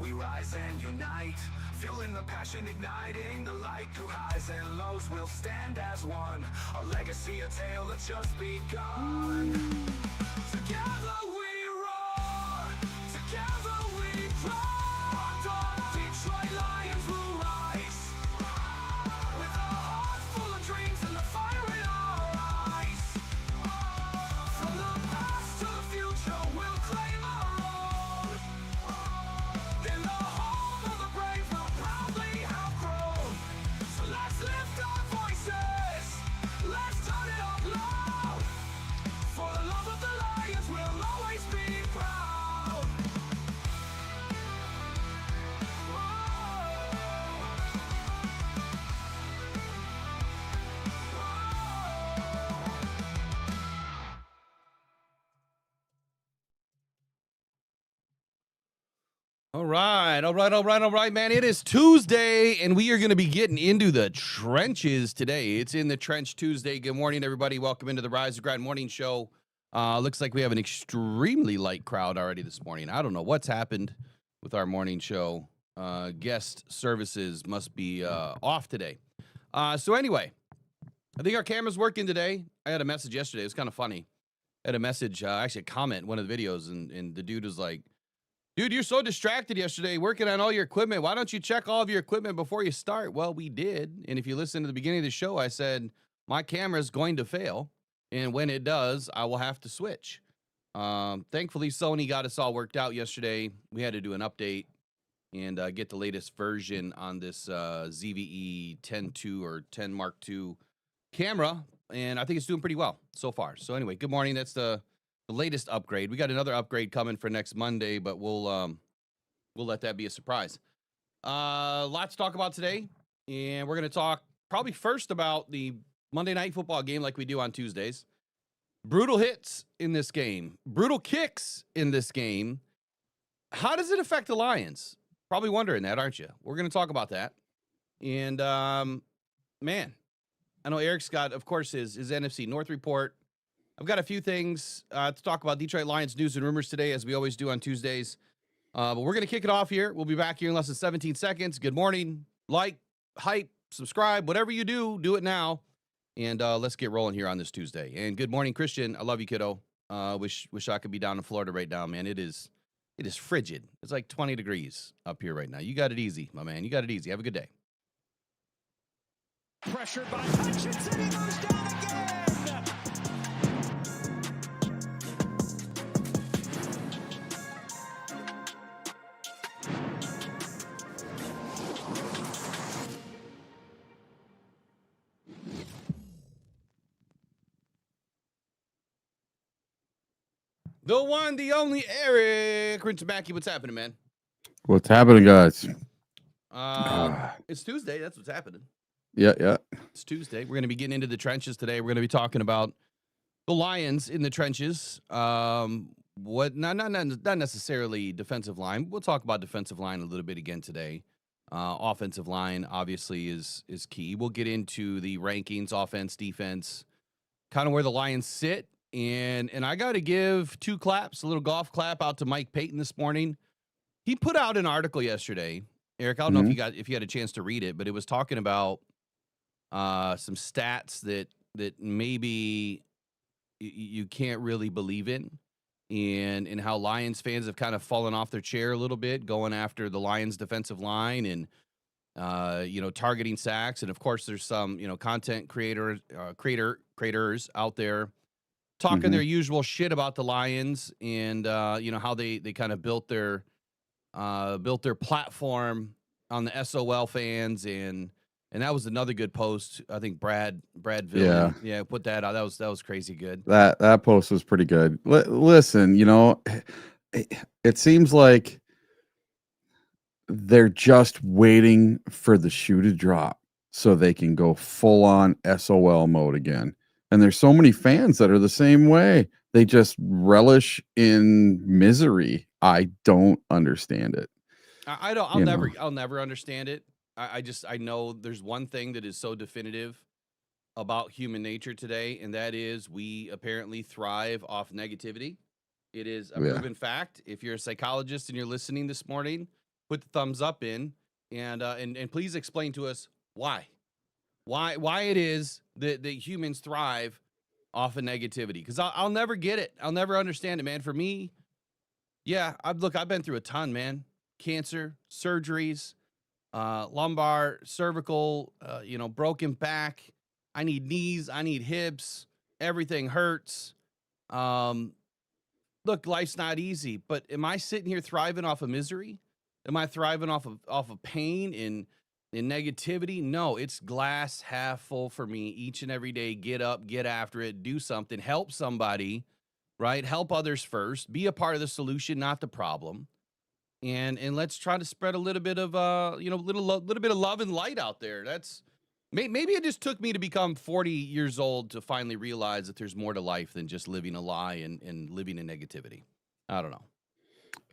We rise and unite, fueling the passion, igniting the light. Through highs and lows, we'll stand as one. Our legacy, a tale that's just begun. Together we roar, together we roar. Detroit Lions will rise, with our hearts full of dreams and the fire in our eyes. From the past to the future, we'll claim our own. In the home of the brave, we'll proudly have grown. So let's lift our voices, let's turn it up loud. For the love of the Lions, we'll always be proud. All right, man. It is Tuesday, and we are going to be getting into the trenches today. It's in the Trench Tuesday. Good morning, everybody. Welcome into the Rise of Grind Morning Show. Looks like we have an extremely light crowd already this morning. I don't know what's happened with our morning show. Guest services must be off today. So anyway, I think our camera's working today. I had a message yesterday. It was kind of funny. I had a message, actually a comment in one of the videos, and the dude was like, dude, you're so distracted yesterday working on all your equipment. Why don't you check all of your equipment before you start? Well, we did. And if you listen to the beginning of the show, I said, my camera is going to fail. And when it does, I will have to switch. Thankfully, Sony got us all worked out yesterday. We had to do an update and get the latest version on this ZVE 10.2 or 10 Mark II camera. And I think it's doing pretty well so far. So anyway, good morning. That's the latest upgrade. We got another upgrade coming for next Monday, but we'll let that be a surprise. Lots to talk about today, and we're going to talk probably first about the Monday Night Football game like we do on Tuesdays. Brutal hits in this game, brutal kicks in this game. How does it affect the Lions? Probably wondering that, aren't you? We're going to talk about that. And man, I know Eric's got, of course, his NFC North report. I've got a few things to talk about Detroit Lions news and rumors today, as we always do on Tuesdays. But we're going to kick it off here. We'll be back here in less than 17 seconds. Good morning. Like, hype, subscribe, whatever you do, do it now. And let's get rolling here on this Tuesday. And good morning, Christian. I love you, kiddo. Wish I could be down in Florida right now, man. It is frigid. It's like 20 degrees up here right now. You got it easy, my man. You got it easy. Have a good day. Pressured by Hutchinson. He goes down again. The one, the only Eric Rintamaki. What's happening, man? What's happening, guys? It's Tuesday. That's what's happening. Yeah. It's Tuesday. We're going to be getting into the trenches today. We're going to be talking about the Lions in the trenches. What? Not necessarily defensive line. We'll talk about defensive line a little bit again today. Offensive line obviously is key. We'll get into the rankings, offense, defense, kind of where the Lions sit. And I got to give two claps, a little golf clap out to Mike Payton this morning. He put out an article yesterday. Eric, I don't know if you had a chance to read it, but it was talking about some stats that maybe you can't really believe in, and how Lions fans have kind of fallen off their chair a little bit, going after the Lions defensive line and targeting sacks. And of course, there's some content creators out there talking their usual shit about the Lions and how they kind of built their platform on the SOL fans, and that was another good post. I think Brad Villain, put that out. That was crazy good. That post was pretty good. Listen, it seems like they're just waiting for the shoe to drop so they can go full on SOL mode again. And there's so many fans that are the same way. They just relish in misery. I don't understand it. I'll never understand it. I know there's one thing that is so definitive about human nature today, and that is we apparently thrive off negativity. It is a proven fact. If you're a psychologist and you're listening this morning, put the thumbs up in, and please explain to us why it is that humans thrive off of negativity. Because I'll never get it. I'll never understand it, man. For me, yeah, I've been through a ton, man. Cancer, surgeries, lumbar, cervical, broken back. I need knees. I need hips. Everything hurts. Look, life's not easy, but am I sitting here thriving off of misery? Am I thriving off of pain and negativity? No, it's glass half full for me each and every day. Get up, get after it, do something, help somebody, right? Help others first. Be a part of the solution, not the problem. And let's try to spread a little bit of little bit of love and light out there. That's maybe it just took me to become 40 years old to finally realize that there's more to life than just living a lie and living in negativity. I don't know.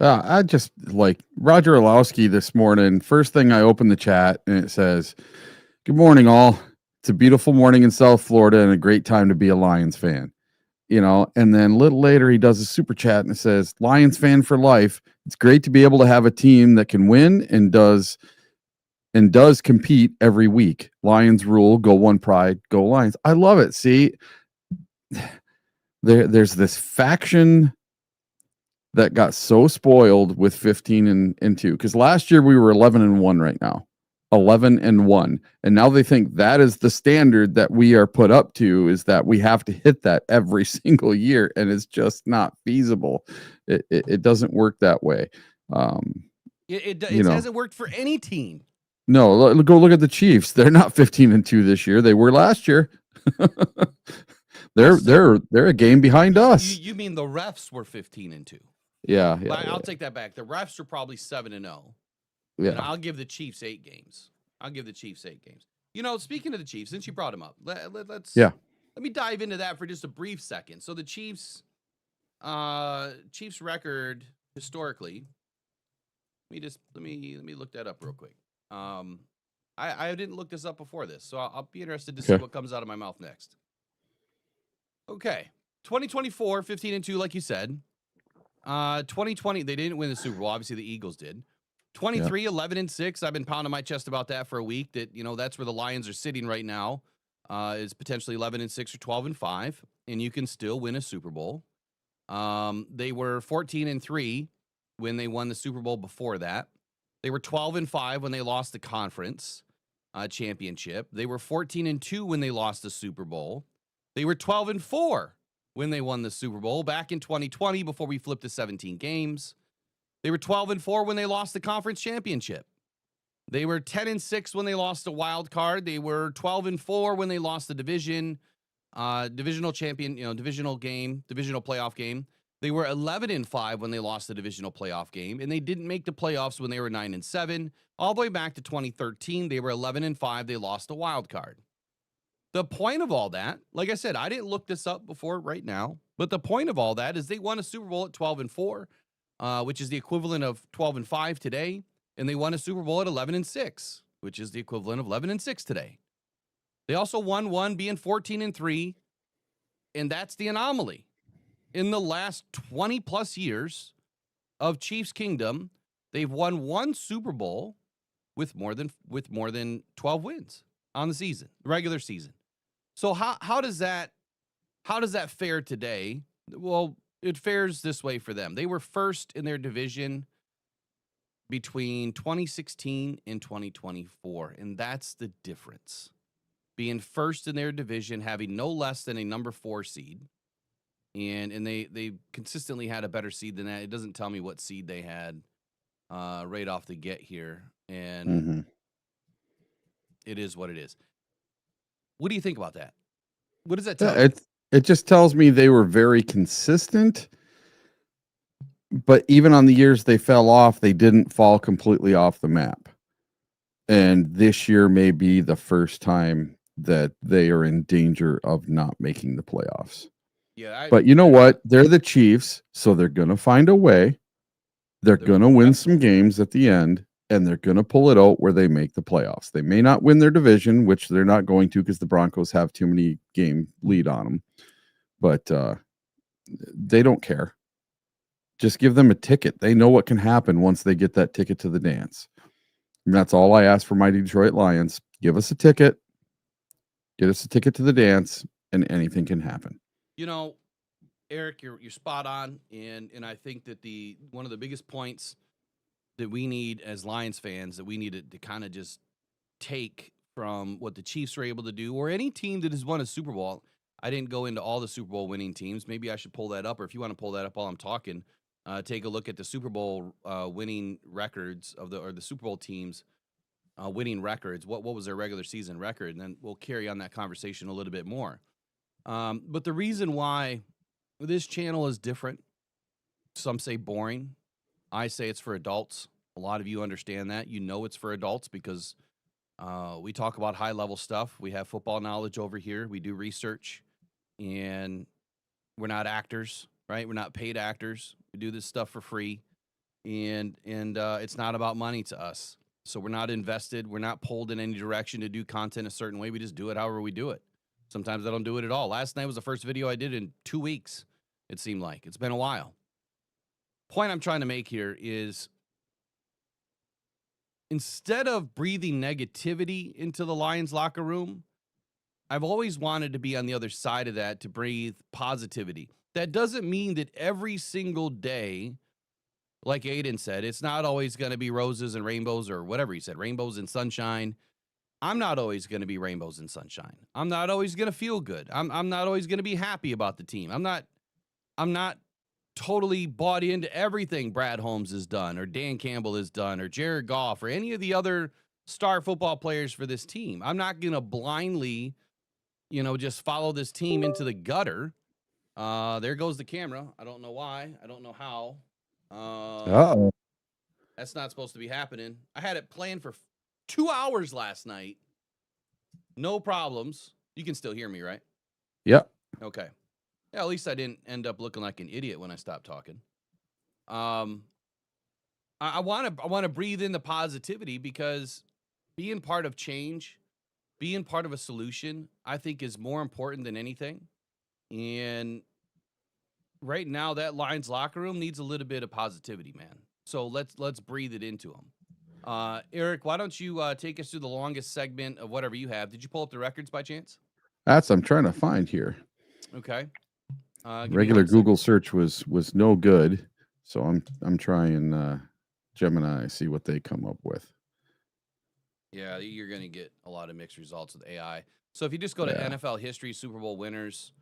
I just like Roger Orlowski this morning. First thing I open the chat and it says, "Good morning, all. It's a beautiful morning in South Florida and a great time to be a Lions fan." And then a little later he does a super chat and it says, "Lions fan for life. It's great to be able to have a team that can win and does compete every week. Lions rule, go one pride, go Lions." I love it. See, there's this faction that got so spoiled with 15 and 2, because last year we were 11-1 right now, 11-1, and now they think that is the standard that we are put up to, is that we have to hit that every single year, and it's just not feasible. It doesn't work that way. It hasn't worked for any team. No, go look at the Chiefs. They're not 15-2 this year. They were last year. They're a game behind us. You mean the refs were 15-2? Yeah. I'll take that back. The refs are probably 7-0. Yeah. And I'll give the Chiefs 8 games. Speaking of the Chiefs, since you brought them up, let me dive into that for just a brief second. So the Chiefs record historically. Let me look that up real quick. I didn't look this up before this, so I'll be interested to see what comes out of my mouth next. Okay, 2024, 15-2, like you said. 2020, they didn't win the Super Bowl. Obviously, the Eagles did. 23, 11-6. I've been pounding my chest about that for a week. That that's where the Lions are sitting right now. Is potentially 11-6 or 12-5, and you can still win a Super Bowl. They were 14-3 when they won the Super Bowl before that. They were 12-5 when they lost the conference championship. They were 14-2 when they lost the Super Bowl. They were 12-4 when they won the Super Bowl back in 2020 before we flipped to 17 games. They were 12-4 when they lost the conference championship. They were 10-6 when they lost a wild card. They were 12-4 when they lost the divisional champion, divisional playoff game. They were 11-5 when they lost the divisional playoff game, and they didn't make the playoffs when they were 9-7. All the way back to 2013, they were 11-5. They lost a wild card. The point of all that, like I said, I didn't look this up before right now, but the point of all that is they won a Super Bowl at 12-4, which is the equivalent of 12-5 today, and they won a Super Bowl at 11-6, which is the equivalent of 11-6 today. They also won one being 14-3, and that's the anomaly. In the last 20 plus years of Chiefs Kingdom, they've won one Super Bowl with more than 12 wins on the season, regular season. So how does that fare today? Well, it fares this way for them. They were first in their division between 2016 and 2024, and that's the difference. Being first in their division, having no less than a number 4 seed. And they consistently had a better seed than that. It doesn't tell me what seed they had right off the get here. And it is what it is. What do you think about that? What does that tell you? It just tells me they were very consistent. But even on the years they fell off, they didn't fall completely off the map. And this year may be the first time that they are in danger of not making the playoffs. Yeah, but you know what? They're the Chiefs, so they're going to find a way. They're going to win some games at the end, and they're going to pull it out where they make the playoffs. They may not win their division, which they're not going to because the Broncos have too many game lead on them. But they don't care. Just give them a ticket. They know what can happen once they get that ticket to the dance. And that's all I ask for my Detroit Lions. Give us a ticket. Get us a ticket to the dance, and anything can happen. You know, Eric, you're spot on, and I think that one of the biggest points that we need as Lions fans that we need to kind of just take from what the Chiefs were able to do, or any team that has won a Super Bowl. I didn't go into all the Super Bowl winning teams. Maybe I should pull that up, or if you want to pull that up while I'm talking, take a look at the Super Bowl winning records of the Super Bowl teams winning records. What was their regular season record? And then we'll carry on that conversation a little bit more. But the reason why this channel is different, some say boring. I say it's for adults. A lot of you understand that. You know it's for adults because we talk about high-level stuff. We have football knowledge over here. We do research, and we're not actors, right? We're not paid actors. We do this stuff for free, and it's not about money to us. So we're not invested. We're not pulled in any direction to do content a certain way. We just do it however we do it. Sometimes I don't do it at all. Last night was the first video I did in 2 weeks, it seemed like. It's been a while. Point I'm trying to make here is instead of breathing negativity into the Lions locker room, I've always wanted to be on the other side of that, to breathe positivity. That doesn't mean that every single day, like Aiden said, it's not always going to be roses and rainbows, or whatever he said, rainbows and sunshine. I'm not always going to be rainbows and sunshine. I'm not always going to feel good. I'm not always going to be happy about the team. I'm not totally bought into everything Brad Holmes has done, or Dan Campbell has done, or Jared Goff, or any of the other star football players for this team. I'm not going to blindly, just follow this team into the gutter. There goes the camera. I don't know why. I don't know how. Uh-oh. That's not supposed to be happening. I had it planned for 2 hours last night. No problems. You can still hear me, right? Yep. Okay. Yeah, at least I didn't end up looking like an idiot when I stopped talking. I want to breathe in the positivity, because being part of change, being part of a solution, I think is more important than anything. And right now, that Lions locker room needs a little bit of positivity, man. So let's breathe it into them. Eric, why don't you take us through the longest segment of whatever you have? Did you pull up the records by chance? I'm trying to find here. Okay. Regular Google search was no good, so I'm trying Gemini, see what they come up with. Yeah, you're going to get a lot of mixed results with AI. So if you just go to NFL history, Super Bowl winners,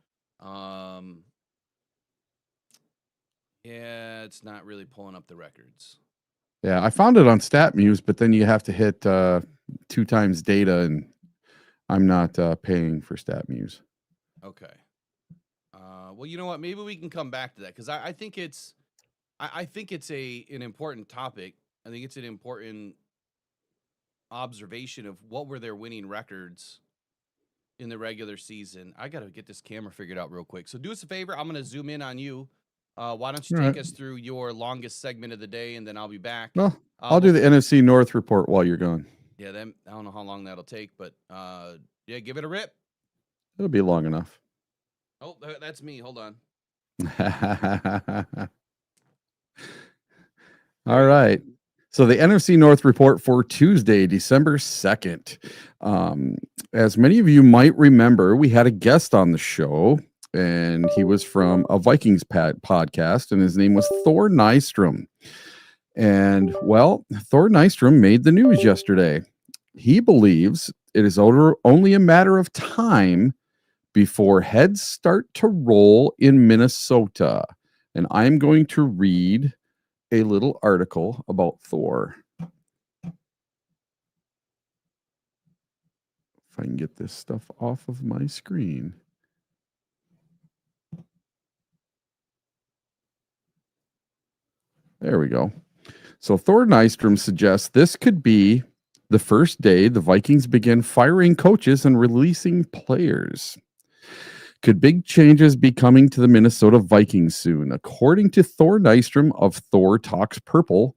it's not really pulling up the records. Yeah, I found it on StatMuse, but then you have to hit 2 times data, and I'm not paying for StatMuse. Okay. Well, you know what? Maybe we can come back to that, because I think it's an important topic. I think it's an important observation of what were their winning records in the regular season. I got to get this camera figured out real quick. So do us a favor. I'm going to zoom in on you. Why don't you take us through your longest segment of the day, and then I'll be back. Well, I'll do the NFC North report while you're gone. Yeah, then I don't know how long that'll take, but yeah, give it a rip. It'll be long enough. Oh, that's me. Hold on. All right. So the NFC North report for Tuesday, December 2nd. As many of you might remember, we had a guest on the show, and he was from a Vikings podcast, and his name was Thor Nystrom. And, well, Thor Nystrom made the news yesterday. He believes it is only a matter of time before heads start to roll in Minnesota. And I'm going to read a little article about Thor. If I can get this stuff off of my screen. There we go. So Thor Nystrom suggests this could be the first day the Vikings begin firing coaches and releasing players. Could big changes be coming to the Minnesota Vikings soon? According to Thor Nystrom of Thor Talks Purple,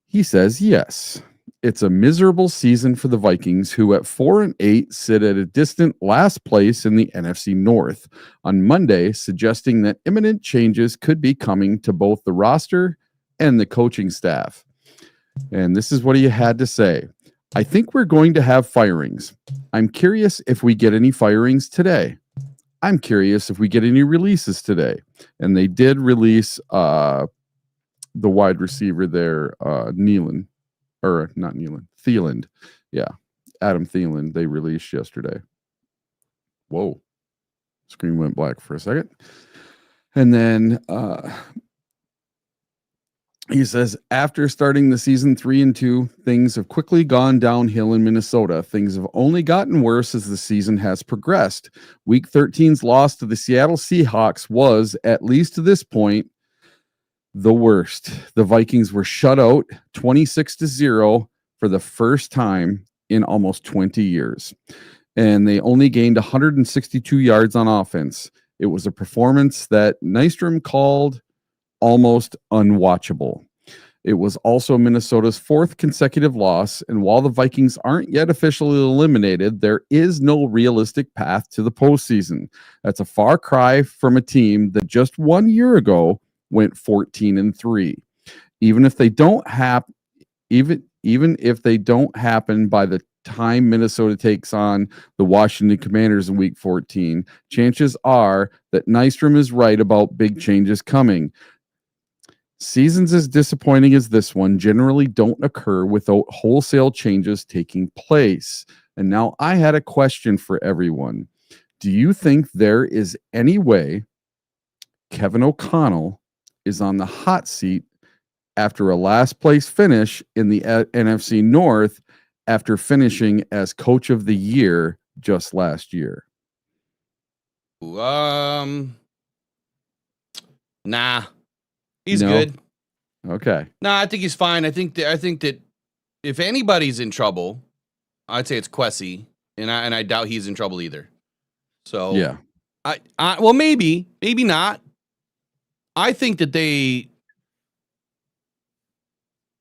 he says yes. It's a miserable season for the Vikings, who at 4-8 sit at a distant last place in the NFC North on Monday, suggesting that imminent changes could be coming to both the roster and the coaching staff. And this is what he had to say. I think we're going to have firings. I'm curious if we get any firings today. I'm curious if we get any releases today. And they did release the wide receiver there, Thielen. Yeah, Adam Thielen, they released yesterday. Whoa. Screen went black for a second. And then he says, after starting the season 3-2, things have quickly gone downhill in Minnesota. Things have only gotten worse as the season has progressed. Week 13's loss to the Seattle Seahawks was, at least to this point, the worst. The Vikings were shut out 26-0 for the first time in almost 20 years. And they only gained 162 yards on offense. It was a performance that Nystrom called almost unwatchable. It was also Minnesota's fourth consecutive loss, and while the Vikings aren't yet officially eliminated, there is no realistic path to the postseason. That's a far cry from a team that just 1 year ago went 14-3. Even if they don't happen by the time Minnesota takes on the Washington Commanders in week 14, chances are that Nystrom is right about big changes coming. Seasons as disappointing as this one generally don't occur without wholesale changes taking place. And now I had a question for everyone. Do you think there is any way Kevin O'Connell is on the hot seat after a last place finish in the NFC North after finishing as coach of the year just last year? Nah. He's No? good. Okay. No, I think he's fine. I think that if anybody's in trouble, I'd say it's Kwesi, and I doubt he's in trouble either. So Yeah. Well, maybe not. I think they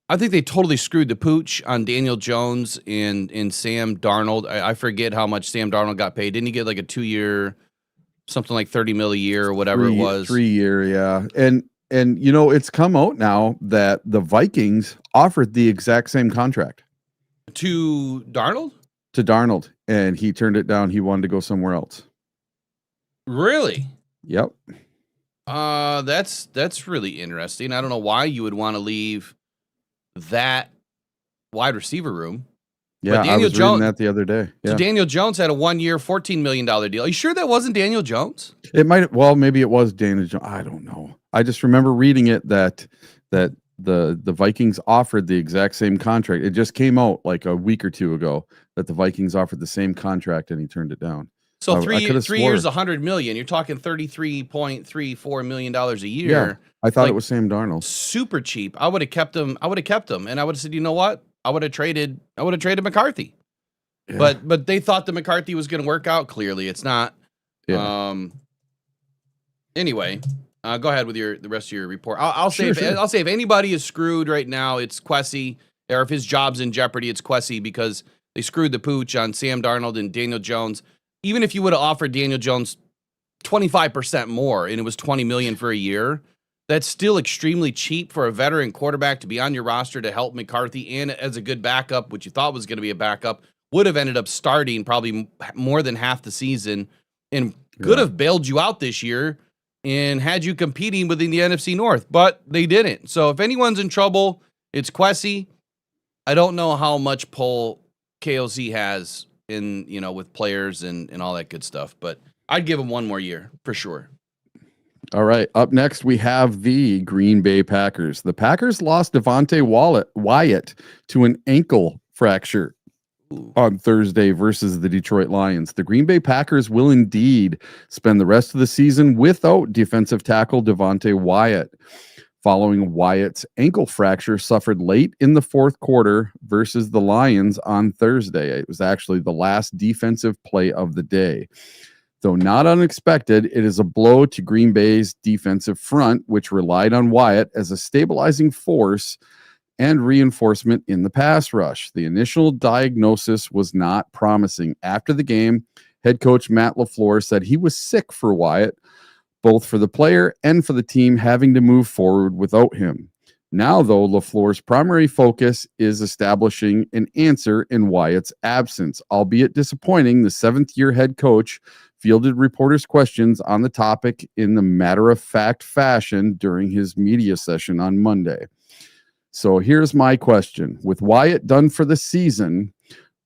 totally screwed the pooch on Daniel Jones and Sam Darnold. I forget how much Sam Darnold got paid. Didn't he get like a 2-year, something like $30 million a year or whatever it was? 3-year, yeah. And you know, it's come out now that the Vikings offered the exact same contract To Darnold? to Darnold, and he turned it down. He wanted to go somewhere else. Really? Yep. That's really interesting. I don't know why you would want to leave that wide receiver room. Yeah, I was reading that the other day. Yeah. So Daniel Jones had a 1-year, $14 million deal. Are you sure that wasn't Daniel Jones? It might, well, maybe it was Daniel Jones. I don't know. I just remember reading it that the Vikings offered the exact same contract. It just came out like a week or two ago that the Vikings offered the same contract and he turned it down. So I 3 could've years, swore. $100 million. You're talking $33.34 million a year. Yeah, I thought Like, it was Sam Darnold. super cheap. I would have kept him, and I would have said, you know what? I would have traded McCarthy. Yeah. But they thought the McCarthy was going to work out. Clearly, it's not. Yeah. Anyway, go ahead with the rest of your report. I'll say Sure. I'll say if anybody is screwed right now, it's Kwesi, or if his job's in jeopardy, it's Kwesi, because they screwed the pooch on Sam Darnold and Daniel Jones. Even if you would have offered Daniel Jones 25% more and it was $20 million for a year, that's still extremely cheap for a veteran quarterback to be on your roster to help McCarthy, and as a good backup, which you thought was going to be a backup, would have ended up starting probably more than half the season and could have bailed you out this year and had you competing within the NFC North, but they didn't. So if anyone's in trouble, it's Kwesi. I don't know how much pull KOC has in, with players and all that good stuff, but I'd give him one more year for sure. All right. Up next, we have the Green Bay Packers. The Packers lost Devontae Wyatt to an ankle fracture on Thursday versus the Detroit Lions. The Green Bay Packers will indeed spend the rest of the season without defensive tackle Devontae Wyatt, following Wyatt's ankle fracture suffered late in the fourth quarter versus the Lions on Thursday. It was actually the last defensive play of the day. Though not unexpected, it is a blow to Green Bay's defensive front, which relied on Wyatt as a stabilizing force and reinforcement in the pass rush. The initial diagnosis was not promising. After the game, head coach Matt LaFleur said he was sick for Wyatt, both for the player and for the team having to move forward without him. Now, though, LaFleur's primary focus is establishing an answer in Wyatt's absence. Albeit disappointing, the seventh-year head coach fielded reporters' questions on the topic in the matter-of-fact fashion during his media session on Monday. So here's my question. With Wyatt done for the season,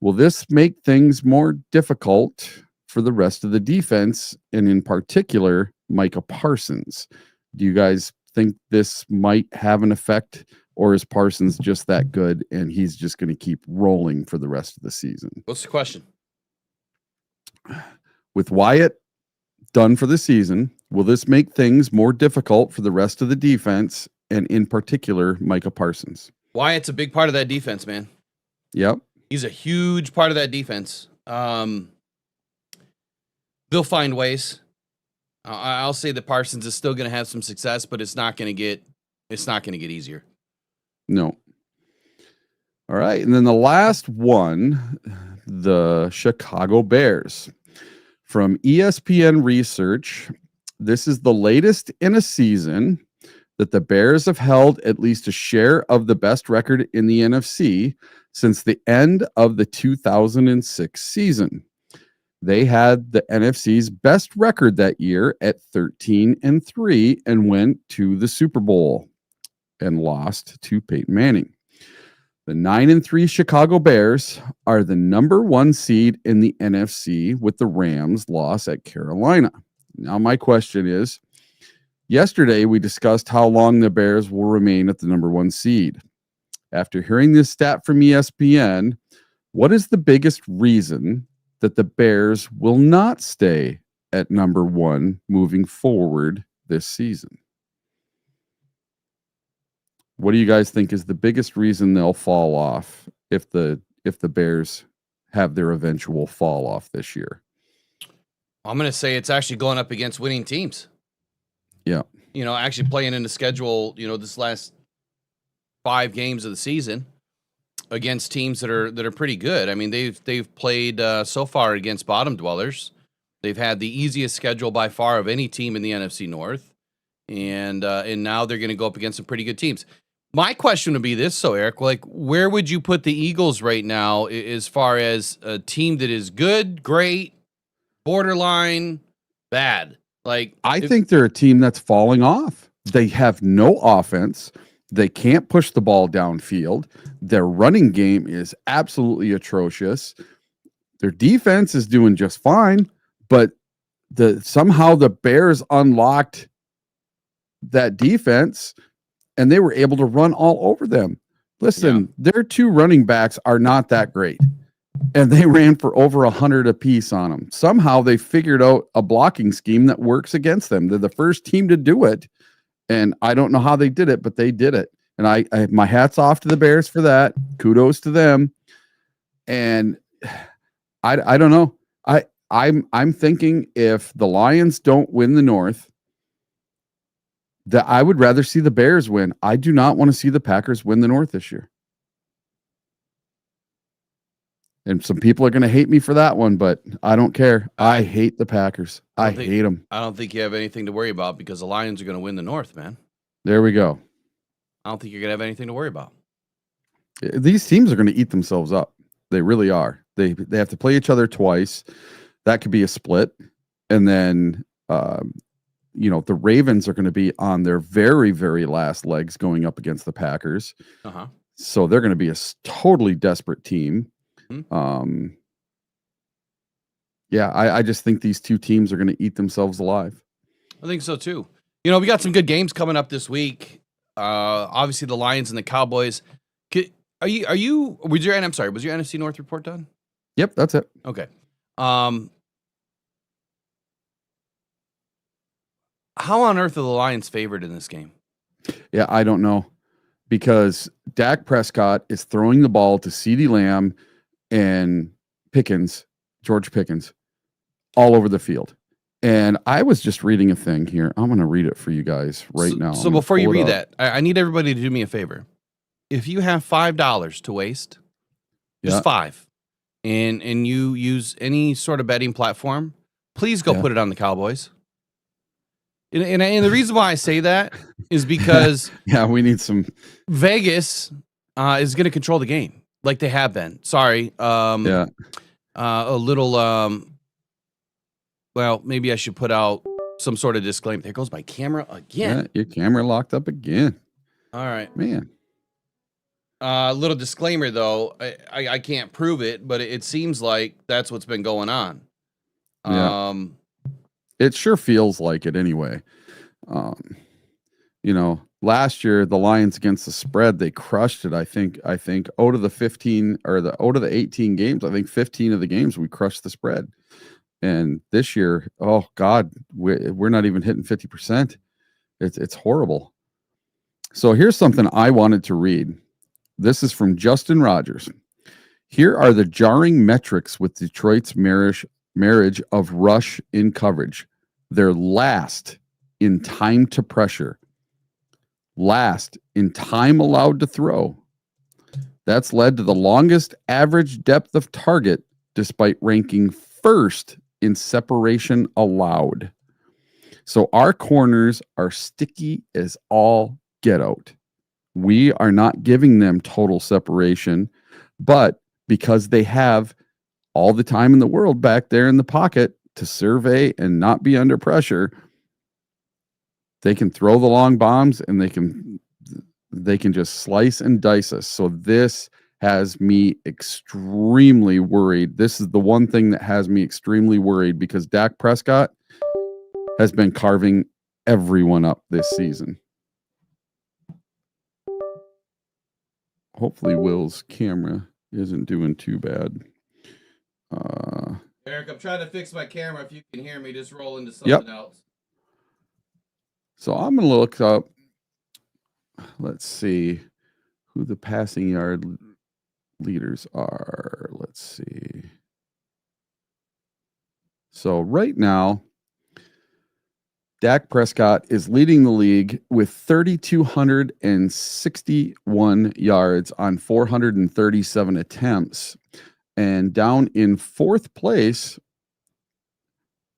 will this make things more difficult for the rest of the defense, and in particular, Micah Parsons? Do you guys think this might have an effect, or is Parsons just that good and he's just going to keep rolling for the rest of the season? What's the question? With Wyatt done for the season, will this make things more difficult for the rest of the defense, and in particular, Micah Parsons? Wyatt's a big part of that defense, man. Yep. He's a huge part of that defense. They'll find ways. I'll say that Parsons is still going to have some success, but it's not going to get easier. No. All right. And then the last one, the Chicago Bears. From ESPN Research, this is the latest in a season that the Bears have held at least a share of the best record in the NFC since the end of the 2006 season. They had the NFC's best record that year at 13-3 and went to the Super Bowl and lost to Peyton Manning. The 9-3 Chicago Bears are the number 1 seed in the NFC with the Rams' loss at Carolina. Now, my question is, yesterday we discussed how long the Bears will remain at the number 1 seed. After hearing this stat from ESPN, what is the biggest reason that the Bears will not stay at number 1 moving forward this season? What do you guys think is the biggest reason they'll fall off if the Bears have their eventual fall off this year? I'm going to say it's actually going up against winning teams. Yeah. Actually playing in the schedule, this last 5 games of the season against teams that are pretty good. I mean, they've played so far against bottom dwellers. They've had the easiest schedule by far of any team in the NFC North, and now they're going to go up against some pretty good teams. My question would be this, Eric, where would you put the Eagles right now as far as a team that is good, great, borderline, bad? I think they're a team that's falling off. They have no offense. They can't push the ball downfield. Their running game is absolutely atrocious. Their defense is doing just fine, but somehow the Bears unlocked that defense and they were able to run all over them. Listen, their 2 running backs are not that great, and they ran for over 100 apiece on them. Somehow they figured out a blocking scheme that works against them. They're the first team to do it. And I don't know how they did it, but they did it. And I my hat's off to the Bears for that. Kudos to them. And I don't know. I'm thinking if the Lions don't win the North, that I would rather see the Bears win. I do not want to see the Packers win the North this year. And some people are going to hate me for that one, but I don't care. I hate the Packers. I hate them. I don't think you have anything to worry about because the Lions are going to win the North, man. There we go. I don't think you're going to have anything to worry about. These teams are going to eat themselves up. They really are. They have to play each other twice. That could be a split. And then, the Ravens are going to be on their very, very last legs going up against the Packers. Uh-huh. So they're going to be a totally desperate team. Mm-hmm. I just think these 2 teams are going to eat themselves alive. I think so too. We got some good games coming up this week. Obviously the Lions and the Cowboys. Was your NFC North report done? Yep, that's it. Okay. How on earth are the Lions favored in this game? Yeah, I don't know, because Dak Prescott is throwing the ball to CeeDee Lamb and George Pickens, all over the field. And I was just reading a thing here. I'm going to read it for you guys now. So before you read that, I need everybody to do me a favor. if you have $5 to waste, just Yeah. 5, and you use any sort of betting platform, please go Yeah. put it on the Cowboys. And the reason why I say that is because Yeah, we need some. Vegas is going to control the game like they have been. Sorry. Yeah. A little, well, maybe I should put out some sort of disclaimer. There goes my camera again. Yeah, your camera locked up again. All right. Man. Little disclaimer, though. I can't prove it, but it seems like that's what's been going on. Yeah. It sure feels like it anyway. Last year the Lions against the spread, they crushed it. I think out of the 15 or out of the 18 games, I think 15 of the games we crushed the spread. And this year, oh God, we're not even hitting 50%. It's horrible. So here's something I wanted to read. This is from Justin Rogers. Here are the jarring metrics with Detroit's marriage of rush in coverage. They're last in time to pressure, last in time allowed to throw. That's led to the longest average depth of target, despite ranking first in separation allowed. So our corners are sticky as all get out. We are not giving them total separation, but because they have all the time in the world back there in the pocket to survey and not be under pressure, they can throw the long bombs and they can just slice and dice us. So this has me extremely worried. This is the one thing that has me extremely worried because Dak Prescott has been carving everyone up this season. Hopefully Will's camera isn't doing too bad. Eric, I'm trying to fix my camera. If you can hear me, just roll into something else. So I'm going to look up, let's see who the passing yard leaders are. Let's see. So right now, Dak Prescott is leading the league with 3,261 yards on 437 attempts. And down in fourth place,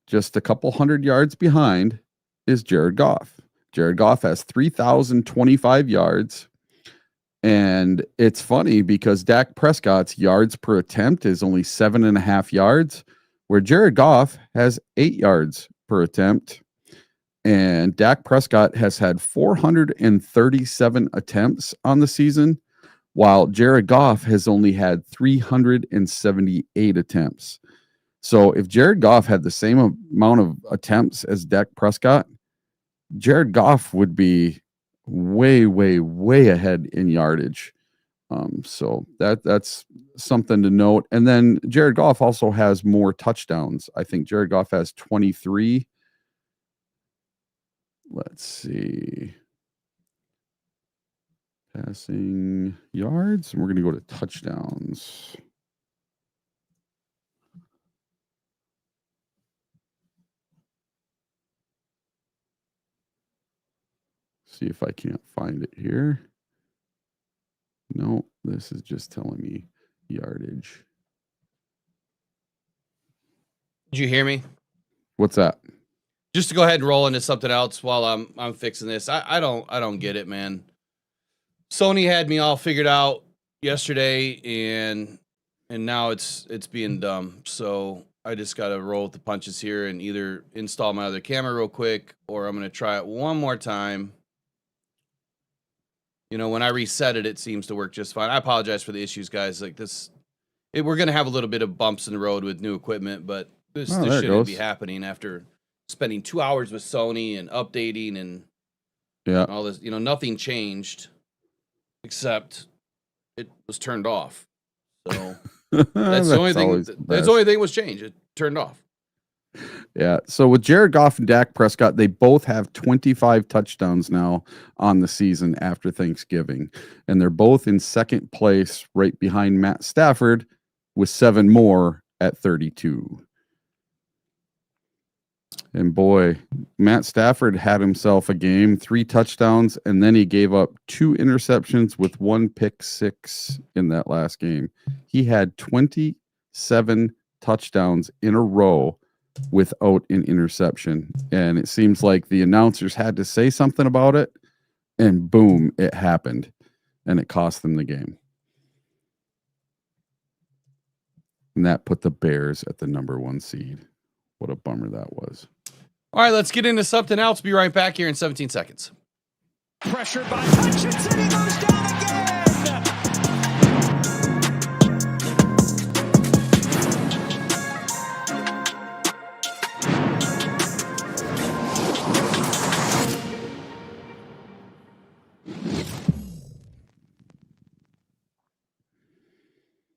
just a couple hundred yards behind, is Jared Goff. Jared Goff has 3,025 yards. And it's funny because Dak Prescott's yards per attempt is only 7.5 yards, where Jared Goff has 8 yards per attempt. And Dak Prescott has had 437 attempts on the season, while Jared Goff has only had 378 attempts. So if Jared Goff had the same amount of attempts as Dak Prescott, Jared Goff would be way, way, way ahead in yardage. So that's something to note. And then Jared Goff also has more touchdowns. I think Jared Goff has 23. Let's see. Passing yards. And we're going to go to touchdowns. See if I can't find it here. No, this is just telling me yardage. Did you hear me? What's that? Just to go ahead and roll into something else while I'm fixing this. I don't get it, man. Sony had me all figured out yesterday, and now it's being dumb. So I just got to roll with the punches here and either install my other camera real quick, or I'm going to try it one more time. You know, when I reset it, it seems to work just fine. I apologize for the issues, guys. Like this, we're going to have a little bit of bumps in the road with new equipment, but this shouldn't be happening after spending 2 hours with Sony and updating and all this. You know, nothing changed except it was turned off. So that's the only thing. That's the only thing was changed. It turned off. Yeah. So with Jared Goff and Dak Prescott, they both have 25 touchdowns now on the season after Thanksgiving. And they're both in second place right behind Matt Stafford with 7 more at 32. And boy, Matt Stafford had himself a game, 3 touchdowns, and then he gave up 2 interceptions with 1 pick six in that last game. He had 27 touchdowns in a row without an interception. And it seems like the announcers had to say something about it, and boom, it happened. And it cost them the game. And that put the Bears at the number 1 seed. What a bummer that was. All right, let's get into something else. Be right back here in 17 seconds. Pressured by Hutchinson. He goes down again.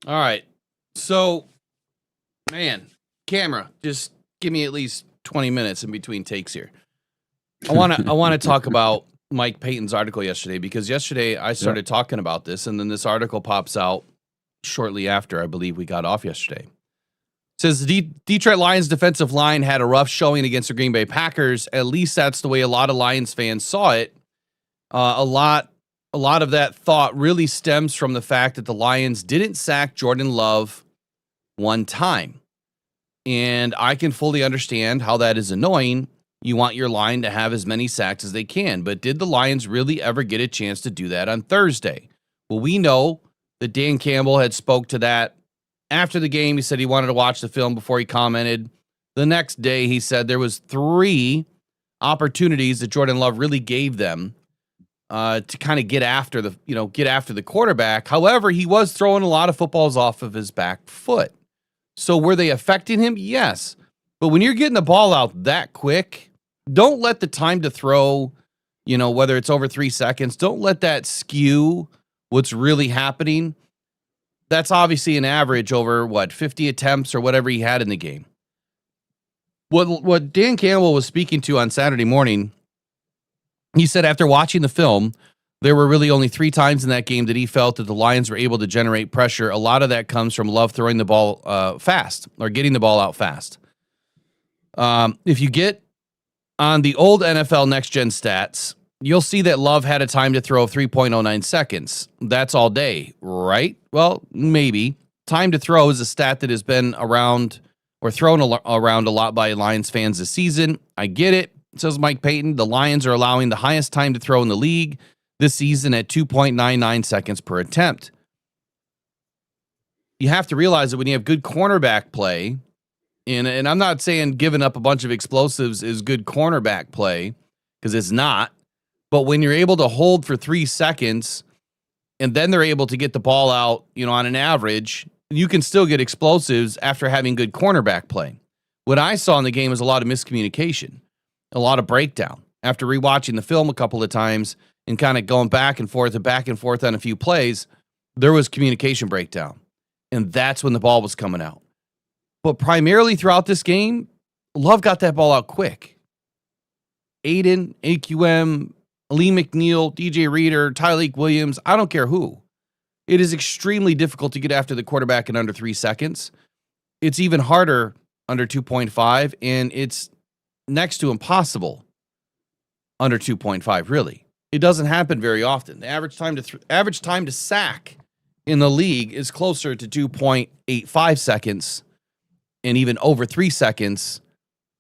All right. So, man, camera, just give me at least 20 minutes in between takes here. I want to talk about Mike Payton's article yesterday, because yesterday I started talking about this, and then this article pops out shortly after I believe we got off yesterday. It says the Detroit Lions defensive line had a rough showing against the Green Bay Packers. At least that's the way a lot of Lions fans saw it. A lot of that thought really stems from the fact that the Lions didn't sack Jordan Love one time. And I can fully understand how that is annoying. You want your line to have as many sacks as they can. But did the Lions really ever get a chance to do that on Thursday? Well, we know that Dan Campbell had spoke to that after the game. He said he wanted to watch the film before he commented. The next day, he said there was 3 opportunities that Jordan Love really gave them to kind of get after the quarterback. However, he was throwing a lot of footballs off of his back foot. So were they affecting him? Yes. But when you're getting the ball out that quick, don't let the time to throw, whether it's over 3 seconds, don't let that skew what's really happening. That's obviously an average over 50 attempts or whatever he had in the game. What Dan Campbell was speaking to on Saturday morning, he said after watching the film, there were really only 3 times in that game that he felt that the Lions were able to generate pressure. A lot of that comes from Love throwing the ball fast, or getting the ball out fast. If you get on the old NFL Next Gen stats, you'll see that Love had a time to throw of 3.09 seconds. That's all day, right? Well, maybe. Time to throw is a stat that has been around or thrown around a lot by Lions fans this season. I get it. Says Mike Payton. The Lions are allowing the highest time to throw in the league this season at 2.99 seconds per attempt. You have to realize that when you have good cornerback play, and I'm not saying giving up a bunch of explosives is good cornerback play, because it's not. But when you're able to hold for 3 seconds, and then they're able to get the ball out, on an average, you can still get explosives after having good cornerback play. What I saw in the game was a lot of miscommunication, a lot of breakdown. After rewatching the film a couple of times and kind of going back and forth on a few plays, there was communication breakdown. And that's when the ball was coming out. But primarily throughout this game, Love got that ball out quick. Aiden, AQM, Lee McNeil, DJ Reader, Tyleek Williams, I don't care who. It is extremely difficult to get after the quarterback in under 3 seconds. It's even harder under 2.5, and it's next to impossible under 2.5, really. It doesn't happen very often. The average time to sack in the league is closer to 2.85 seconds and even over 3 seconds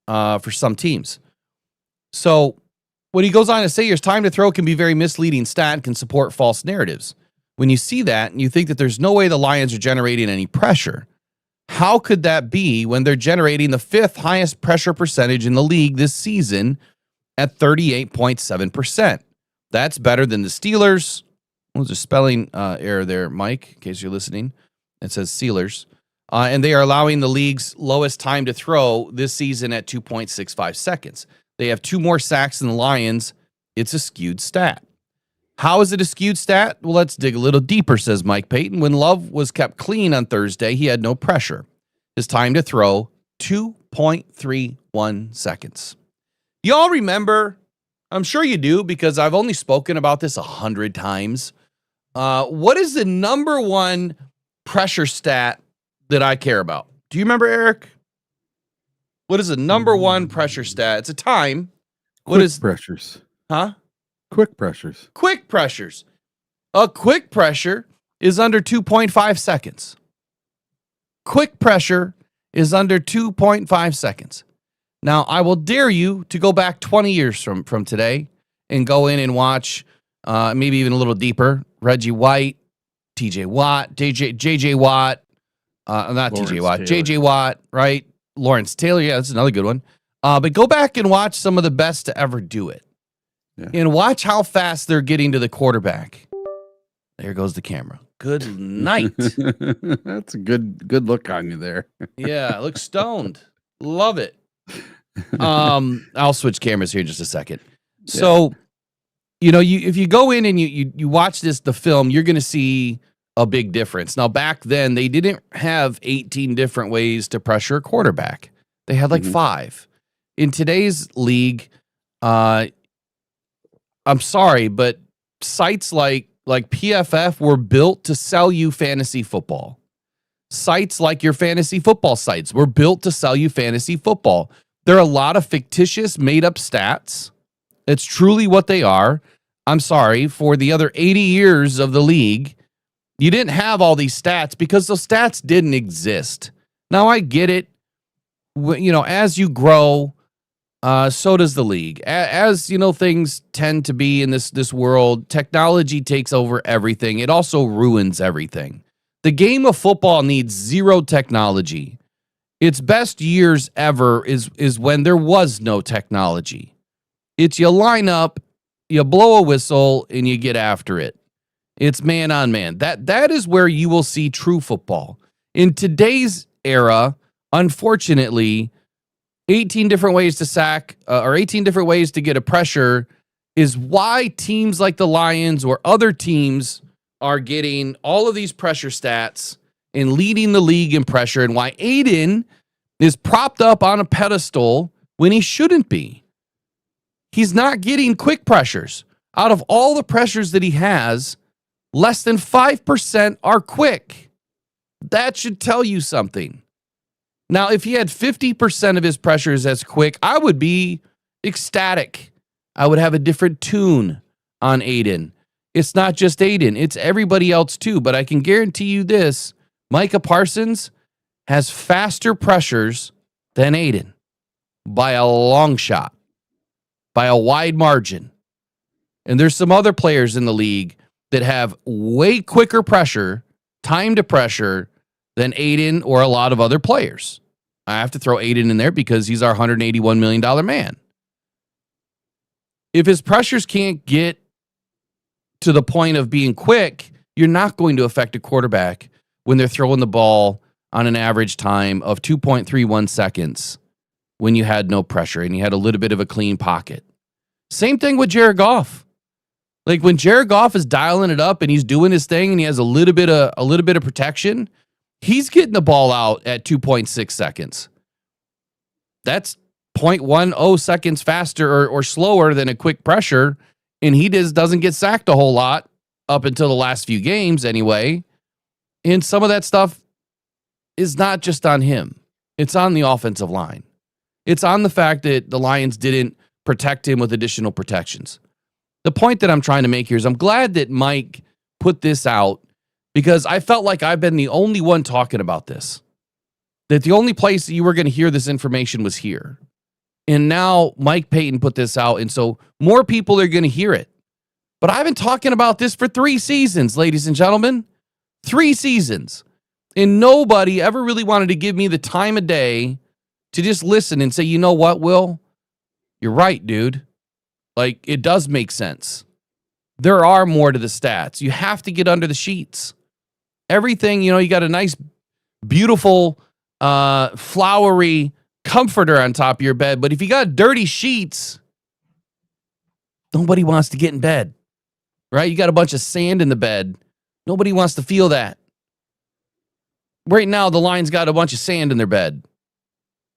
for some teams. So what he goes on to say here is time to throw can be very misleading stat and can support false narratives. When you see that and you think that there's no way the Lions are generating any pressure, how could that be when they're generating the 5th highest pressure percentage in the league this season at 38.7%? That's better than the Steelers. What was a spelling error there, Mike, in case you're listening? It says Steelers. And they are allowing the league's lowest time to throw this season at 2.65 seconds. They have 2 more sacks than the Lions. It's a skewed stat. How is it a skewed stat? Well, let's dig a little deeper, says Mike Payton. When Love was kept clean on Thursday, he had no pressure. His time to throw, 2.31 seconds. Y'all remember? I'm sure you do, because I've only spoken about this 100 times. What is the number 1 pressure stat that I care about? Do you remember, Eric? What is the number one pressure stat? It's a time. What Quick is pressures? huh? Quick pressures. Quick pressures. A quick pressure is under 2.5 seconds. Quick pressure is under 2.5 seconds. Now, I will dare you to go back 20 years from today and go in and watch, maybe even a little deeper, Reggie White, TJ Watt, JJ Watt, not Lawrence TJ Watt, Taylor. JJ Watt, right? Lawrence Taylor, yeah, that's another good one. But go back and watch some of the best to ever do it. Yeah. And watch how fast they're getting to the quarterback. There goes the camera. Good night. That's a good look on you there. Yeah, look stoned. Love it. I'll switch cameras here in just a second. So, if you go in and you watch the film, you're going to see a big difference. Now, back then, they didn't have 18 different ways to pressure a quarterback. They had like 5. In today's league, I'm sorry, but sites like PFF were built to sell you fantasy football. Sites like your fantasy football sites were built to sell you fantasy football. There are a lot of fictitious, made-up stats. It's truly what they are. I'm sorry, for the other 80 years of the league, you didn't have all these stats because those stats didn't exist. Now, I get it. As you grow, so does the league. As things tend to be in this world, technology takes over everything. It also ruins everything. The game of football needs zero technology. Its best years ever is when there was no technology. It's you line up, you blow a whistle, and you get after it. It's man on man. That is where you will see true football. In today's era, unfortunately, 18 different ways to sack or 18 different ways to get a pressure is why teams like the Lions or other teams are getting all of these pressure stats and leading the league in pressure, and why Aiden is propped up on a pedestal when he shouldn't be. He's not getting quick pressures. Out of all the pressures that he has, less than 5% are quick. That should tell you something. Now, if he had 50% of his pressures as quick, I would be ecstatic. I would have a different tune on Aiden. It's not just Aiden, it's everybody else too. But I can guarantee you this, Micah Parsons has faster pressures than Aiden by a long shot, by a wide margin. And there's some other players in the league that have way quicker pressure, time to pressure, than Aiden or a lot of other players. I have to throw Aiden in there because he's our $181 million man. If his pressures can't get to the point of being quick, you're not going to affect a quarterback when they're throwing the ball on an average time of 2.31 seconds when you had no pressure and you had a little bit of a clean pocket. Same thing with Jared Goff. Like when Jared Goff is dialing it up and he's doing his thing and he has a little bit of protection, he's getting the ball out at 2.6 seconds. That's 0.10 seconds faster or slower than a quick pressure, and he just doesn't get sacked a whole lot up until the last few games anyway. And some of that stuff is not just on him. It's on the offensive line. It's on the fact that the Lions didn't protect him with additional protections. The point that I'm trying to make here is I'm glad that Mike put this out because I felt like I've been the only one talking about this. That the only place that you were going to hear this information was here. And now Mike Payton put this out, and so more people are going to hear it. But I've been talking about this for 3 seasons, ladies and gentlemen. 3 seasons. And nobody ever really wanted to give me the time of day to just listen and say, you know what, Will? You're right, dude. Like, it does make sense. There are more to the stats. You have to get under the sheets. Everything, you got a nice, beautiful, flowery comforter on top of your bed. But if you got dirty sheets, nobody wants to get in bed, right? You got a bunch of sand in the bed. Nobody wants to feel that. Right now, the Lions got a bunch of sand in their bed.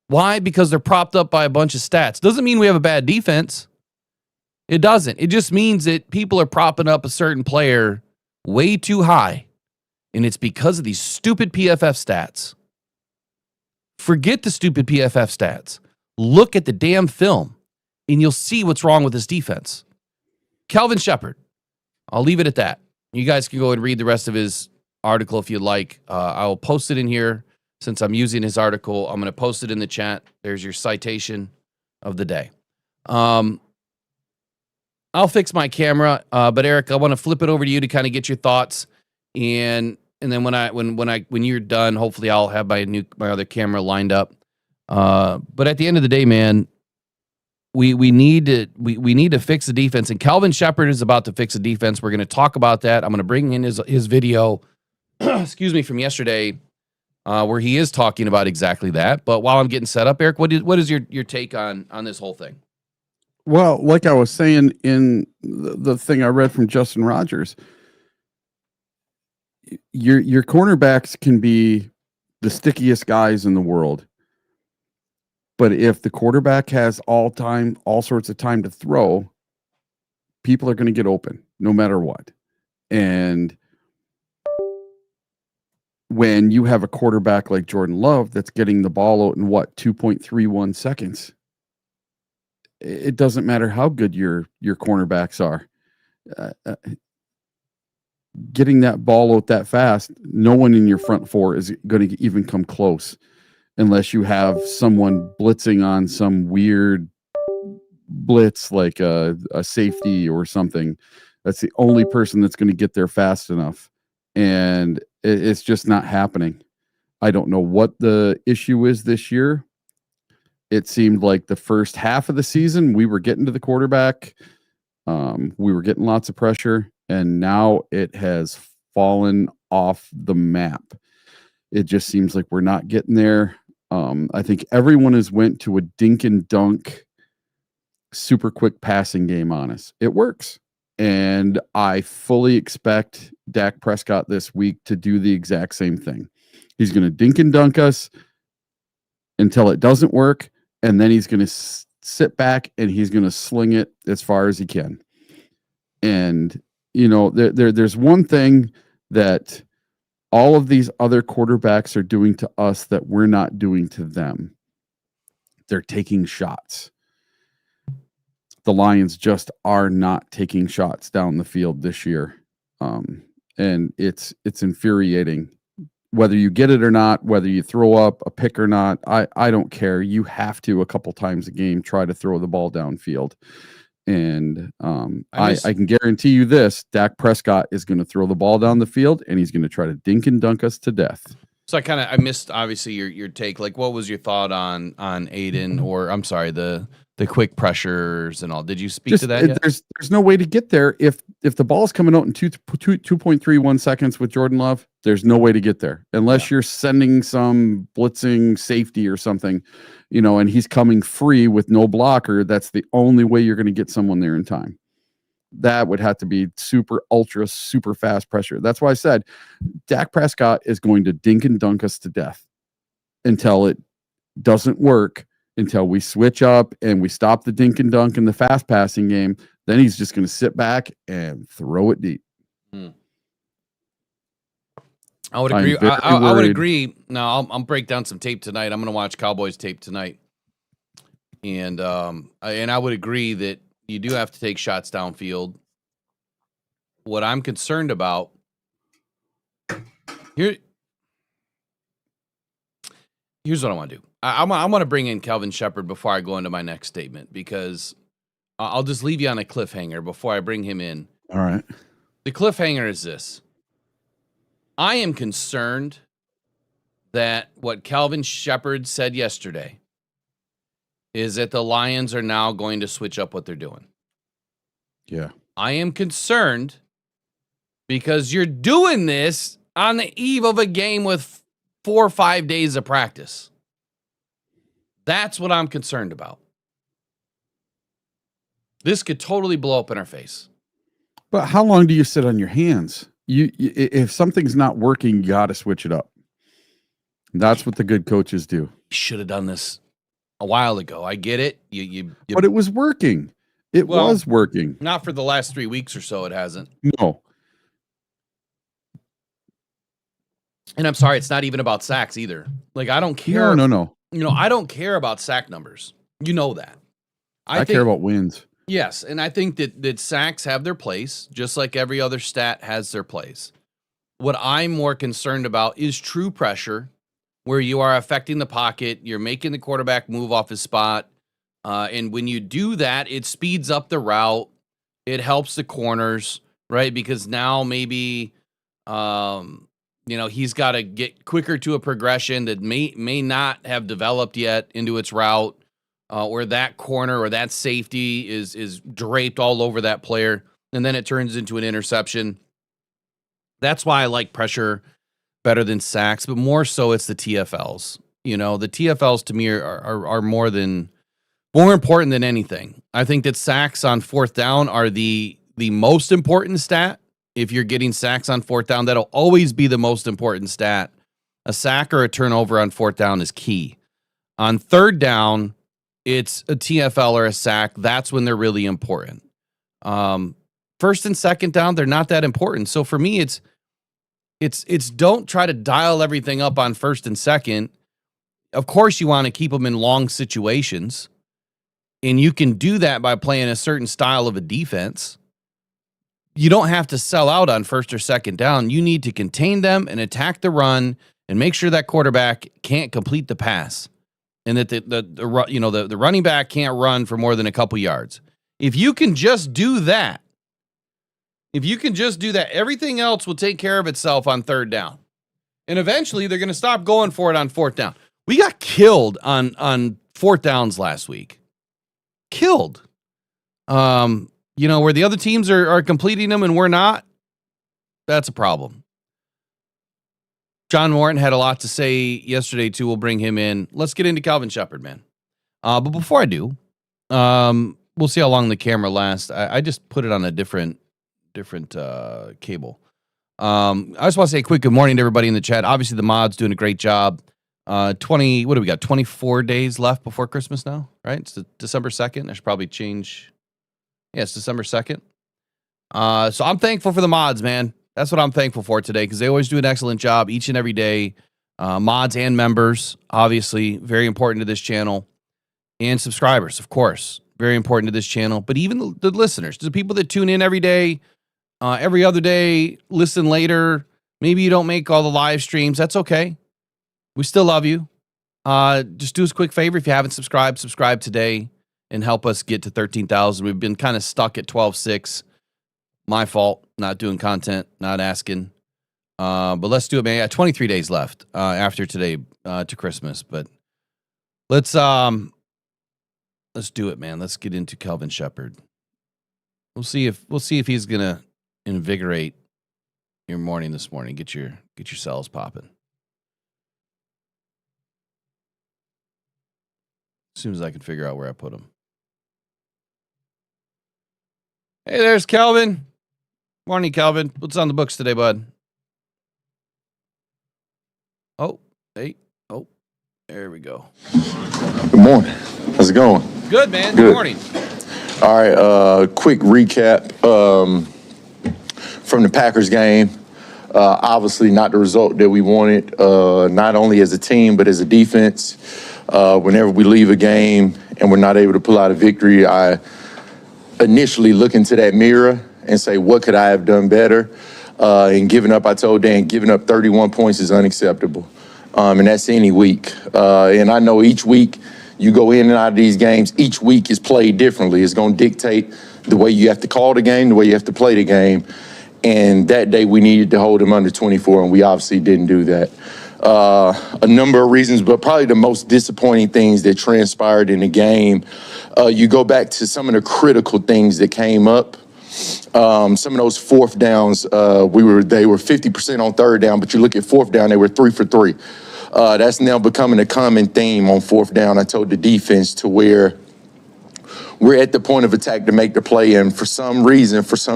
Why? Because they're propped up by a bunch of stats. Doesn't mean we have a bad defense. It doesn't. It just means that people are propping up a certain player way too high. And it's because of these stupid PFF stats. Forget the stupid PFF stats. Look at the damn film, and you'll see what's wrong with this defense. Kelvin Shepard. I'll leave it at that. You guys can go and read the rest of his article if you'd like. I'll post it in here since I'm using his article. I'm going to post it in the chat. There's your citation of the day. I'll fix my camera, but Eric, I want to flip it over to you to kind of get your thoughts, and then when you're done, hopefully I'll have my other camera lined up. But at the end of the day, man, we need to fix the defense, and Kelvin Shepard is about to fix the defense. We're going to talk about that. I'm going to bring in his video, excuse me, from yesterday, where he is talking about exactly that. But while I'm getting set up, Eric, what is your take on this whole thing? Well, like I was saying in the thing I read from Justin Rogers, your cornerbacks can be the stickiest guys in the world. But if the quarterback has all sorts of time to throw, people are going to get open no matter what. And when you have a quarterback like Jordan Love that's getting the ball out in 2.31 seconds, it doesn't matter how good your cornerbacks are. Getting that ball out that fast, no one in your front four is going to even come close unless you have someone blitzing on some weird blitz like a safety or something. That's the only person that's going to get there fast enough. And it's just not happening. I don't know what the issue is this year. It seemed like the first half of the season, we were getting to the quarterback. We were getting lots of pressure, and now it has fallen off the map. It just seems like we're not getting there. I think everyone has went to a dink and dunk, super quick passing game on us. It works. And I fully expect Dak Prescott this week to do the exact same thing. He's going to dink and dunk us until it doesn't work. And then he's going to sit back and he's going to sling it as far as he can. And, you know, there's one thing that all of these other quarterbacks are doing to us that we're not doing to them. They're taking shots. The Lions just are not taking shots down the field this year. And it's infuriating. Whether you get it or not, whether you throw up a pick or not, I don't care. You have to, a couple times a game, try to throw the ball downfield. And I can guarantee you this, Dak Prescott is going to throw the ball down the field, and he's going to try to dink and dunk us to death. So I missed, obviously, your take. Like, what was your thought on Aiden, or I'm sorry, the quick pressures and all? Did you speak to that yet? There's no way to get there. If the ball's coming out in 2.31 seconds with Jordan Love, there's no way to get there unless you're sending some blitzing safety or something, you know, and he's coming free with no blocker. That's the only way you're going to get someone there in time. That would have to be super fast pressure. That's why I said Dak Prescott is going to dink and dunk us to death until it doesn't work, until we switch up and we stop the dink and dunk in the fast passing game. Then he's just going to sit back and throw it deep. I would agree. I would agree. Now I'll break down some tape tonight. I'm going to watch Cowboys tape tonight. And I would agree that you do have to take shots downfield. What I'm concerned about here's what I want to do. I want to bring in Kelvin Shepard before I go into my next statement, because I'll just leave you on a cliffhanger before I bring him in. All right. The cliffhanger is this. I am concerned that what Kelvin Shepard said yesterday is that the Lions are now going to switch up what they're doing. Yeah. I am concerned because you're doing this on the eve of a game with 4 or 5 days of practice. That's what I'm concerned about. This could totally blow up in our face. But how long do you sit on your hands? You if something's not working, you got to switch it up. That's what the good coaches do. Should have done this a while ago. I get it. But it was working. It was working. Not for the last 3 weeks or so. It hasn't. No. And I'm sorry, it's not even about sacks either. Like, I don't care. No. I don't care about sack numbers. You know that. I care about wins. Yes, and I think that sacks have their place, just like every other stat has their place. What I'm more concerned about is true pressure, where you are affecting the pocket, you're making the quarterback move off his spot, and when you do that, it speeds up the route, it helps the corners, right? Because now maybe, he's got to get quicker to a progression that may not have developed yet into its route. Or that corner or that safety is draped all over that player, and then it turns into an interception. That's why I like pressure better than sacks, but more so it's the TFLs. The TFLs to me are more important than anything. I think that sacks on fourth down are the most important stat. If you're getting sacks on fourth down, that'll always be the most important stat. A sack or a turnover on fourth down is key. On third down, it's a TFL or a sack. That's when they're really important. First and second down, they're not that important. So for me, it's don't try to dial everything up on first and second. Of course, you want to keep them in long situations, and you can do that by playing a certain style of a defense. You don't have to sell out on first or second down. You need to contain them and attack the run and make sure that quarterback can't complete the pass. And that the running back can't run for more than a couple yards. If you can just do that, everything else will take care of itself on third down. And eventually they're going to stop going for it on fourth down. We got killed on fourth downs last week. Killed. Where the other teams are completing them and we're not, that's a problem. John Warren had a lot to say yesterday, too. We'll bring him in. Let's get into Kelvin Shepard, man. But before I do, we'll see how long the camera lasts. I just put it on a different cable. I just want to say a quick good morning to everybody in the chat. Obviously, the mod's doing a great job. what do we got? 24 days left before Christmas now, right? It's December 2nd. I should probably change. Yeah, it's December 2nd. So I'm thankful for the mods, man. That's what I'm thankful for today, because they always do an excellent job each and every day. Mods and members, obviously, very important to this channel. And subscribers, of course, very important to this channel. But even the listeners, the people that tune in every day, every other day, listen later. Maybe you don't make all the live streams. That's okay. We still love you. Just do us a quick favor. If you haven't subscribed, subscribe today and help us get to 13,000. We've been kind of stuck at 12.6. My fault, not doing content, not asking. But let's do it, man. 23 days left after today to Christmas. But let's do it, man. Let's get into Kelvin Shepard. We'll see if he's gonna invigorate your morning this morning. Get your cells popping. As soon as I can figure out where I put him. Hey, there's Kelvin. Morning, Kelvin. What's on the books today, bud? Oh, hey. Oh, there we go. Good morning. How's it going? Good, man. Good morning. All right, quick recap from the Packers game. Obviously not the result that we wanted, not only as a team, but as a defense. Whenever we leave a game and we're not able to pull out a victory, I initially look into that mirror and say, what could I have done better? And giving up, I told Dan, giving up 31 points is unacceptable. And that's any week. And I know each week you go in and out of these games, each week is played differently. It's going to dictate the way you have to call the game, the way you have to play the game. And that day we needed to hold them under 24, and we obviously didn't do that. A number of reasons, but probably the most disappointing things that transpired in the game, you go back to some of the critical things that came up. Some of those fourth downs, they were 50% on third down, but you look at fourth down, they were 3 for 3. That's now becoming a common theme on fourth down. I told the defense to where we're at the point of attack to make the play, and for some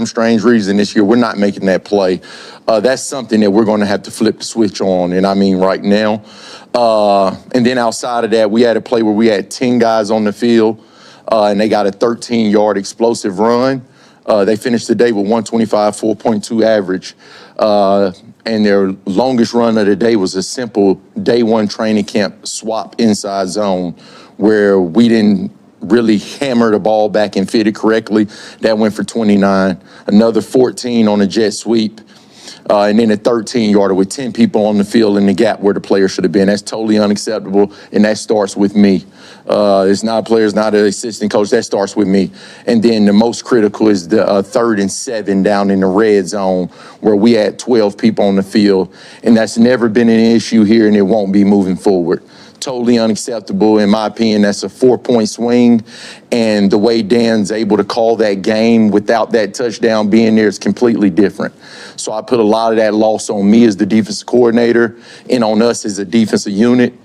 strange reason this year, we're not making that play. That's something that we're going to have to flip the switch on, and I mean right now. And then outside of that, we had a play where we had 10 guys on the field, and they got a 13-yard explosive run. They finished the day with 125, 4.2 average. And their longest run of the day was a simple day one training camp swap inside zone where we didn't really hammer the ball back and fit it correctly. That went for 29. Another 14 on a jet sweep. And then a 13-yarder with 10 people on the field in the gap where the player should have been. That's totally unacceptable, and that starts with me. It's not players, not an assistant coach. That starts with me. And then the most critical is the 3rd and 7 down in the red zone where we had 12 people on the field, and that's never been an issue here, and it won't be moving forward. Totally unacceptable. In my opinion, that's a 4-point swing. And the way Dan's able to call that game without that touchdown being there is completely different. So I put a lot of that loss on me as the defensive coordinator and on us as a defensive unit.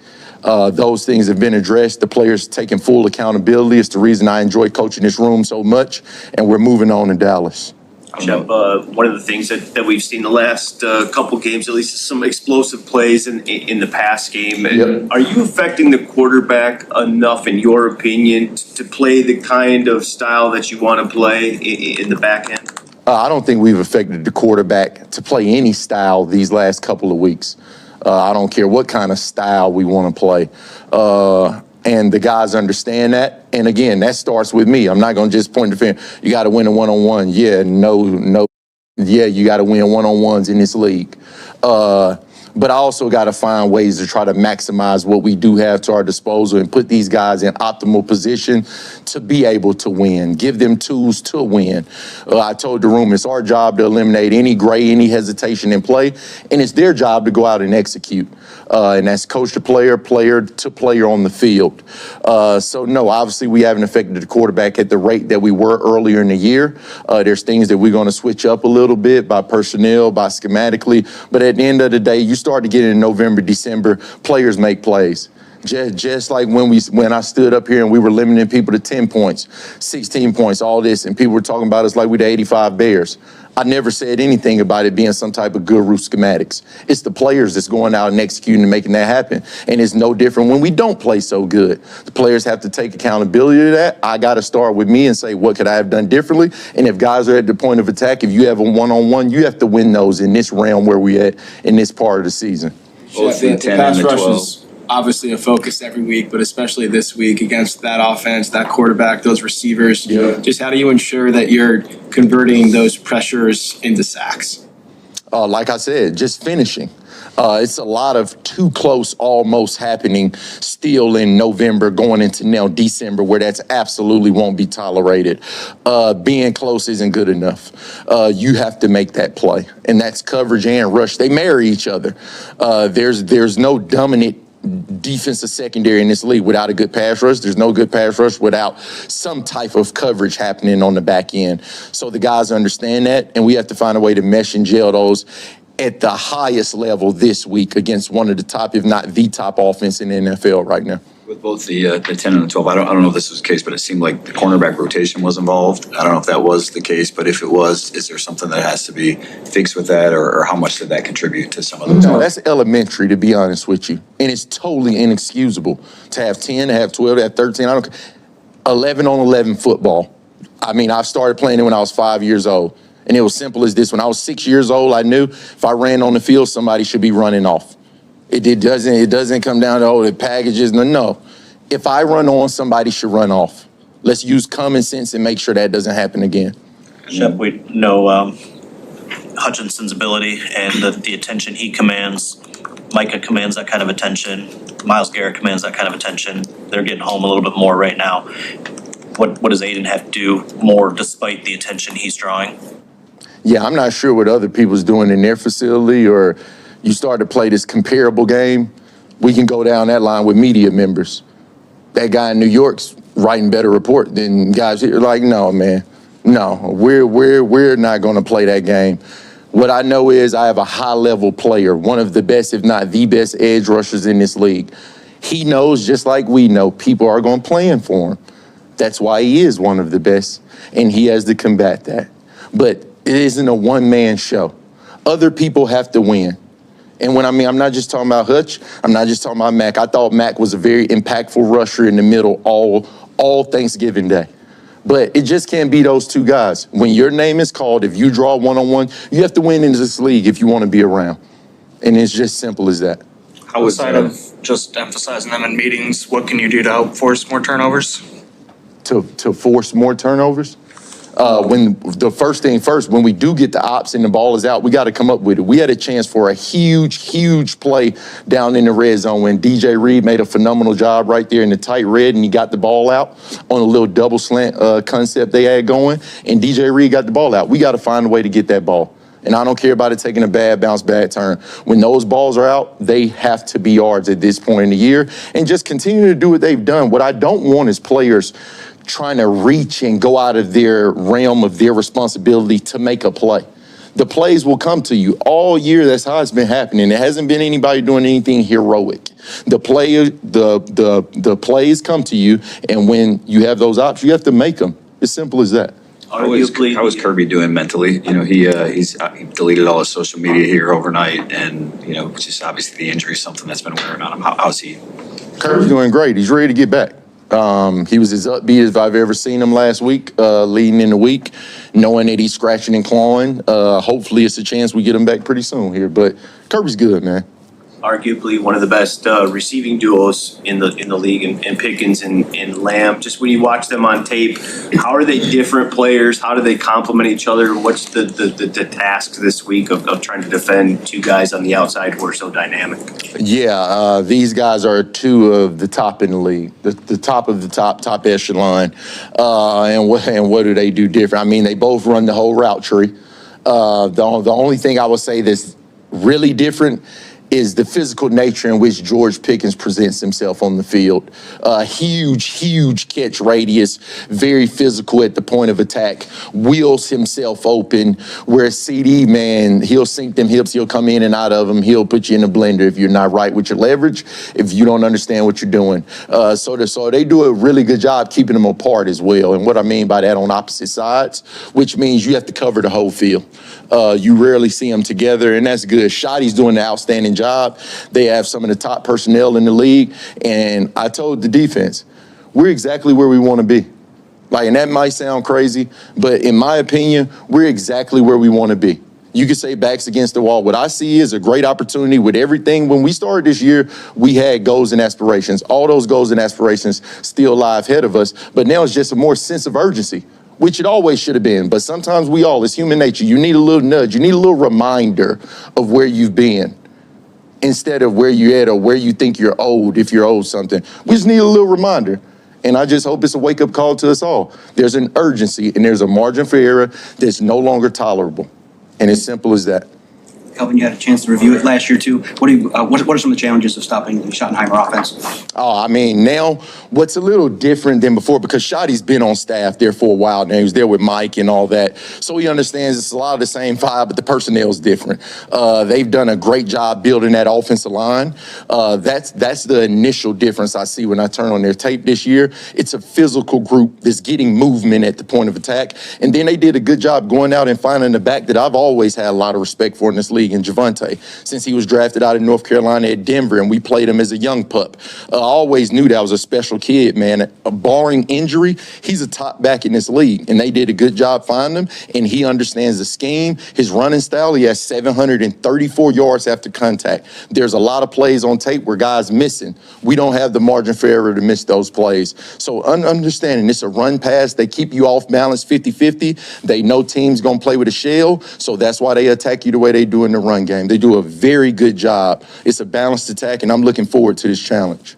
Those things have been addressed. The players taking full accountability. It's the reason I enjoy coaching this room so much. And we're moving on to Dallas. Shep, one of the things that we've seen the last couple games, at least, is some explosive plays in the pass game. Yep. Are you affecting the quarterback enough, in your opinion, to play the kind of style that you want to play in the back end? I don't think we've affected the quarterback to play any style these last couple of weeks. I don't care what kind of style we want to play. And the guys understand that. And again, that starts with me. I'm not going to just point the finger. You got to win a one-on-one. Yeah, no. Yeah, you got to win one-on-ones in this league. But I also got to find ways to try to maximize what we do have to our disposal and put these guys in optimal position to be able to win, give them tools to win. I told the room it's our job to eliminate any gray, any hesitation in play, and it's their job to go out and execute. And that's coach to player, player to player on the field. So no, obviously we haven't affected the quarterback at the rate that we were earlier in the year. There's things that we're going to switch up a little bit by personnel, by schematically, but at the end of the day, you start to get in November, December, players make plays. Just like when I stood up here and we were limiting people to 10 points, 16 points, all this, and people were talking about us like we the 85 Bears. I never said anything about it being some type of guru schematics. It's the players that's going out and executing and making that happen. And it's no different when we don't play so good. The players have to take accountability to that. I got to start with me and say, what could I have done differently? And if guys are at the point of attack, if you have a one-on-one, you have to win those in this realm where we at in this part of the season. Both the pass rush is obviously a focus every week, but especially this week against that offense, that quarterback, those receivers. Yeah. Just how do you ensure that you're converting those pressures into sacks? Like I said, just finishing. It's a lot of too close almost happening still in November going into now December where that's absolutely won't be tolerated. Being close isn't good enough. You have to make that play. And that's coverage and rush. They marry each other. There's no dominant defensive secondary in this league without a good pass rush. There's no good pass rush without some type of coverage happening on the back end. So the guys understand that, and we have to find a way to mesh and gel those at the highest level this week against one of the top, if not the top offense in the NFL right now. With both the 10 and the 12, I don't know if this was the case, but it seemed like the cornerback rotation was involved. I don't know if that was the case, but if it was, is there something that has to be fixed with that, or how much did that contribute to some of those? No, that's elementary, to be honest with you. And it's totally inexcusable to have 10, to have 12, to have 13. I don't 11 on 11 football. I mean, I started playing it when I was 5 years old. And it was simple as this. When I was 6 years old, I knew if I ran on the field, somebody should be running off. It doesn't come down to, the packages. No. If I run on, somebody should run off. Let's use common sense and make sure that doesn't happen again. Shep, we know Hutchinson's ability and the attention he commands. Micah commands that kind of attention. Myles Garrett commands that kind of attention. They're getting home a little bit more right now. What does Aiden have to do more despite the attention he's drawing? Yeah, I'm not sure what other people's doing in their facility, or you start to play this comparable game. We can go down that line with media members. That guy in New York's writing better report than guys here. Like, no, man. No, we're not going to play that game. What I know is I have a high-level player, one of the best, if not the best, edge rushers in this league. He knows, just like we know, people are going to plan for him. That's why he is one of the best, and he has to combat that. But it isn't a one-man show. Other people have to win. And I'm not just talking about Hutch, I'm not just talking about Mac. I thought Mac was a very impactful rusher in the middle all Thanksgiving Day. But it just can't be those two guys. When your name is called, if you draw one-on-one, you have to win in this league if you want to be around. And it's just simple as that. Outside of just emphasizing them in meetings, what can you do to help force more turnovers? To force more turnovers? When the first thing first, when we do get the ops and the ball is out, we got to come up with it. We had a chance for a huge play down in the red zone when DJ Reed made a phenomenal job right there in the tight red, and he got the ball out on a little double slant concept they had going, and DJ Reed got the ball out. We got to find a way to get that ball. And I don't care about it taking a bad turn. When those balls are out, they have to be yards at this point in the year, and just continue to do what they've done. What I don't want is players trying to reach and go out of their realm of their responsibility to make a play. The plays will come to you all year. That's how it's been happening. There hasn't been anybody doing anything heroic. The plays come to you, and when you have those options, you have to make them. It's simple as that. How is Kirby doing mentally? You know, he deleted all his social media here overnight, and you know, just obviously the injury is something that's been wearing on him. How's he? Kirby's doing great. He's ready to get back. He was as upbeat as I've ever seen him last week, leading in the week, knowing that he's scratching and clawing. Hopefully it's a chance we get him back pretty soon here, but Kirby's good, man. Arguably one of the best receiving duos in the league, and Pickens and Lamb. Just when you watch them on tape, how are they different players? How do they complement each other? What's the task this week of trying to defend two guys on the outside who are so dynamic? Yeah, these guys are two of the top in the league, the top of the top echelon. And what do they do different? I mean, they both run the whole route tree. The only thing I would say that's really different is the physical nature in which George Pickens presents himself on the field. Huge catch radius, very physical at the point of attack, wheels himself open, whereas CD, man, he'll sink them hips, he'll come in and out of them, he'll put you in a blender if you're not right with your leverage, if you don't understand what you're doing. So they do a really good job keeping them apart as well. And what I mean by that, on opposite sides, which means you have to cover the whole field. You rarely see them together, and that's good. Shotty's doing an outstanding job. They have some of the top personnel in the league, and I told the defense, we're exactly where we want to be. Like, and that might sound crazy, but in my opinion, we're exactly where we want to be. You could say backs against the wall. What I see is a great opportunity with everything. When we started this year, we had goals and aspirations. All those goals and aspirations still lie ahead of us, but now it's just a more sense of urgency, which it always should have been. But sometimes it's human nature. You need a little nudge. You need a little reminder of where you've been instead of where you're at or where you think you're old, if you're owed something. We just need a little reminder. And I just hope it's a wake-up call to us all. There's an urgency and there's a margin for error that's no longer tolerable. And it's simple as that. Kelvin, you had a chance to review it last year too. What are some of the challenges of stopping the Schottenheimer offense? Oh, I mean, now what's a little different than before, because Shotty's been on staff there for a while now. He was there with Mike and all that. So he understands it's a lot of the same vibe, but the personnel's different. They've done a great job building that offensive line. That's the initial difference I see when I turn on their tape this year. It's a physical group that's getting movement at the point of attack. And then they did a good job going out and finding the back that I've always had a lot of respect for in this league, in Javonte, since he was drafted out of North Carolina at Denver, and we played him as a young pup. I always knew that was a special kid, man. Barring injury, he's a top back in this league, and they did a good job finding him, and he understands the scheme. His running style, he has 734 yards after contact. There's a lot of plays on tape where guys missing. We don't have the margin for error to miss those plays. So understanding it's a run pass, they keep you off balance 50-50. They know teams going to play with a shell, so that's why they attack you the way they do in the run game. They do a very good job. It's a balanced attack, and I'm looking forward to this challenge.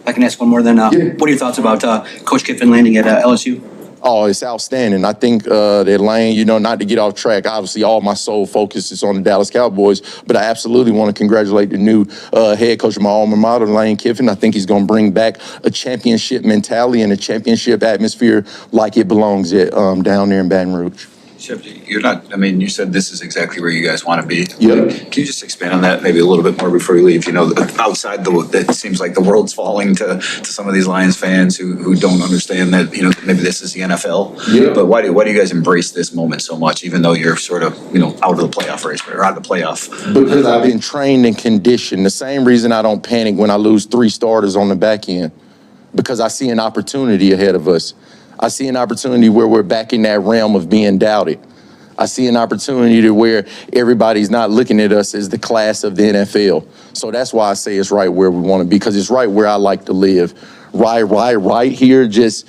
I can ask one more then. What are your thoughts about Coach Kiffin landing at LSU? Oh, it's outstanding. I think that Lane, not to get off track, obviously all my sole focus is on the Dallas Cowboys, but I absolutely want to congratulate the new head coach of my alma mater, Lane Kiffin. I think he's going to bring back a championship mentality and a championship atmosphere like it belongs at down there in Baton Rouge. You said this is exactly where you guys want to be. Yep. Can you just expand on that maybe a little bit more before you leave? Outside it seems like the world's falling to some of these Lions fans who don't understand that, maybe this is the NFL. Yep. But why do you guys embrace this moment so much, even though you're sort of, out of the playoff race or out of the playoff? Because I've been trained and conditioned. The same reason I don't panic when I lose 3 starters on the back end, because I see an opportunity ahead of us. I see an opportunity where we're back in that realm of being doubted. I see an opportunity to where everybody's not looking at us as the class of the NFL. So that's why I say it's right where we want to be, because it's right where I like to live. Right here, just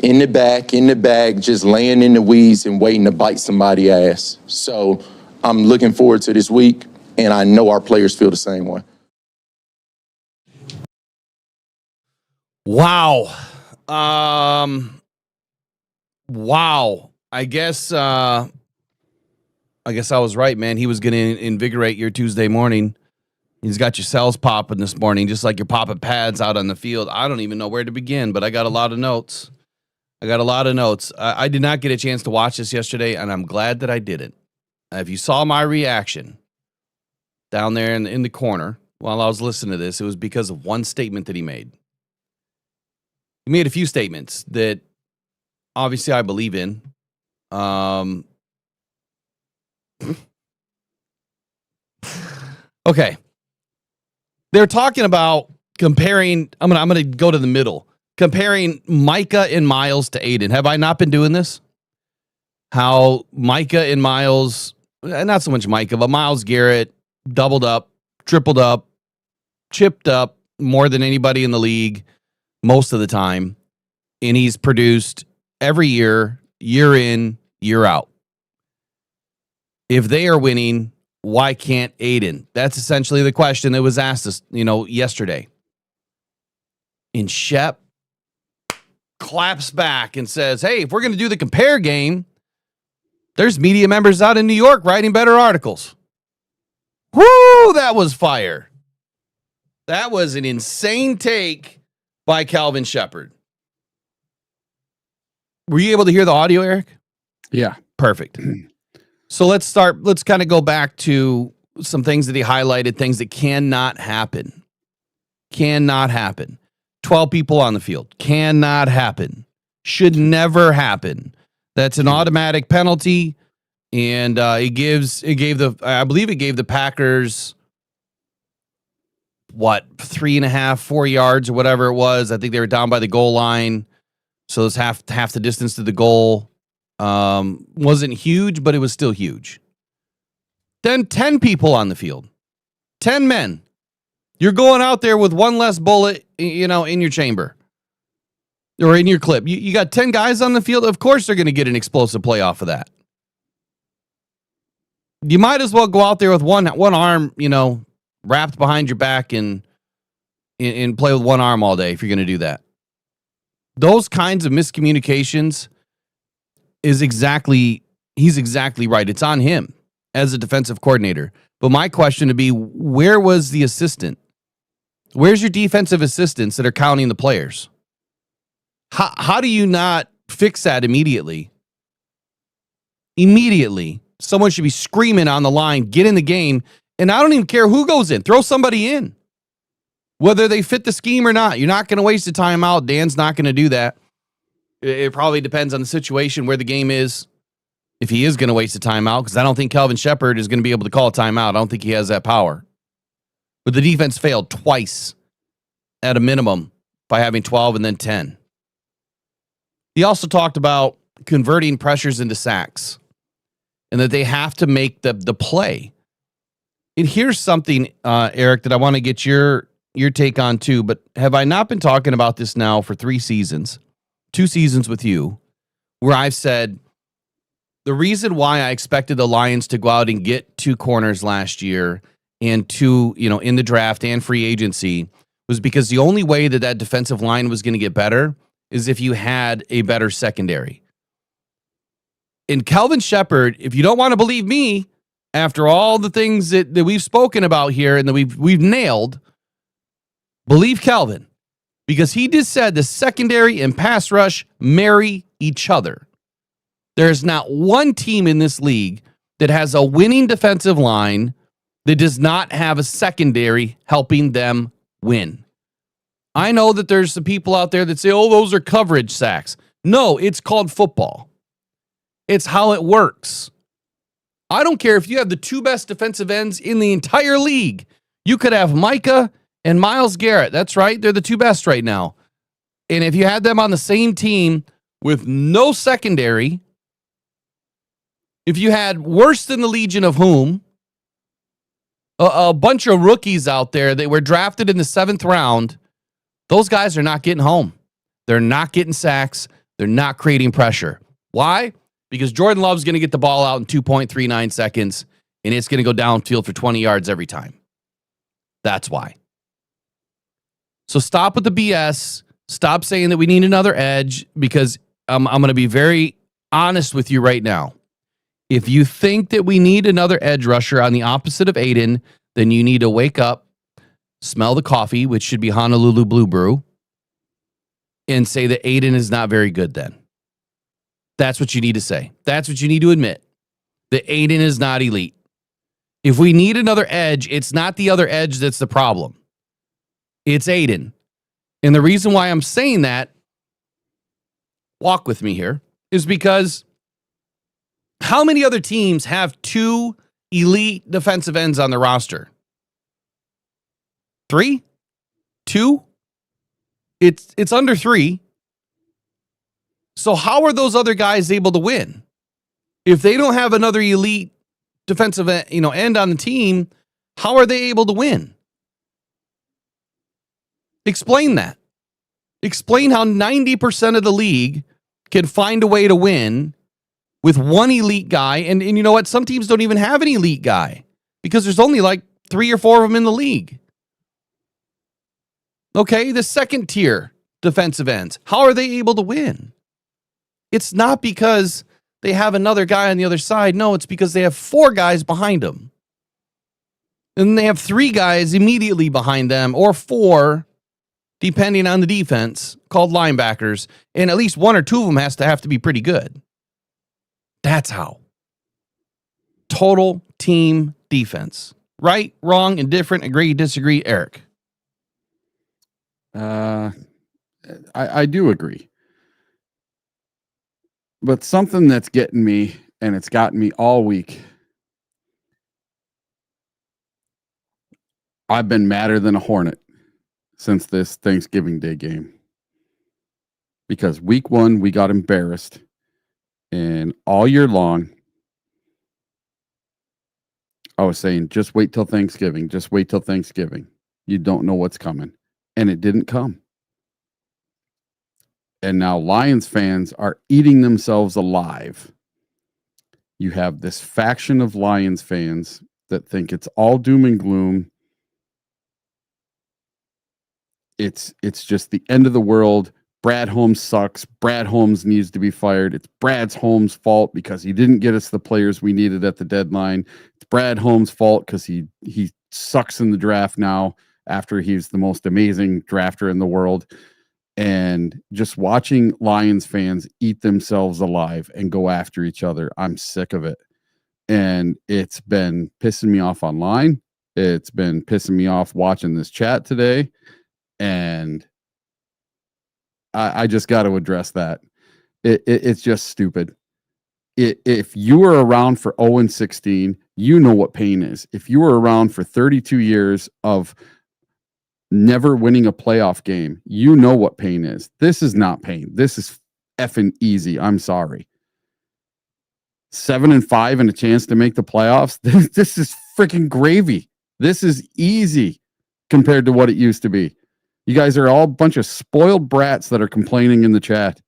in the back, just laying in the weeds and waiting to bite somebody's ass. So I'm looking forward to this week, and I know our players feel the same way. Wow. Wow. I guess I was right, man. He was going to invigorate your Tuesday morning. He's got your cells popping this morning, just like you're popping pads out on the field. I don't even know where to begin, but I got a lot of notes. I did not get a chance to watch this yesterday, and I'm glad that I didn't. If you saw my reaction down there in the corner while I was listening to this, it was because of one statement that he made. He made a few statements that obviously I believe in. Okay. They're talking about comparing, I'm gonna go to the middle. Comparing Micah and Miles to Aiden. Have I not been doing this? How Micah and Miles, not so much Micah, but Myles Garrett doubled up, tripled up, chipped up more than anybody in the league most of the time. And he's produced every year, year in, year out. If they are winning, why can't Aiden? That's essentially the question that was asked us, yesterday. And Shep claps back and says, hey, if we're going to do the compare game, there's media members out in New York writing better articles. Woo, that was fire. That was an insane take by Kelvin Shepard. Were you able to hear the audio, Eric? Yeah. Perfect. So let's kind of go back to some things that he highlighted, things that cannot happen. Cannot happen. 12 people on the field. Cannot happen. Should never happen. That's an automatic penalty. And I believe it gave the Packers 3.5, 4 yards or whatever it was. I think they were down by the goal line. So it's half the distance to the goal. Wasn't huge, but it was still huge. Then 10 people on the field. 10 men. You're going out there with one less bullet, in your chamber. Or in your clip. You got 10 guys on the field. Of course they're going to get an explosive play off of that. You might as well go out there with one arm, wrapped behind your back and play with one arm all day if you're going to do that. Those kinds of miscommunications he's exactly right. It's on him as a defensive coordinator. But my question would be, where was the assistant? Where's your defensive assistants that are counting the players? How do you not fix that immediately? Immediately. Someone should be screaming on the line, get in the game, and I don't even care who goes in. Throw somebody in. Whether they fit the scheme or not. You're not going to waste a timeout. Dan's not going to do that. It probably depends on the situation, where the game is, if he is going to waste a timeout, because I don't think Kelvin Shepard is going to be able to call a timeout. I don't think he has that power. But the defense failed twice at a minimum by having 12 and then 10. He also talked about converting pressures into sacks and that they have to make the play. And here's something, Eric, that I want to get your take on too, but have I not been talking about this now for 3 seasons? 2 seasons with you, where I've said the reason why I expected the Lions to go out and get 2 corners last year and 2, in the draft and free agency was because the only way that defensive line was going to get better is if you had a better secondary. And Kelvin Shepard, if you don't want to believe me, after all the things that we've spoken about here and that we've nailed, believe Kelvin. Because he just said the secondary and pass rush marry each other. There's not one team in this league that has a winning defensive line that does not have a secondary helping them win. I know that there's some people out there that say, oh, those are coverage sacks. No, it's called football. It's how it works. I don't care if you have the 2 best defensive ends in the entire league. You could have Micah and Myles Garrett. That's right. They're the 2 best right now. And if you had them on the same team, with no secondary, if you had worse than the Legion of Whom, a bunch of rookies out there that were drafted in the 7th round, those guys are not getting home. They're not getting sacks. They're not creating pressure. Why? Because Jordan Love's going to get the ball out in 2.39 seconds, and it's going to go downfield for 20 yards every time. That's why. So stop with the BS. Stop saying that we need another edge, because I'm going to be very honest with you right now. If you think that we need another edge rusher on the opposite of Aiden, then you need to wake up, smell the coffee, which should be Honolulu Blue Brew, and say that Aiden is not very good then. That's what you need to say. That's what you need to admit, that Aiden is not elite. If we need another edge, it's not the other edge that's the problem. It's Aiden. And the reason why I'm saying that, walk with me here, is because how many other teams have 2 elite defensive ends on their roster? 3? 2? It's under 3. So how are those other guys able to win? If they don't have another elite defensive end on the team, how are they able to win? Explain that. Explain how 90% of the league can find a way to win with one elite guy. And you know what? Some teams don't even have an elite guy because there's only like 3 or 4 of them in the league. Okay, the second tier defensive ends. How are they able to win? It's not because they have another guy on the other side. No, it's because they have 4 guys behind them. And they have 3 guys immediately behind them, or 4, depending on the defense, called linebackers. And at least 1 or 2 of them have to be pretty good. That's how. Total team defense. Right, wrong, indifferent, agree, disagree, Eric? I do agree. But something that's getting me, and it's gotten me all week, I've been madder than a hornet since this Thanksgiving Day game. Because week 1, we got embarrassed. And all year long, I was saying, just wait till Thanksgiving. Just wait till Thanksgiving. You don't know what's coming. And it didn't come. And now Lions fans are eating themselves alive. You have this faction of Lions fans that think it's all doom and gloom. It's just the end of the world. Brad Holmes sucks. Brad Holmes needs to be fired. It's Brad Holmes' fault because he didn't get us the players we needed at the deadline. It's Brad Holmes' fault because he sucks in the draft now after he's the most amazing drafter in the world. And just watching Lions fans eat themselves alive and go after each other, I'm sick of it. And it's been pissing me off online. It's been pissing me off watching this chat today. And I just got to address that. It's just stupid. If you were around for 0-16, you know what pain is. If you were around for 32 years of never winning a playoff game, you know what pain is. This is not pain. This is effing easy. I'm sorry. 7-5 and a chance to make the playoffs. This is freaking gravy. This is easy compared to what it used to be. You guys are all a bunch of spoiled brats that are complaining in the chat.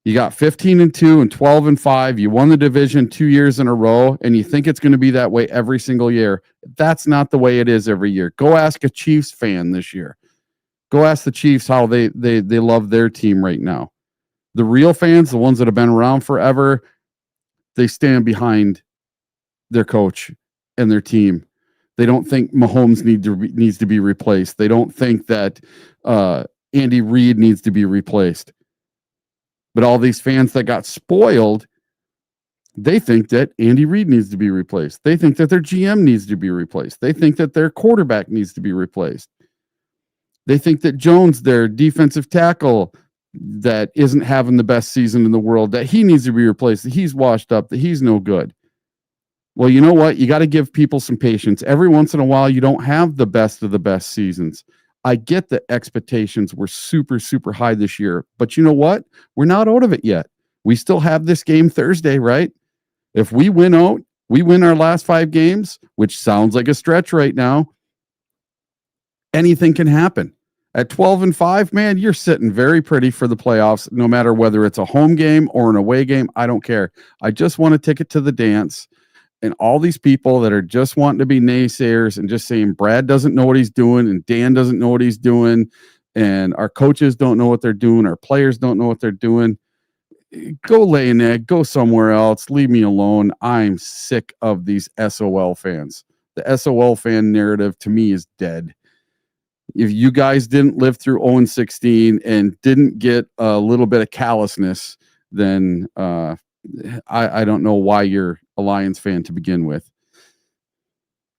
You got 15-2 and 12-5. You won the division 2 years in a row, and you think it's going to be that way every single year. That's not the way it is every year. Go ask a Chiefs fan this year. Go ask the Chiefs how they love their team right now. The real fans, the ones that have been around forever, they stand behind their coach and their team. They don't think Mahomes needs to be replaced. They don't think that Andy Reid needs to be replaced. But all these fans that got spoiled, they think that Andy Reid needs to be replaced. They think that their GM needs to be replaced. They think that their quarterback needs to be replaced. They think that Jones, their defensive tackle, that isn't having the best season in the world, that he needs to be replaced, that he's washed up, that he's no good. Well, you know what? You got to give people some patience. Every once in a while, you don't have the best of the best seasons. I get the expectations were super, super high this year, but you know what? We're not out of it yet. We still have this game Thursday, right? If we win out, we win our last 5 games, which sounds like a stretch right now. Anything can happen. At 12-5, man, you're sitting very pretty for the playoffs, no matter whether it's a home game or an away game. I don't care. I just want a ticket to the dance. And all these people that are just wanting to be naysayers and just saying Brad doesn't know what he's doing and Dan doesn't know what he's doing and our coaches don't know what they're doing, our players don't know what they're doing. Go lay an egg, go somewhere else, leave me alone. I'm sick of these SOL fans. The SOL fan narrative to me is dead. If you guys didn't live through 0-16 and didn't get a little bit of callousness, then I don't know why you're a Lions fan to begin with.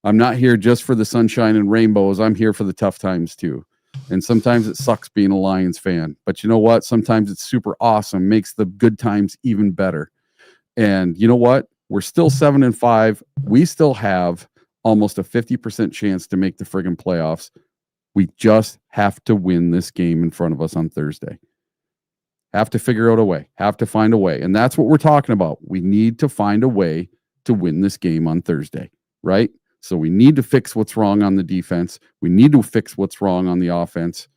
I'm not here just for the sunshine and rainbows. I'm here for the tough times too. And sometimes it sucks being a Lions fan, but you know what? Sometimes it's super awesome, makes the good times even better. And you know what? We're still 7-5. We still have almost a 50% chance to make the friggin' playoffs. We just have to win this game in front of us on Thursday. Have to figure out a way, have to find a way. And that's what we're talking about. We need to find a way to win this game on Thursday, right? So we need to fix what's wrong on the defense. We need to fix what's wrong on the offense.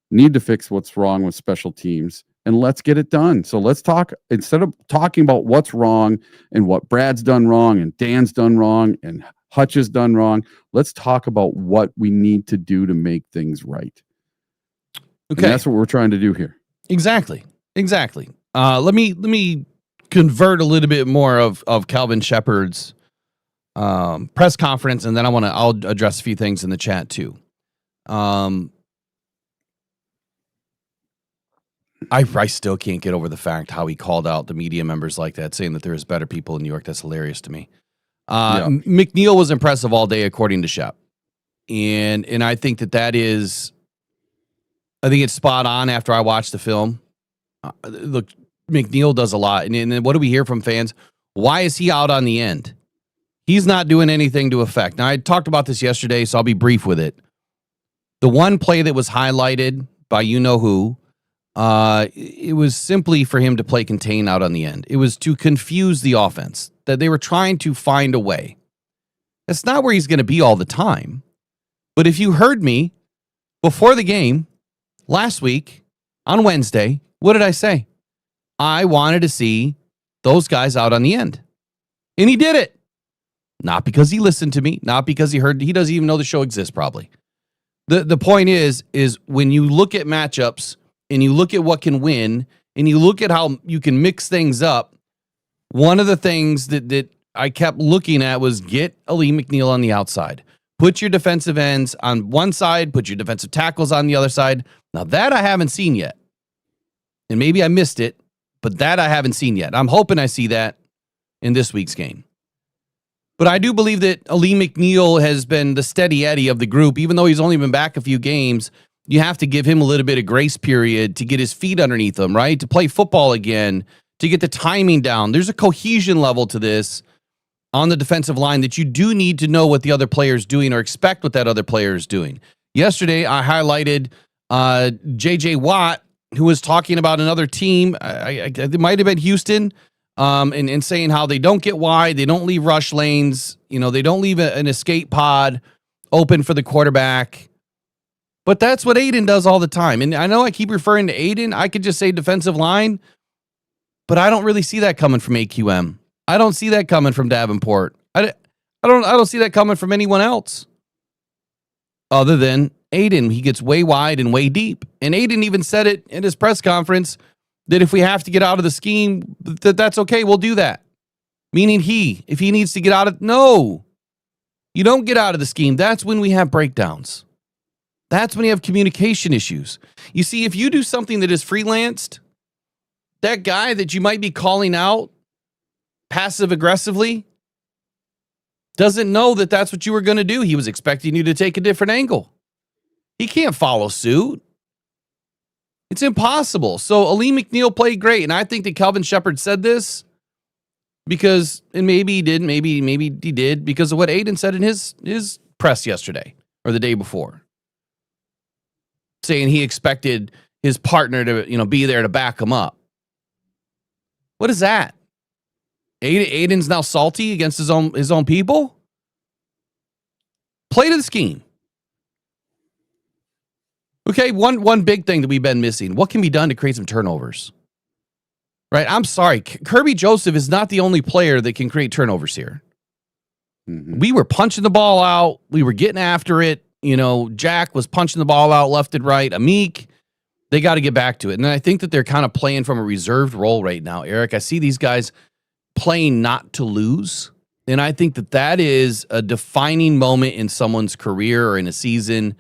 Need to fix what's wrong with special teams. And let's get it done. So let's talk, instead of talking about what's wrong and what Brad's done wrong and Dan's done wrong and Hutch has done wrong, let's talk about what we need to do to make things right. Okay. And that's what we're trying to do here. Exactly. Let me convert a little bit more of Kelvin Shepard's press conference, and then I'll address a few things in the chat too. I still can't get over the fact how he called out the media members like that, saying that there's better people in New York. That's hilarious to me. McNeil was impressive all day, according to Shep, and I think that is, I think it's spot on. After I watched the film, look, McNeil does a lot, and what do we hear from fans? Why is he out on the end? He's not doing anything to affect. Now, I talked about this yesterday, so I'll be brief with it. The one play that was highlighted by you-know-who, it was simply for him to play contain out on the end. It was to confuse the offense, that they were trying to find a way. That's not where he's going to be all the time. But if you heard me before the game last week on Wednesday, what did I say? I wanted to see those guys out on the end. And he did it. Not because he listened to me, not because he doesn't even know the show exists probably. The point is when you look at matchups and you look at what can win and you look at how you can mix things up, one of the things that I kept looking at was get Ali McNeil on the outside. Put your defensive ends on one side, put your defensive tackles on the other side. Now that I haven't seen yet. And maybe I missed it, but that I haven't seen yet. I'm hoping I see that in this week's game. But I do believe that Ali McNeil has been the steady Eddie of the group. Even though he's only been back a few games, you have to give him a little bit of grace period to get his feet underneath him, right? To play football again, to get the timing down. There's a cohesion level to this on the defensive line that you do need to know what the other player is doing or expect what that other player is doing. Yesterday, I highlighted J.J. Watt, who was talking about another team. It might have been Houston. And saying how they don't get wide, they don't leave rush lanes, they don't leave an escape pod open for the quarterback. But that's what Aiden does all the time. And I know I keep referring to Aiden. I could just say defensive line, but I don't really see that coming from AQM. I don't see that coming from Davenport. I don't see that coming from anyone else other than Aiden. He gets way wide and way deep. And Aiden even said it in his press conference that if we have to get out of the scheme, that's okay, we'll do that. Meaning if he needs to get out of, no, you don't get out of the scheme. That's when we have breakdowns. That's when you have communication issues. You see, if you do something that is freelanced, that guy that you might be calling out passive aggressively doesn't know that that's what you were going to do. He was expecting you to take a different angle. He can't follow suit. It's impossible. So Ali McNeil played great, and I think that Kelvin Shepard said this because, and maybe he didn't, maybe he did because of what Aiden said in his press yesterday or the day before. saying he expected his partner to, be there to back him up. What is that? Aiden's now salty against his own people? Play to the scheme. Okay, one big thing that we've been missing. What can be done to create some turnovers? Right? I'm sorry. Kirby Joseph is not the only player that can create turnovers here. Mm-hmm. We were punching the ball out. We were getting after it. Jack was punching the ball out left and right. Amik, they got to get back to it. And I think that they're kind of playing from a reserved role right now, Eric. I see these guys playing not to lose. And I think that is a defining moment in someone's career or in a season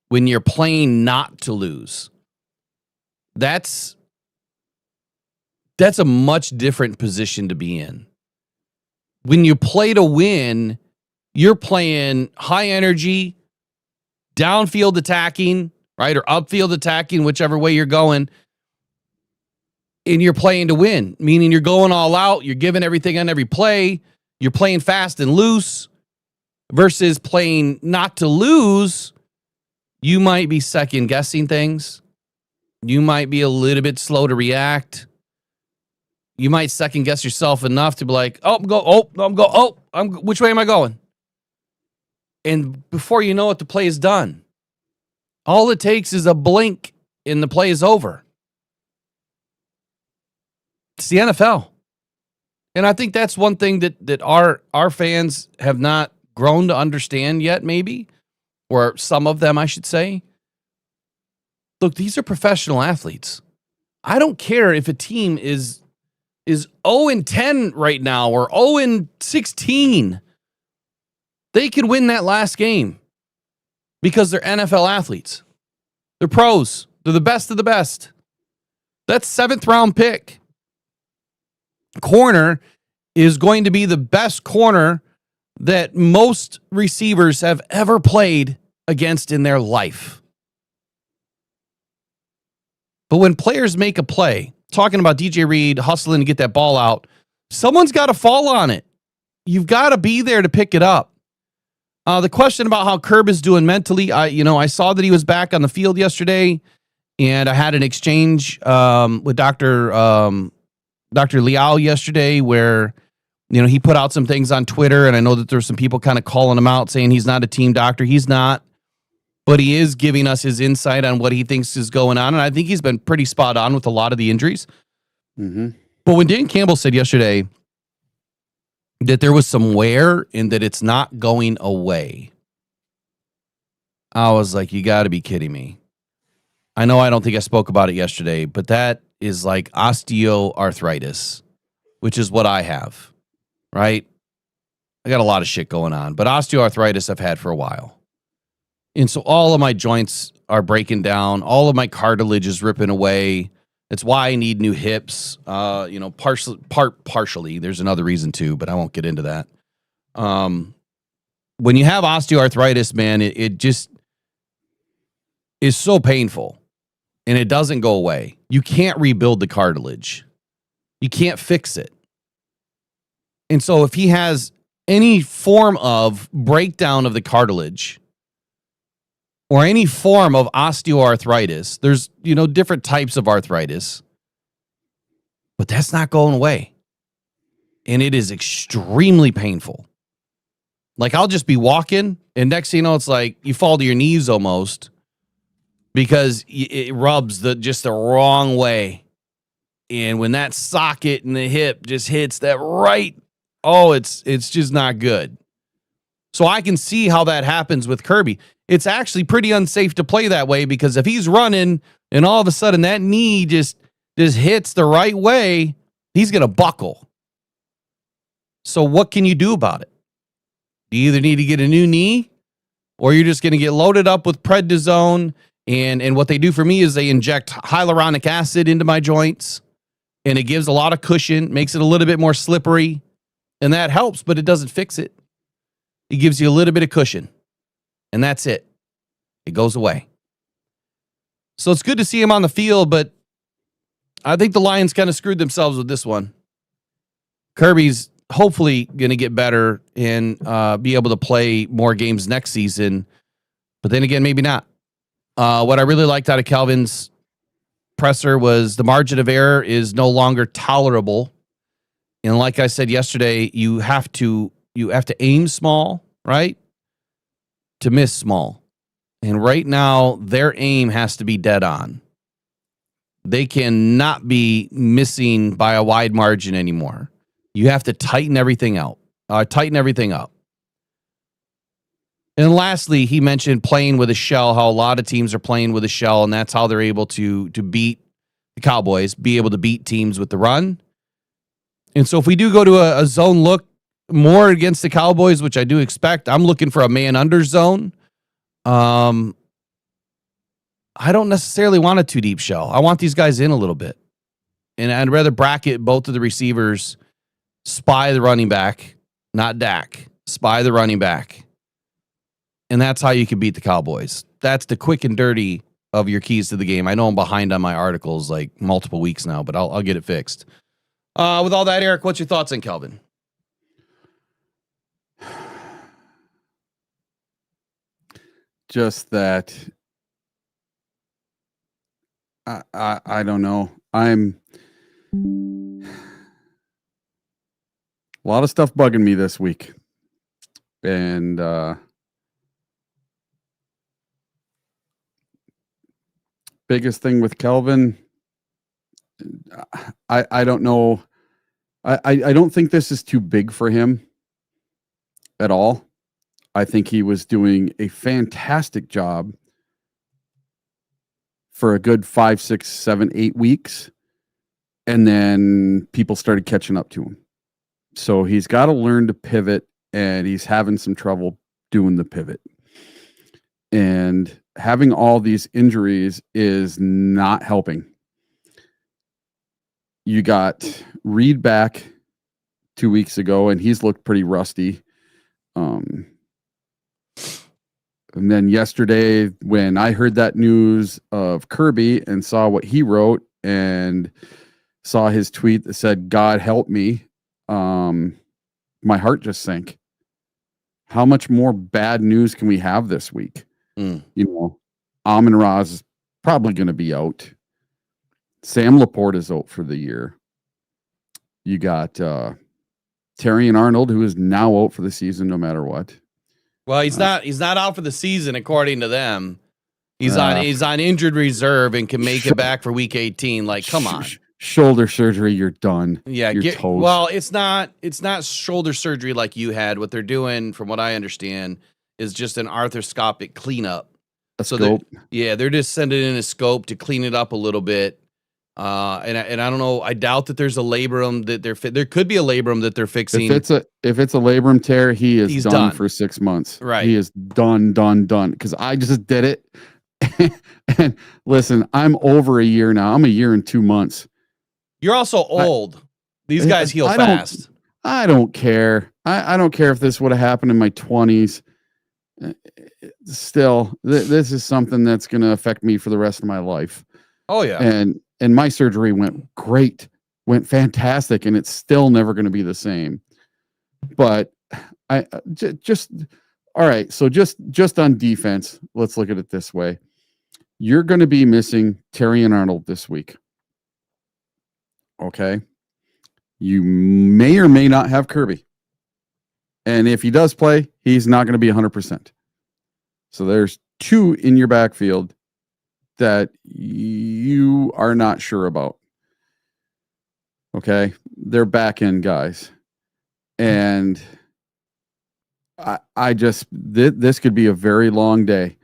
when you're playing not to lose. That's a much different position to be in. When you play to win, you're playing high energy, downfield attacking, right? Or upfield attacking, whichever way you're going. And you're playing to win, meaning you're going all out. You're giving everything on every play. You're playing fast and loose versus playing not to lose. You might be second guessing things. You might be a little bit slow to react. You might second guess yourself enough to be like, which way am I going? And before you know it, the play is done. All it takes is a blink and the play is over. It's the NFL. And I think that's one thing that our fans have not grown to understand yet, maybe, or some of them, I should say. Look, these are professional athletes. I don't care if a team is 0-10 right now or 0-16. They could win that last game because they're NFL athletes. They're pros. They're the best of the best. That's 7th round pick. Corner is going to be the best corner that most receivers have ever played against in their life. But when players make a play, talking about DJ Reed hustling to get that ball out, someone's got to fall on it. You've got to be there to pick it up. The question about how Curb is doing mentally, I saw that he was back on the field yesterday, and I had an exchange with Dr. Liao yesterday where, he put out some things on Twitter, and I know that there's some people kind of calling him out saying he's not a team doctor. He's not, but he is giving us his insight on what he thinks is going on, and I think he's been pretty spot on with a lot of the injuries. Mm-hmm. But when Dan Campbell said yesterday that there was some wear and that it's not going away, I was like, you got to be kidding me. I know I don't think I spoke about it yesterday, but that is like osteoarthritis, which is what I have, right? I got a lot of shit going on, but osteoarthritis I've had for a while. And so all of my joints are breaking down. All of my cartilage is ripping away. It's why I need new hips, partially. There's another reason too, but I won't get into that. When you have osteoarthritis, man, it just is so painful. And it doesn't go away. You can't rebuild the cartilage. You can't fix it. And so if he has any form of breakdown of the cartilage or any form of osteoarthritis, there's, different types of arthritis, but that's not going away. And it is extremely painful. Like I'll just be walking and next thing you know, it's like you fall to your knees almost, because it rubs just the wrong way. And when that socket in the hip just hits that right, it's just not good. So I can see how that happens with Kirby. It's actually pretty unsafe to play that way because if he's running and all of a sudden that knee just hits the right way, he's going to buckle. So what can you do about it? You either need to get a new knee or you're just going to get loaded up with prednisone. And what they do for me is they inject hyaluronic acid into my joints, and it gives a lot of cushion, makes it a little bit more slippery, and that helps, but it doesn't fix it. It gives you a little bit of cushion, and that's it. It goes away. So it's good to see him on the field, but I think the Lions kind of screwed themselves with this one. Kirby's hopefully going to get better and be able to play more games next season, but then again, maybe not. What I really liked out of Kelvin's presser was the margin of error is no longer tolerable. And like I said yesterday, you have to aim small, right? To miss small. And right now, their aim has to be dead on. They cannot be missing by a wide margin anymore. You have to tighten everything up. And lastly, he mentioned playing with a shell, how a lot of teams are playing with a shell, and that's how they're able to beat the Cowboys, be able to beat teams with the run. And so if we do go to a zone look more against the Cowboys, which I do expect, I'm looking for a man under zone. I don't necessarily want a too deep shell. I want these guys in a little bit. And I'd rather bracket both of the receivers, spy the running back, not Dak, spy the running back. And that's how you can beat the Cowboys. That's the quick and dirty of your keys to the game. I know I'm behind on my articles like multiple weeks now, but I'll get it fixed. With all that, Eric, what's your thoughts on Kelvin? Just that I don't know. I'm a lot of stuff bugging me this week. And biggest thing with Kelvin, I don't know. I don't think this is too big for him at all. I think he was doing a fantastic job for a good 5, 6, 7, 8 weeks. And then people started catching up to him. So he's got to learn to pivot, and he's having some trouble doing the pivot. And having all these injuries is not helping. You got Reed back 2 weeks ago, and he's looked pretty rusty. And then yesterday, when I heard that news of Kirby and saw what he wrote and saw his tweet that said, "God help me," my heart just sank. How much more bad news can we have this week? You know, Amon-Ra is probably going to be out. Sam Laporte is out for the year. You got Terrion Arnold, who is now out for the season no matter what. Well, he's not out for the season according to them. He's on injured reserve and can make it back for week 18. Like, come on. Shoulder surgery, you're done. Yeah, you're toast. Well, it's not shoulder surgery like you had. What they're doing, from what I understand, is just an arthroscopic cleanup. Scope. They're just sending in a scope to clean it up a little bit. And I don't know. I doubt that there's a labrum that there could be a labrum that they're fixing. If it's a labrum tear, he's done for 6 months. Right. He is done. Because I just did it. And listen, I'm over a year now. I'm a year and 2 months. You're also old. These guys heal fast. I don't care. I don't care if this would have happened in my 20s. Still, this is something that's going to affect me for the rest of my life. Oh yeah. And my surgery went great, went fantastic, and it's still never going to be the same. But I just all right. So just on defense, let's look at it this way. You're going to be missing Terrion Arnold this week. Okay. You may or may not have Kirby. And if he does play, he's not going to be 100%. So there's two in your backfield that you are not sure about. Okay. They're back end guys. And I just, this could be a very long day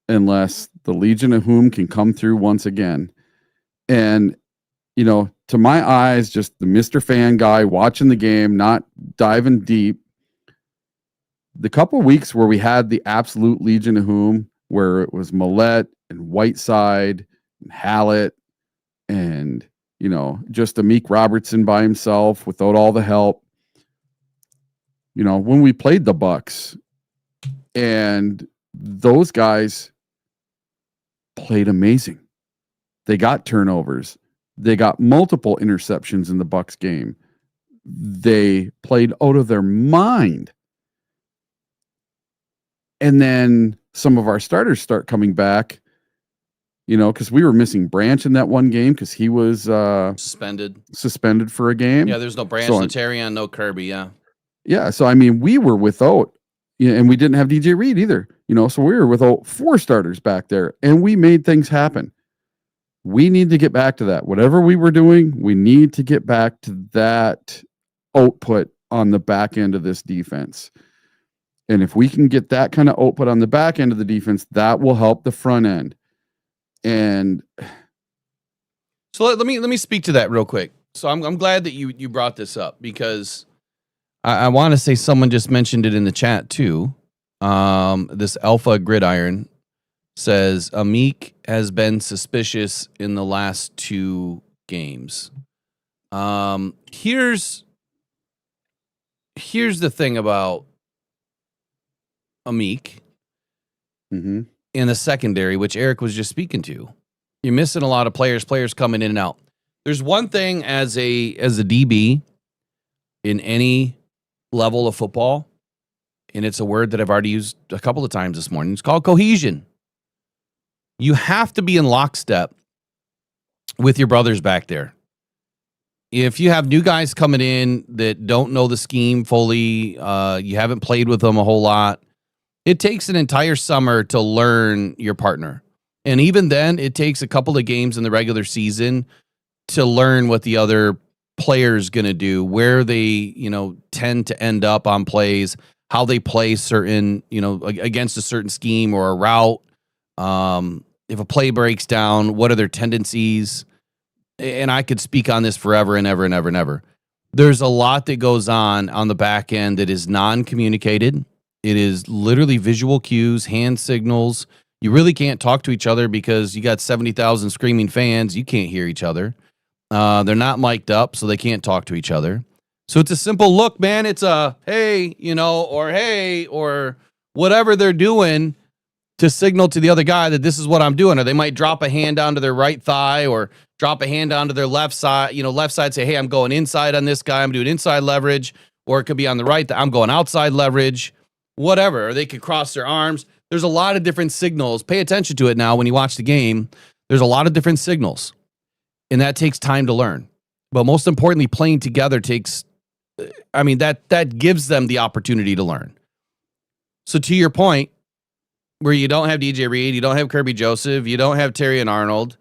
unless the Legion of Whom can come through once again. And, you know, to my eyes, just the Mr. Fan guy watching the game, not diving deep. The couple weeks where we had the absolute Legion of Whom, where it was Millette and Whiteside and Hallett and, you know, just Amik Robertson by himself without all the help. You know, when we played the Bucks, and those guys played amazing. They got turnovers. They got multiple interceptions in the Bucks game. They played out of their mind. And then some of our starters start coming back, because we were missing Branch in that one game because he was suspended for a game. Yeah, there's no Branch, So, Letarion, no Kirby. Yeah. Yeah, so we were without, and we didn't have DJ Reed either. So we were without 4 starters back there, and we made things happen. We need to get back to that. Whatever we were doing, we need to get back to that output on the back end of this defense. And if we can get that kind of output on the back end of the defense, that will help the front end. And so let me speak to that real quick. So I'm glad that you brought this up, because I want to say someone just mentioned it in the chat too. This Alpha Gridiron says Amik has been suspicious in the last 2 games. Here's the thing about Amik in the secondary, which Eric was just speaking to. You're missing a lot of players coming in and out. There's one thing as a DB in any level of football, and it's a word that I've already used a couple of times this morning. It's called cohesion. You have to be in lockstep with your brothers back there. If you have new guys coming in that don't know the scheme fully, you haven't played with them a whole lot, it takes an entire summer to learn your partner. And even then, it takes a couple of games in the regular season to learn what the other player's going to do, where they, tend to end up on plays, how they play certain, against a certain scheme or a route. If a play breaks down, what are their tendencies? And I could speak on this forever and ever and ever and ever. There's a lot that goes on the back end that is non-communicated. It is literally visual cues, hand signals. You really can't talk to each other because you got 70,000 screaming fans. You can't hear each other. They're not mic'd up, so they can't talk to each other. So it's a simple look, man. It's a hey, or hey, or whatever they're doing to signal to the other guy that this is what I'm doing. Or they might drop a hand onto their right thigh or drop a hand onto their left side, say, hey, I'm going inside on this guy. I'm doing inside leverage. Or it could be on the right, I'm going outside leverage, whatever. Or they could cross their arms. There's a lot of different signals. Pay attention to it now when you watch the game. There's a lot of different signals. And that takes time to learn. But most importantly, playing together that gives them the opportunity to learn. So to your point, where you don't have DJ Reed, you don't have Kirby Joseph, you don't have Terry and Arnold,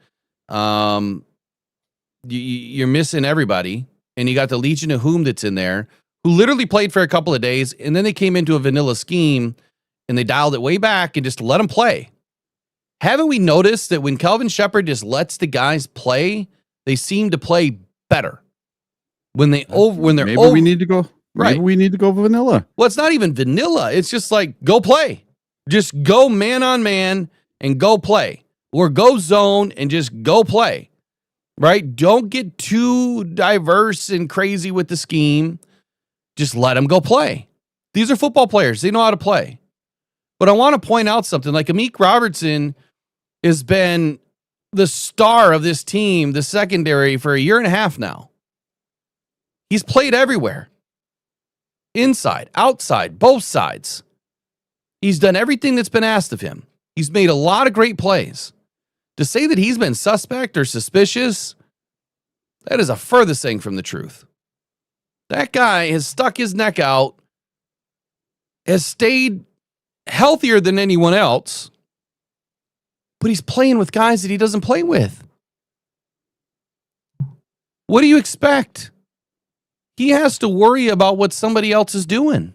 you're missing everybody, and you got the Legion of Whom that's in there, who literally played for a couple of days, and then they came into a vanilla scheme, and they dialed it way back and just let them play. Haven't we noticed that when Kelvin Shepard just lets the guys play, they seem to play better? We need to go vanilla. Well, it's not even vanilla. It's just like, go play. Just go man on man and go play. Or go zone and just go play. Right? Don't get too diverse and crazy with the scheme. Just let them go play. These are football players. They know how to play. But I want to point out something. Like Amik Robertson has been the star of this team, the secondary, for a year and a half now. He's played everywhere. Inside, outside, both sides. He's done everything that's been asked of him. He's made a lot of great plays. To say that he's been suspect or suspicious, that is a furthest thing from the truth. That guy has stuck his neck out, has stayed healthier than anyone else, but he's playing with guys that he doesn't play with. What do you expect? He has to worry about what somebody else is doing.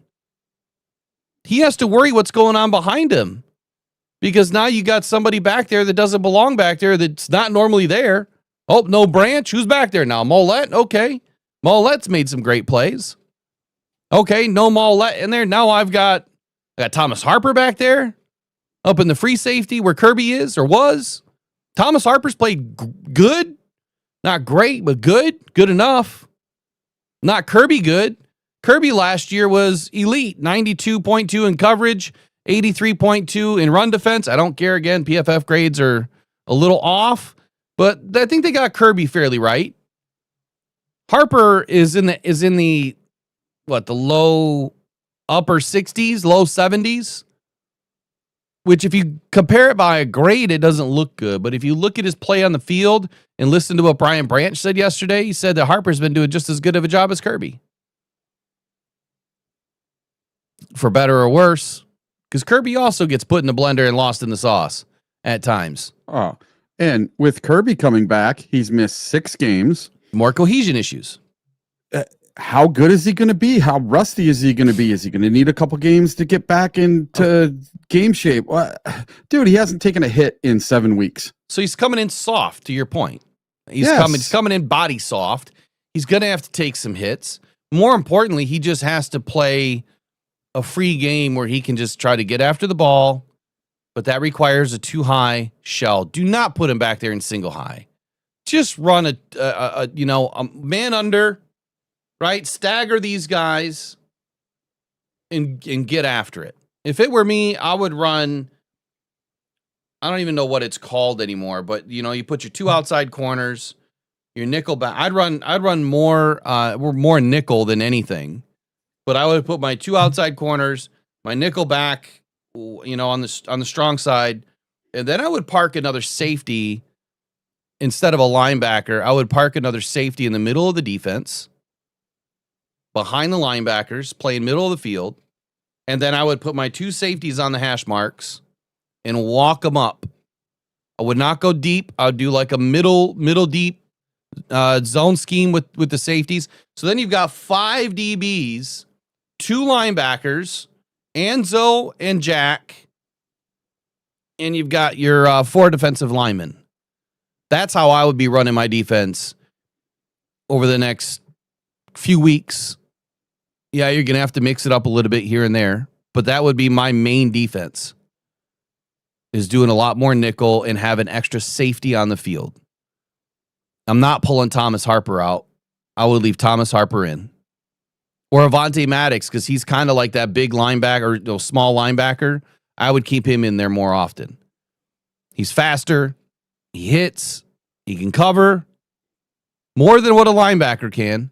He has to worry what's going on behind him, because now you got somebody back there that doesn't belong back there, that's not normally there. Oh, no Branch. Who's back there now? Mollett. Okay. Mollett's made some great plays. Okay, no Mollett in there. Now I got Thomas Harper back there up in the free safety where Kirby is or was. Thomas Harper's played good. Not great, but good. Good enough. Not Kirby good. Kirby last year was elite. 92.2 in coverage, 83.2 in run defense. I don't care. Again, PFF grades are a little off, but I think they got Kirby fairly right. Harper is in the low upper 60s, low 70s. which if you compare it by a grade, it doesn't look good. But if you look at his play on the field and listen to what Brian Branch said yesterday, he said that Harper's been doing just as good of a job as Kirby. For better or worse, because Kirby also gets put in the blender and lost in the sauce at times. Oh, and with Kirby coming back, he's missed 6 games. More cohesion issues. How good is he going to be? How rusty is he going to be? Is he going to need a couple games to get back into game shape? Dude, he hasn't taken a hit in 7 weeks. So he's coming in soft, to your point. He's coming in body soft. He's going to have to take some hits. More importantly, he just has to play a free game where he can just try to get after the ball, but that requires a 2-high shell. Do not put him back there in single high. Just run a man under, right? Stagger these guys and get after it. If it were me, I would run, I don't even know what it's called anymore, but you put your 2 outside corners, your nickel back. I'd run more nickel than anything. But I would put my 2 outside corners, my nickel back, on the strong side, and then I would park another safety instead of a linebacker. I would park another safety in the middle of the defense, behind the linebackers, playing middle of the field, and then I would put my 2 safeties on the hash marks and walk them up. I would not go deep. I would do like a middle deep zone scheme with the safeties. So then you've got 5 DBs. 2 linebackers, Anzo and Jack, and you've got your 4 defensive linemen. That's how I would be running my defense over the next few weeks. Yeah, you're going to have to mix it up a little bit here and there, but that would be my main defense, is doing a lot more nickel and having extra safety on the field. I'm not pulling Thomas Harper out. I would leave Thomas Harper in. Or Avonte Maddox, because he's kind of like that big linebacker, or small linebacker. I would keep him in there more often. He's faster. He hits. He can cover more than what a linebacker can.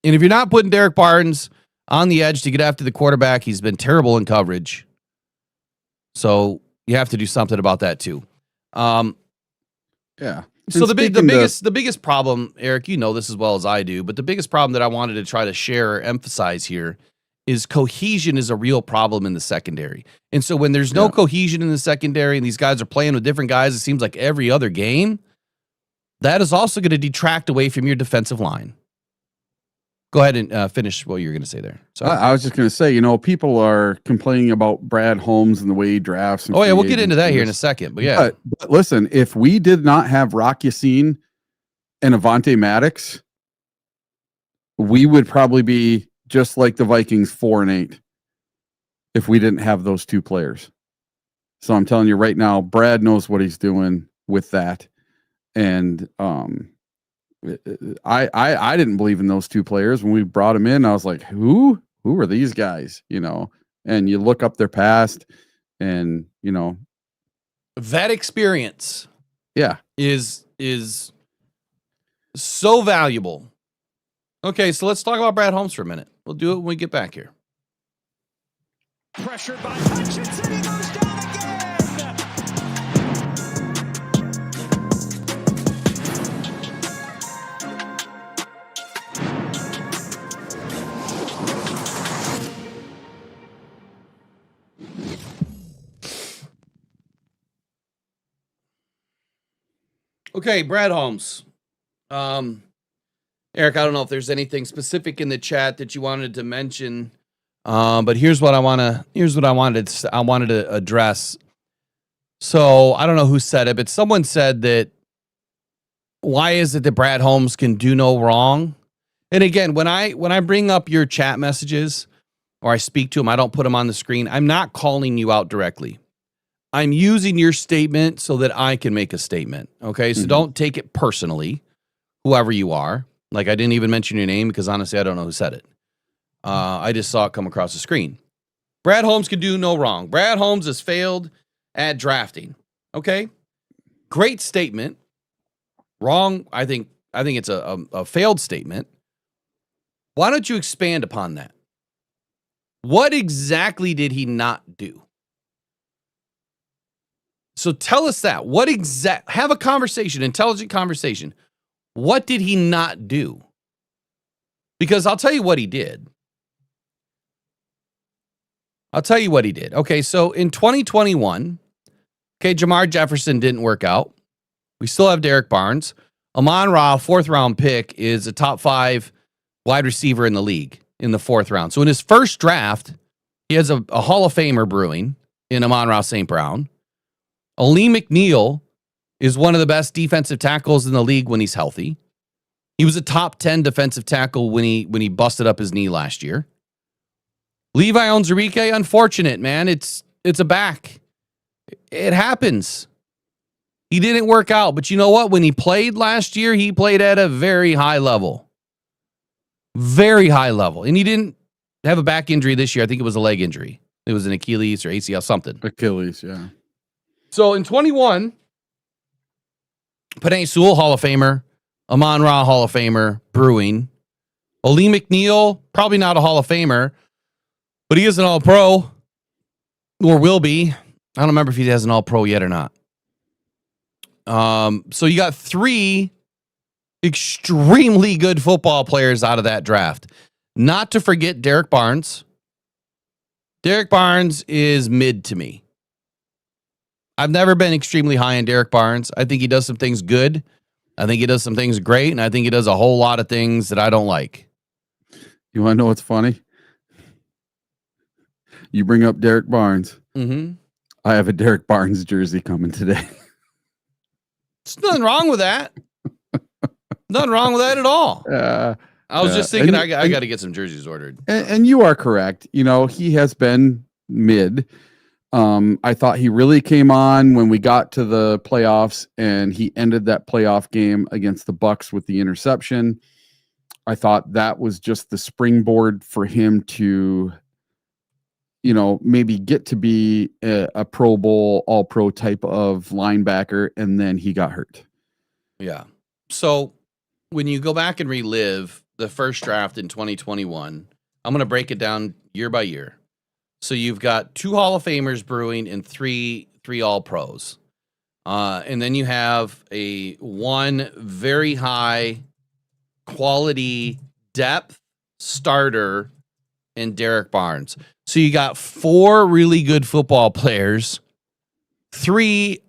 And if you're not putting Derek Barnes on the edge to get after the quarterback, he's been terrible in coverage. So you have to do something about that too. Yeah. So the biggest problem, Eric, you know this as well as I do, but the biggest problem that I wanted to try to share or emphasize here is cohesion is a real problem in the secondary. And so when there's no cohesion in the secondary and these guys are playing with different guys, it seems like every other game, that is also going to detract away from your defensive line. Go ahead and finish what you were going to say there. Sorry. I was just going to say, people are complaining about Brad Holmes and the way he drafts. And we'll get into that here in a second. But yeah. But listen, if we did not have Rock Yassin and Avonte Maddox, we would probably be just like the Vikings 4-8 if we didn't have those 2 players. So I'm telling you right now, Brad knows what he's doing with that. And I didn't believe in those 2 players when we brought them in. I was like, who are these guys? And you look up their past, and that experience, is so valuable. Okay, so let's talk about Brad Holmes for a minute. We'll do it when we get back here. Pressured by Hutchinson, he goes down again. Okay, Brad Holmes. Eric, I don't know if there's anything specific in the chat that you wanted to mention, but here's what I wanted to address. So I don't know who said it, but someone said that why is it that Brad Holmes can do no wrong? And again, when I bring up your chat messages or I speak to them, I don't put them on the screen. I'm not calling you out directly. I'm using your statement so that I can make a statement. Okay, so don't take it personally, whoever you are. Like, I didn't even mention your name because honestly, I don't know who said it. I just saw it come across the screen. Brad Holmes can do no wrong. Brad Holmes has failed at drafting. Okay, great statement. Wrong. I think it's a failed statement. Why don't you expand upon that? What exactly did he not do? So tell us that. Have a conversation, intelligent conversation. What did he not do? Because I'll tell you what he did. Okay, so in 2021, Jamar Jefferson didn't work out. We still have Derek Barnes. Amon-Ra, 4th round pick, is a top 5 wide receiver in the league in the 4th round. So in his first draft, he has a Hall of Famer brewing in Amon-Ra St. Brown. Ali McNeil is one of the best defensive tackles in the league when he's healthy. He was a top 10 defensive tackle when he busted up his knee last year. Levi Onwuzurike, unfortunate, man. It's a back. It happens. He didn't work out, but you know what? When he played last year, he played at a very high level. Very high level. And he didn't have a back injury this year. I think it was a leg injury. It was an Achilles or ACL, something. Achilles, yeah. So in 21, Penei Sewell, Hall of Famer. Amon-Ra, Hall of Famer, brewing. Ali McNeil, probably not a Hall of Famer, but he is an All-Pro, or will be. I don't remember if he has an All-Pro yet or not. So you got 3 extremely good football players out of that draft. Not to forget Derek Barnes. Derek Barnes is mid to me. I've never been extremely high on Derek Barnes. I think he does some things good. I think he does some things great, and I think he does a whole lot of things that I don't like. You want to know what's funny? You bring up Derek Barnes. Mm-hmm. I have a Derek Barnes jersey coming today. There's nothing wrong with that. Nothing wrong with that at all. I was just thinking I got to get some jerseys ordered. And you are correct. You know, he has been mid. I thought he really came on when we got to the playoffs, and he ended that playoff game against the Bucs with the interception. I thought that was just the springboard for him to, you know, maybe get to be a Pro Bowl, All-Pro type of linebacker, and then he got hurt. Yeah. So when you go back and relive the first draft in 2021, I'm going to break it down year by year. So you've got 2 Hall of Famers brewing and three All-Pros. And then you have one very high quality depth starter in Derek Barnes. So you got 4 really good football players, 3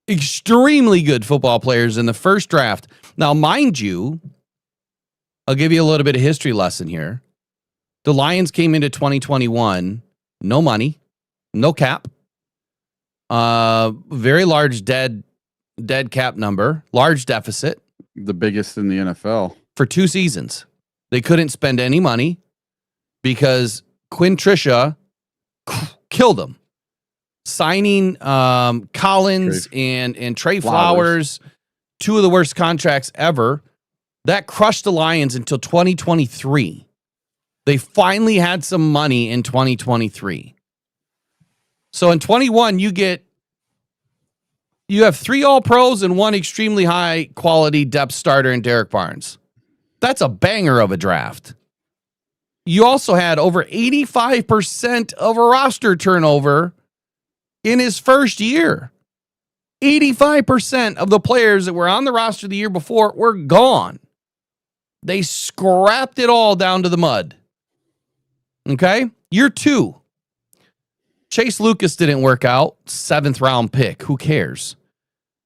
extremely good football players in the first draft. Now, mind you, I'll give you a little bit of history lesson here. The Lions came into 2021, no money, no cap, very large dead cap number, large deficit. The biggest in the NFL. For 2 seasons. They couldn't spend any money because Quinn Trisha killed them. Signing Collins and Trey Flowers, 2 of the worst contracts ever. That crushed the Lions until 2023. They finally had some money in 2023. So in 21, you have 3 All-Pros and 1 extremely high quality depth starter in Derek Barnes. That's a banger of a draft. You also had over 85% of a roster turnover in his first year. 85% of the players that were on the roster the year before were gone. They scrapped it all down to the mud. Okay? Year 2. Chase Lucas didn't work out. 7th round pick. Who cares?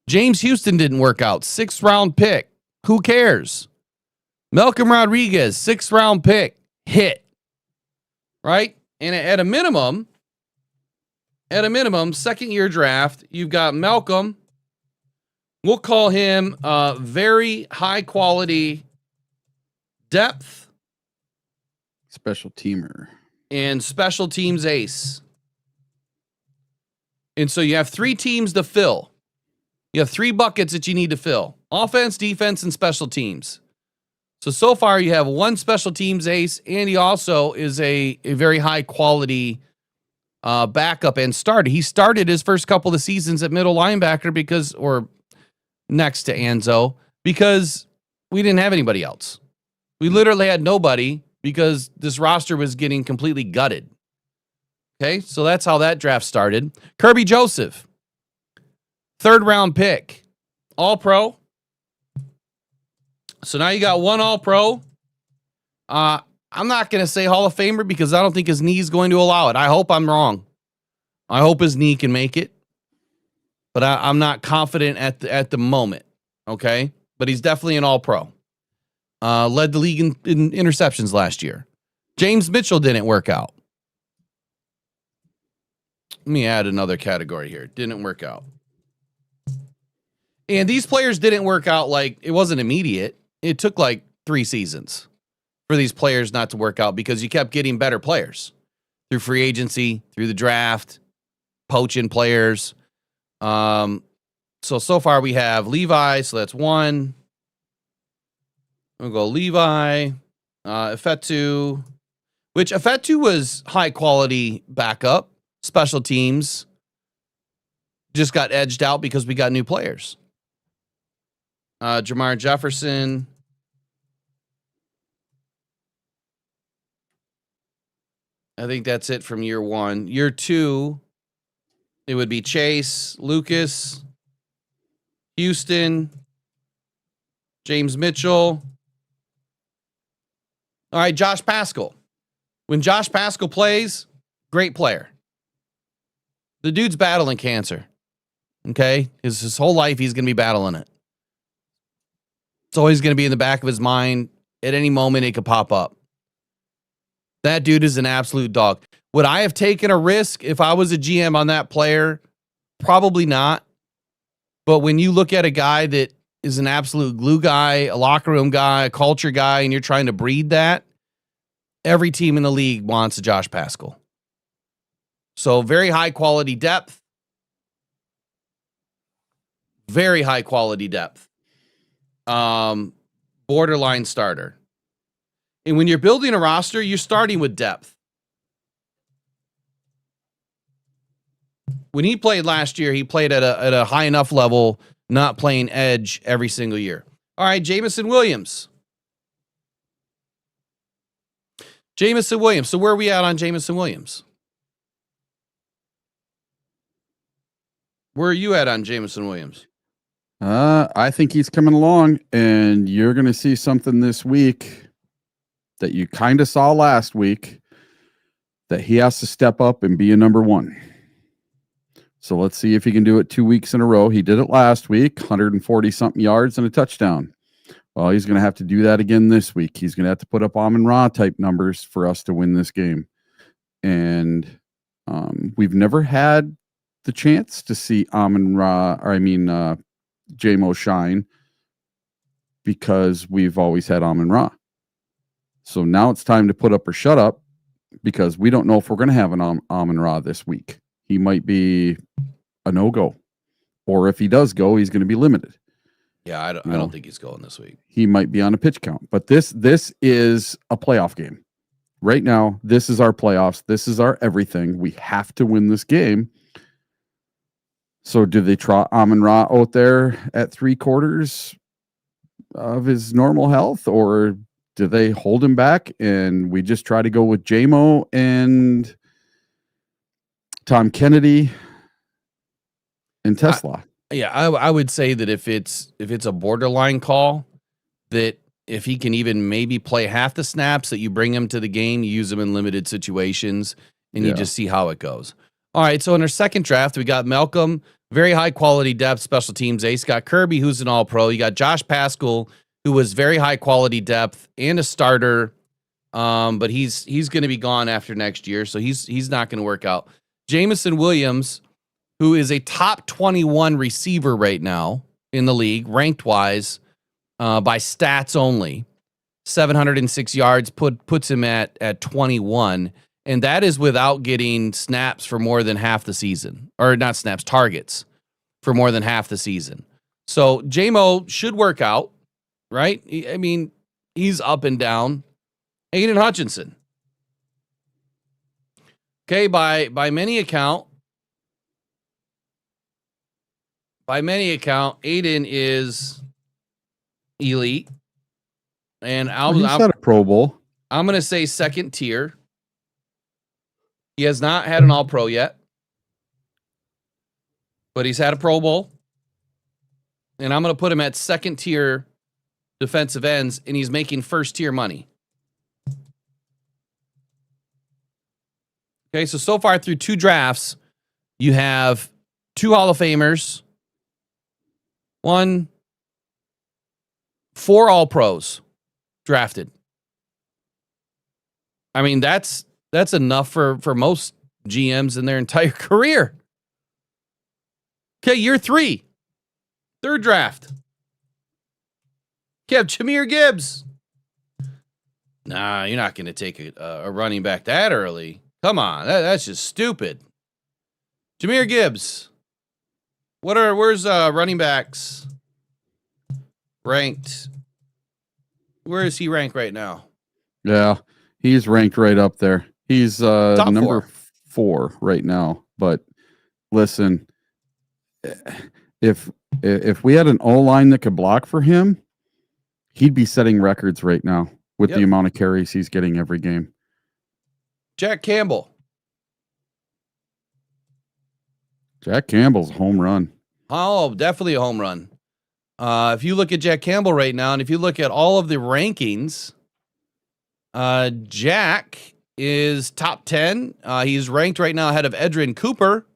James Houston didn't work out. 6th round pick. Who cares? Malcolm Rodriguez, 6th round pick. Hit. Right? And at a minimum, 2nd year draft, you've got Malcolm. We'll call him very high quality depth. Special teamer. And special teams ace. And so you have 3 teams to fill. You have 3 buckets that you need to fill. Offense, defense, and special teams. So far you have 1 special teams ace, and he also is a very high quality backup and starter. He started his first couple of seasons at middle linebacker or next to Anzo, because we didn't have anybody else. We literally had nobody because this roster was getting completely gutted. Okay, so that's how that draft started. Kirby Joseph. 3rd round pick, all pro. So now you got one all pro. I'm not going to say Hall of Famer because I don't think his knee is going to allow it. I hope I'm wrong. I hope his knee can make it, but I'm not confident at the moment. Okay. But he's definitely an all pro. Led the league in interceptions last year. James Mitchell didn't work out. Let me add another category here. Didn't work out. And these players didn't work out like it wasn't immediate. It took like 3 seasons for these players not to work out because you kept getting better players through free agency, through the draft, poaching players. So far we have Levi, so that's 1. We'll go Levi, Efetu, which Efetu was high quality backup. Special teams just got edged out because we got new players. Jamar Jefferson. I think that's it from year 1. Year 2, it would be Chase, Lucas, Houston, James Mitchell. All right, Josh Paschal. When Josh Paschal plays, great player. The dude's battling cancer. Okay? His whole life, he's going to be battling it. It's always going to be in the back of his mind. At any moment, it could pop up. That dude is an absolute dog. Would I have taken a risk if I was a GM on that player? Probably not. But when you look at a guy that is an absolute glue guy, a locker room guy, a culture guy, and you're trying to breed that, every team in the league wants a Josh Paschal. So very high quality depth. Very high quality depth. Borderline starter. And when you're building a roster, you're starting with depth. When he played last year, he played at a high enough level, not playing edge every single year. All right, Jamison Williams. Jamison Williams. So where are we at on Jamison Williams? Where are you at on Jamison Williams? I think he's coming along, and you're going to see something this week that you kind of saw last week, that he has to step up and be a number 1. So let's see if he can do it 2 weeks in a row. He did it last week, 140-something yards and a touchdown. Well, he's going to have to do that again this week. He's going to have to put up Amon-Ra type numbers for us to win this game. And we've never had the chance to see J-Mo shine because we've always had Amon-Ra. So now it's time to put up or shut up because we don't know if we're going to have an Amon-Ra this week. He might be a no-go. Or if he does go, he's going to be limited. Yeah, I don't think he's going this week. He might be on a pitch count. But this is a playoff game. Right now, this is our playoffs. This is our everything. We have to win this game. So do they trot Amon-Ra out there at 3/4 of his normal health, or do they hold him back and we just try to go with J-Mo and Tom Kennedy and Tesla? I would say that if it's a borderline call, that if he can even maybe play half the snaps, that you bring him to the game, you use him in limited situations, and you just see how it goes. All right, so in our second draft, we got Malcolm, very high quality depth, special teams ace. Got Kirby, who's an all-pro. You got Josh Paschal, who was very high quality depth and a starter, but he's going to be gone after next year, so he's not going to work out. Jamison Williams, who is a top 21 receiver right now in the league, ranked-wise, by stats only. 706 yards puts him at 21. And that is without getting snaps for more than half the season. Or not snaps, targets for more than half the season. So J-Mo should work out, right? I mean, he's up and down. Aiden Hutchinson. Okay, by many account, Aiden is elite. And He's had a Pro Bowl. I'm going to say second tier. He has not had an All-Pro yet, but he's had a Pro Bowl. and I'm going to put him at second tier defensive ends, and he's making first tier money. Okay, so far through 2 drafts, you have 2 Hall of Famers, 4 All-Pros drafted. I mean, that's enough for most GMs in their entire career. Okay, year 3, 3rd draft. You have Jahmyr Gibbs. Nah, you're not going to take a running back that early. Come on, that's just stupid. Jahmyr Gibbs. Where's running backs ranked? Where is he ranked right now? Yeah, he's ranked right up there. He's number 4 right now. But listen, if we had an O-line that could block for him, he'd be setting records right now with the amount of carries he's getting every game. Jack Campbell. Jack Campbell's a home run. Oh, definitely a home run. If you look at Jack Campbell right now, and if you look at all of the rankings, Jack is top 10. He's ranked right now ahead of Edrin Cooper.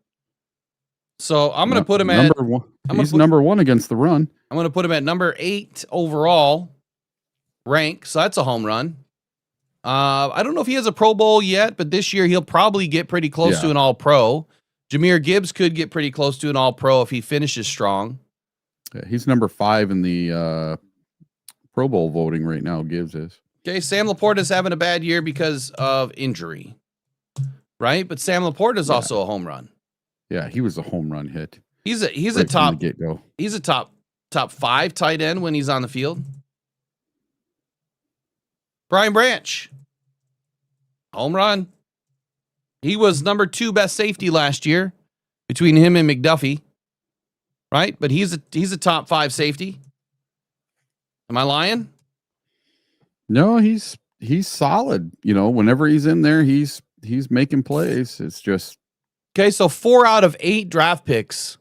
So I'm going to put him at number 1. He's number 1 against the run. I'm going to put him at number 8 overall rank. So that's a home run. I don't know if he has a Pro Bowl yet, but this year he'll probably get pretty close to an All-Pro. Jahmyr Gibbs could get pretty close to an All-Pro if he finishes strong. Yeah, he's number 5 in the Pro Bowl voting right now. Gibbs is. Okay, Sam Laporta is having a bad year because of injury, right? But Sam Laporta is also a home run. Yeah, he was a home run hit. He's a right top from the get-go. He's a top 5 tight end when he's on the field. Brian Branch, home run. He was number 2 best safety last year between him and McDuffie, right? But he's a top 5 safety. Am I lying? No, he's solid. You know, whenever he's in there, he's making plays. It's just okay. So 4 out of 8 draft picks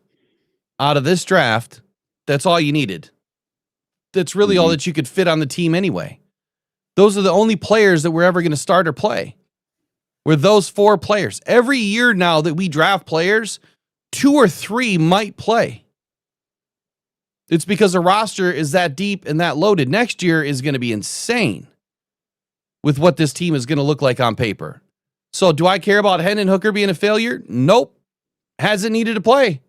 out of this draft, that's all you needed. That's really all that you could fit on the team anyway. Those are the only players that we're ever going to start or play. Were those 4 players. Every year now that we draft players, 2 or 3 might play. It's because the roster is that deep and that loaded. Next year is going to be insane with what this team is going to look like on paper. So do I care about Hendon Hooker being a failure? Nope. Hasn't needed to play.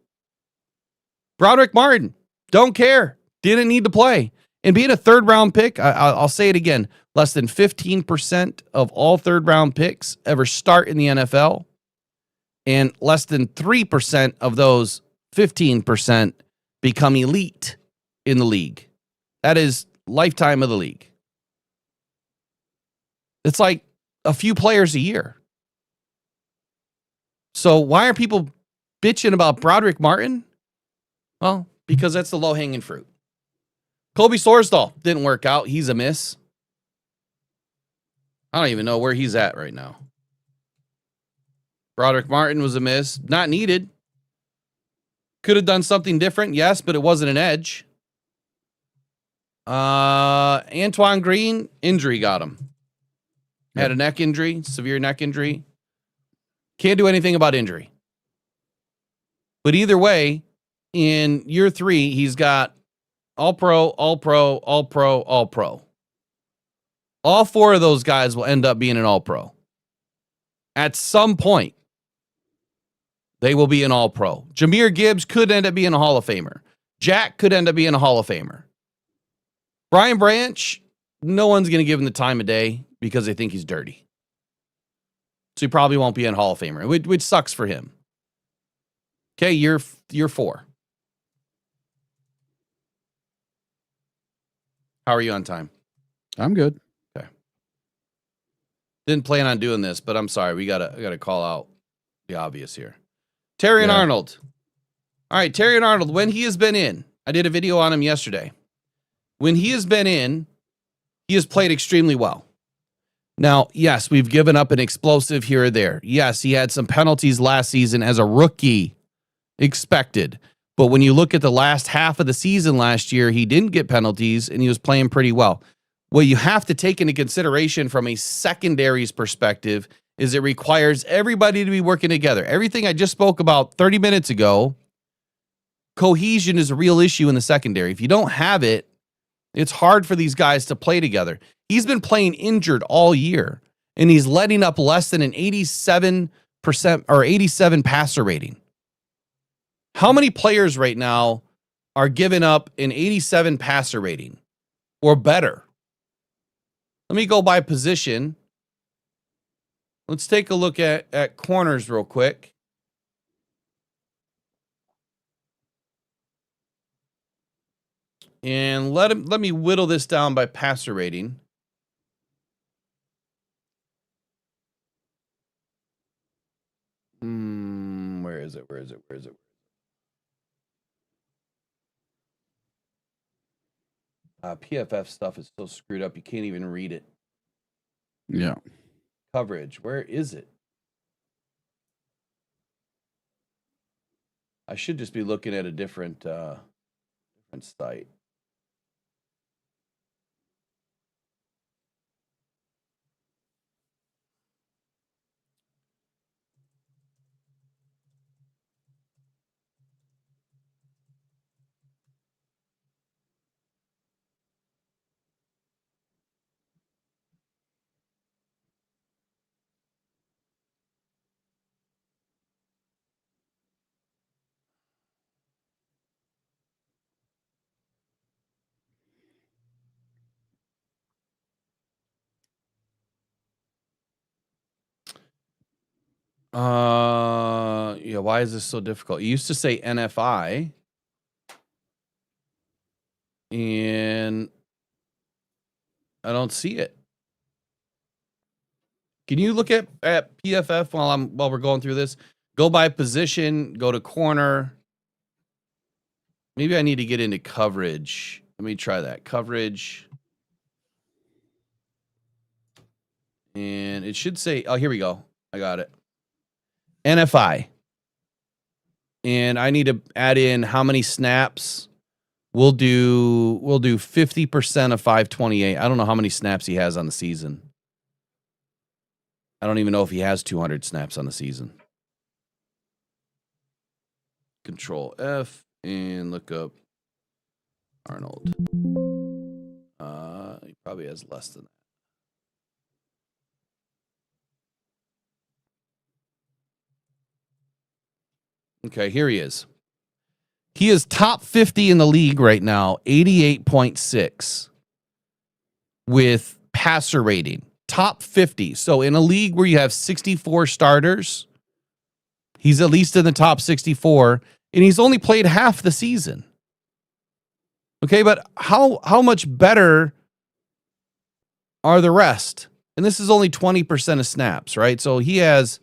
Broderick Martin, don't care. Didn't need to play. And being a 3rd round pick, I'll say it again, less than 15% of all 3rd round picks ever start in the NFL. And less than 3% of those 15% become elite in the league. That is lifetime of the league. It's like a few players a year. So why are people bitching about Broderick Martin? Well, because that's the low-hanging fruit. Kobe Sorsdahl didn't work out. He's a miss. I don't even know where he's at right now. Broderick Martin was a miss. Not needed. Could have done something different, yes, but it wasn't an edge. Antoine Green, injury got him. Had a neck injury, severe neck injury. Can't do anything about injury. But either way, in year 3, he's got All-Pro, All-Pro, All-Pro, All-Pro. All 4 of those guys will end up being an All-Pro. At some point, they will be an All-Pro. Jahmyr Gibbs could end up being a Hall of Famer. Jack could end up being a Hall of Famer. Brian Branch, no one's going to give him the time of day because they think he's dirty. So he probably won't be a Hall of Famer, which sucks for him. Okay, year 4. How are you on time? I'm good. Okay. Didn't plan on doing this, but I'm sorry. We gotta call out the obvious here. Terrion Arnold. All right, Terrion Arnold, when he has been in, I did a video on him yesterday. When he has been in, he has played extremely well. Now, yes, we've given up an explosive here or there. Yes, he had some penalties last season as a rookie. Expected. But when you look at the last half of the season last year, he didn't get penalties and he was playing pretty well. What you have to take into consideration from a secondaries perspective is it requires everybody to be working together. Everything I just spoke about 30 minutes ago, cohesion is a real issue in the secondary. If you don't have it, it's hard for these guys to play together. He's been playing injured all year, and he's letting up less than an 87% or 87 passer rating. How many players right now are giving up an 87 passer rating or better? Let me go by position. Let's take a look at corners real quick. And let me whittle this down by passer rating. Where is it? PFF stuff is so screwed up, you can't even read it. Yeah. Coverage, where is it? I should just be looking at a different site. Yeah, why is this so difficult? You used to say NFI, and I don't see it. Can you look at PFF while we're going through this? Go by position, go to corner. Maybe I need to get into coverage. Let me try that. Coverage. And it should say, oh, here we go. I got it. NFI. And I need to add in how many snaps. We'll do 50% of 528. I don't know how many snaps he has on the season. I don't even know if he has 200 snaps on the season. Control F and look up Arnold. He probably has less than that. Okay, here he is. He is top 50 in the league right now, 88.6 with passer rating. Top 50. So in a league where you have 64 starters, he's at least in the top 64, and he's only played half the season. Okay, but how much better are the rest? And this is only 20% of snaps, right? So he has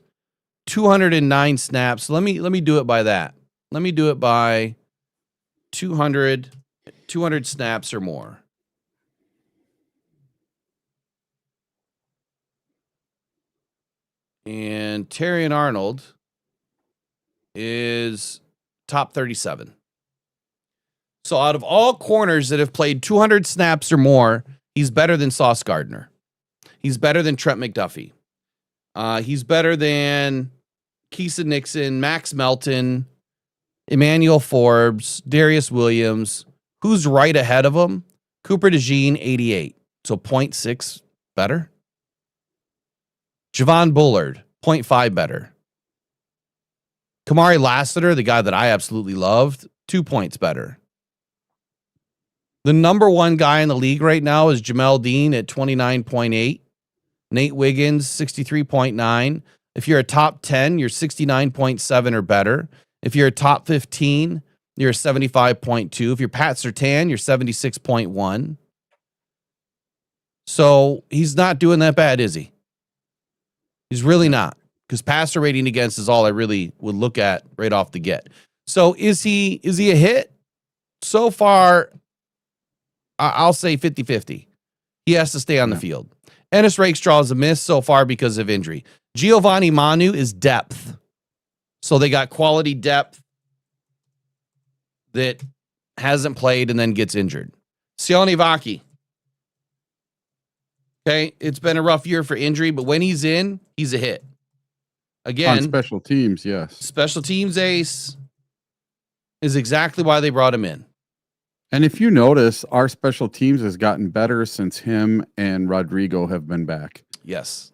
209 snaps. Let me do it by that. Let me do it by 200 snaps or more. And Terrion Arnold is top 37. So out of all corners that have played 200 snaps or more, he's better than Sauce Gardner. He's better than Trent McDuffie. He's better than Keeson Nixon, Max Melton, Emmanuel Forbes, Darius Williams. Who's right ahead of him? Cooper DeJean, 88. So 0.6 better. Javon Bullard, 0.5 better. Kamari Lassiter, the guy that I absolutely loved, 2 points better. The number one guy in the league right now is Jamel Dean at 29.8. Nate Wiggins, 63.9. If you're a top 10, you're 69.7 or better. If you're a top 15, you're 75.2. If you're Pat Surtain, you're 76.1. So he's not doing that bad, is he? He's really not. Because passer rating against is all I really would look at right off the get. So is he a hit? So far, I'll say 50-50. He has to stay on the field. Ennis Rakestraw is a miss so far because of injury. Giovanni Manu is depth. So they got quality depth. that hasn't played and then gets injured. Sione Vaki. Okay, it's been a rough year for injury, but when he's in, he's a hit. Again, On special teams, yes. Special teams ace is exactly why they brought him in. And if you notice, our special teams has gotten better since him and Rodrigo have been back. Yes.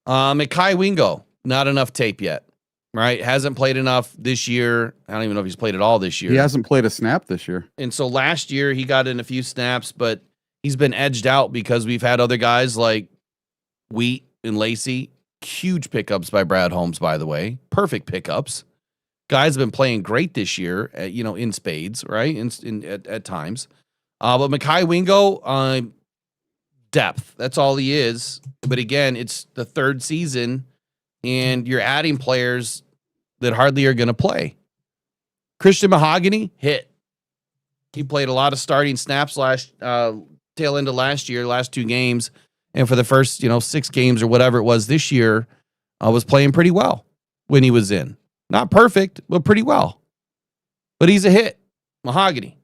Kai Wingo, not enough tape yet, right? Hasn't played enough this year. I don't even know if he's played at all this year. He hasn't played a snap this year. And so last year he got in a few snaps, but he's been edged out because we've had other guys like Wheat and Lacey. Huge pickups by Brad Holmes, by the way. Perfect pickups. Guys have been playing great this year, in spades, right? At times. But Makai Wingo, depth. That's all he is. But again, it's the third season, and you're adding players that hardly are going to play. Christian Mahogany, hit. He played a lot of starting snaps tail end of last year, last 2 games. And for the first, 6 games or whatever it was this year, was playing pretty well when he was in. Not perfect, but pretty well. But he's a hit. Mahogany.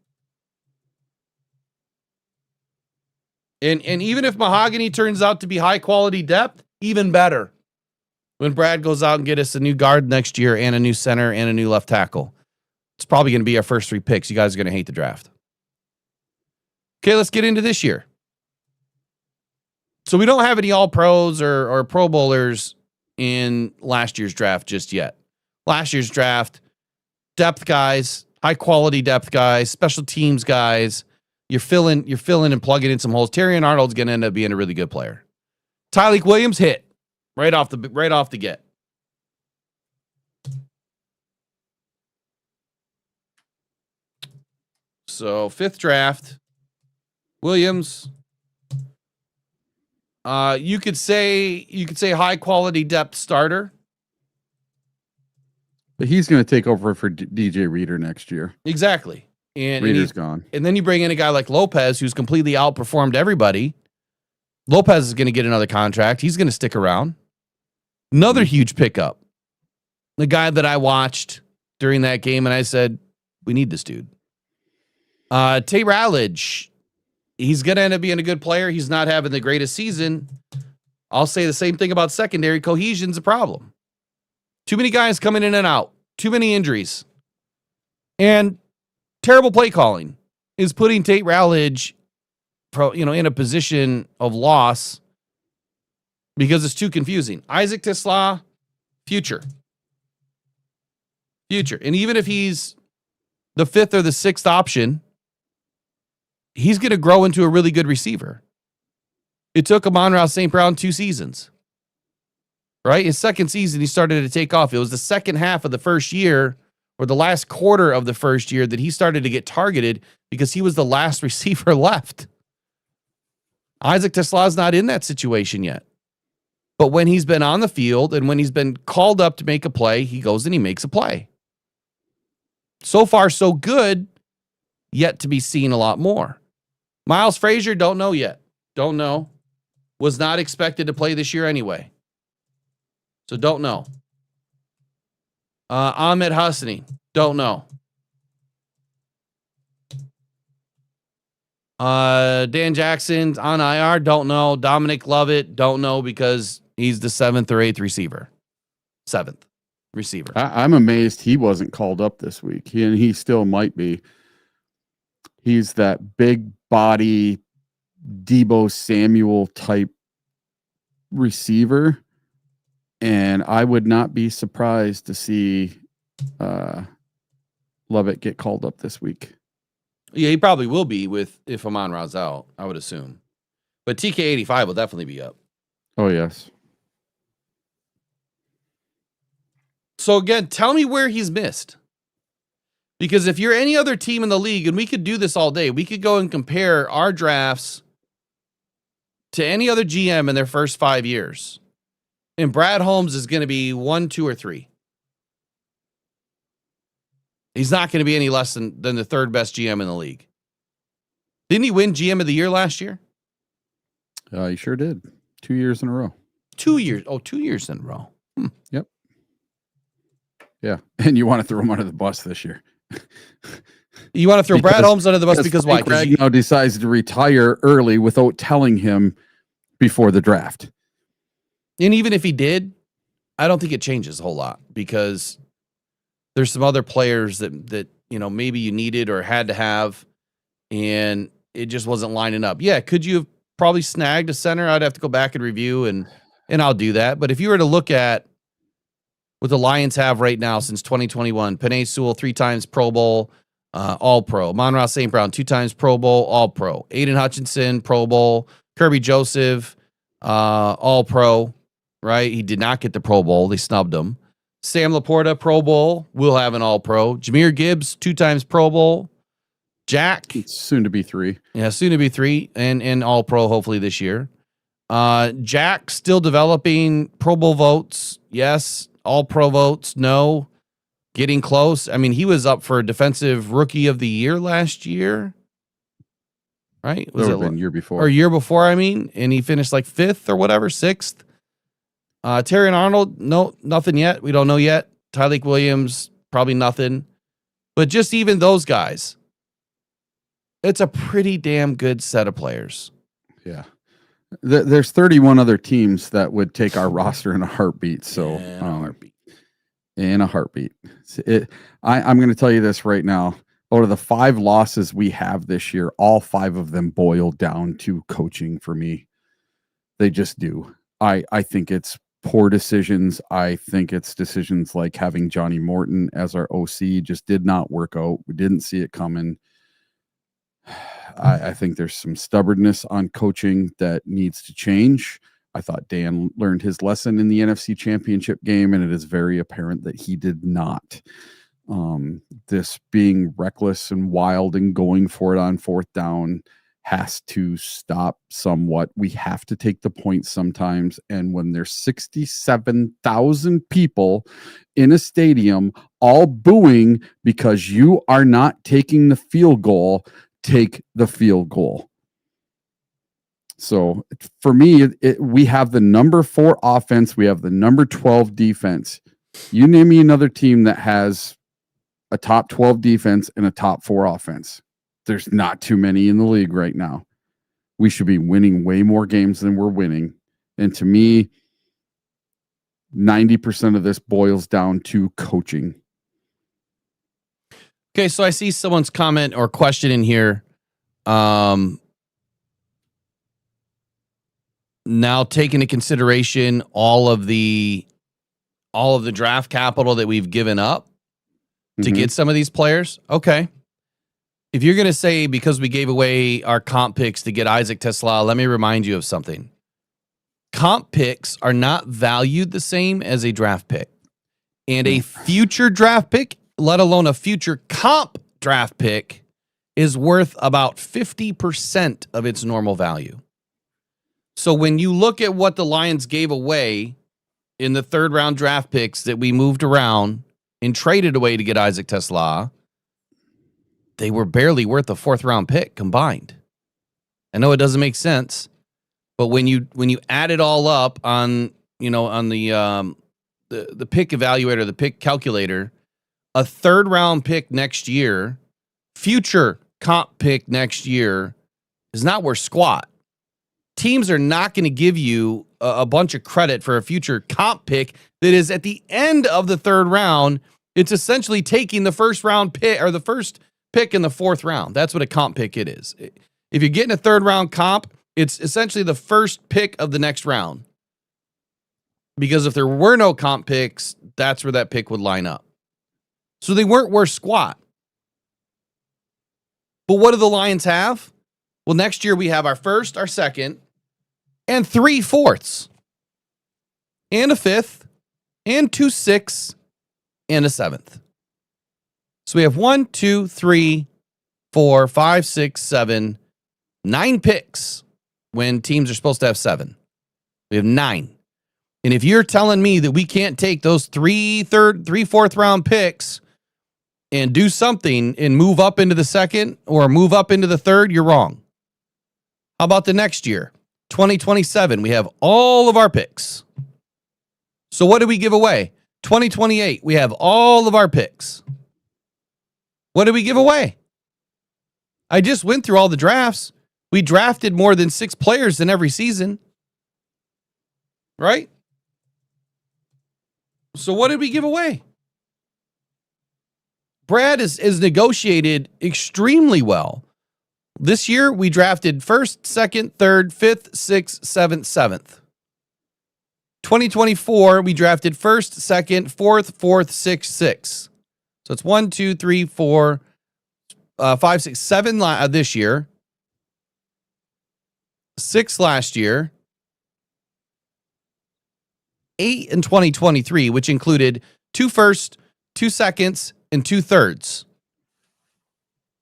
And even if Mahogany turns out to be high quality depth, even better. When Brad goes out and get us a new guard next year and a new center and a new left tackle. It's probably going to be our first 3 picks. You guys are going to hate the draft. Okay, let's get into this year. So we don't have any all-pros or Pro Bowlers in last year's draft just yet. Last year's draft, depth guys, high-quality depth guys, special teams guys. You're filling and plugging in some holes. Terrion Arnold's going to end up being a really good player. Tyleik Williams hit right off the get. So 5th draft, Williams. You could say high quality depth starter. But he's going to take over for DJ Reader next year. Exactly. And Reader's gone. And then you bring in a guy like Lopez, who's completely outperformed everybody. Lopez is going to get another contract. He's going to stick around. Another huge pickup. The guy that I watched during that game, and I said, we need this dude. Tay Rowledge. He's going to end up being a good player. He's not having the greatest season. I'll say the same thing about secondary. Cohesion's a problem. Too many guys coming in and out. Too many injuries. And terrible play calling is putting Tate Rowledge, in a position of loss because it's too confusing. Isaac Tisla, future. And even if he's the 5th or the 6th option, he's going to grow into a really good receiver. It took Amon-Ra St. Brown 2 seasons. Right? His 2nd season, he started to take off. It was the second half of the first year or the last quarter of the first year that he started to get targeted because he was the last receiver left. Isaac Tesla's not in that situation yet. But when he's been on the field and when he's been called up to make a play, he goes and he makes a play. So far, so good. Yet to be seen a lot more. Miles Frazier, don't know yet. Don't know. Was not expected to play this year anyway. So don't know. Ahmed Hassani, don't know. Dan Jackson's on IR, don't know. Dominic Lovett, don't know because he's the 7th or 8th receiver. 7th receiver. I'm amazed he wasn't called up this week. He still might be. He's that big body Deebo Samuel type receiver. And I would not be surprised to see Lovett get called up this week. Yeah, he probably will be if Amon-Ra's out, I would assume. But TK85 will definitely be up. Oh, yes. So again, tell me where he's missed. Because if you're any other team in the league, and we could do this all day, we could go and compare our drafts to any other GM in their first 5 years. And Brad Holmes is going to be 1, 2, or 3. He's not going to be any less than the 3rd best GM in the league. Didn't he win GM of the year last year? He sure did. 2 years in a row. 2 years. Oh, 2 years in a row. Yep. Yeah. And you want to throw him under the bus this year. You want to throw Brad Holmes under the bus because why? Frank Ragnow decides to retire early without telling him before the draft. And even if he did, I don't think it changes a whole lot because there's some other players that maybe you needed or had to have, and it just wasn't lining up. Yeah, could you have probably snagged a center? I'd have to go back and review, and I'll do that. But if you were to look at what the Lions have right now since 2021, Penei Sewell 3 times Pro Bowl, All-Pro. Monroe St. Brown 2 times Pro Bowl, All-Pro. Aiden Hutchinson, Pro Bowl. Kirby Joseph, All-Pro. Right? He did not get the Pro Bowl. They snubbed him. Sam Laporta, Pro Bowl. We'll have an All-Pro. Jameer Gibbs, 2 times Pro Bowl. Jack. It's soon to be 3. Yeah, soon to be 3 and All-Pro hopefully this year. Jack still developing Pro Bowl votes. Yes. All-Pro votes. No. Getting close. I mean, he was up for Defensive Rookie of the Year last year. Right? Was it year before? Or year before, I mean. And he finished like 5th or whatever, 6th. Terry and Arnold, no, nothing yet. We don't know yet. Tyleik Williams, probably nothing. But just even those guys, it's a pretty damn good set of players. Yeah. There's 31 other teams that would take our roster in a heartbeat. So in a heartbeat. I'm going to tell you this right now. Out of the 5 losses we have this year, all 5 of them boil down to coaching for me. They just do. I think it's poor decisions. I think it's decisions like having Johnny Morton as our OC just did not work out. We didn't see it coming. I think there's some stubbornness on coaching that needs to change. I thought Dan learned his lesson in the NFC Championship game, and it is very apparent that he did not. This being reckless and wild and going for it on 4th down has to stop somewhat. We have to take the points sometimes. And when there's 67,000 people in a stadium all booing because you are not taking the field goal, take the field goal. So for me, we have the number 4 offense. We have the number 12 defense. You name me another team that has a top 12 defense and a top 4 offense. There's not too many in the league right now. We should be winning way more games than we're winning. And to me, 90% of this boils down to coaching. Okay, so I see someone's comment or question in here. Now take into consideration all of the draft capital that we've given up to get some of these players. Okay. If you're going to say because we gave away our comp picks to get Isaac Tesla, let me remind you of something. Comp picks are not valued the same as a draft pick. And a future draft pick, let alone a future comp draft pick, is worth about 50% of its normal value. So when you look at what the Lions gave away in the 3rd round draft picks that we moved around and traded away to get Isaac Tesla, they were barely worth a 4th round pick combined. I know it doesn't make sense, but when you add it all up on the pick evaluator, the pick calculator, a 3rd round pick next year, future comp pick next year is not worth squat. Teams are not going to give you a bunch of credit for a future comp pick that is at the end of the 3rd round. It's essentially taking the 1st round pick or the first pick in the 4th round. That's what a comp pick it is. If you're getting a 3rd round comp, it's essentially the first pick of the next round. Because if there were no comp picks, that's where that pick would line up. So they weren't worth squat. But what do the Lions have? Well, next year we have our 1st, our 2nd, and 3 4ths, and a 5th, and 2 6ths, and a 7th. So we have 1, 2, 3, 4, 5, 6, 7, 9 picks when teams are supposed to have 7. We have 9. And if you're telling me that we can't take those 3 4th round picks and do something and move up into the 2nd or move up into the 3rd, you're wrong. How about the next year? 2027, we have all of our picks. So what do we give away? 2028, we have all of our picks. What did we give away? I just went through all the drafts. We drafted more than 6 players in every season. Right? So what did we give away? Brad is negotiated extremely well. This year, we drafted 1st, 2nd, 3rd, 5th, 6th, 7th, 7th. 2024, we drafted 1st, 2nd, 4th, 4th, 6th, 6th. So it's 1, 2, 3, 4, 5, 6, 7 this year. 6 last year. 8 in 2023, which included 2 firsts, 2 seconds, and 2 thirds.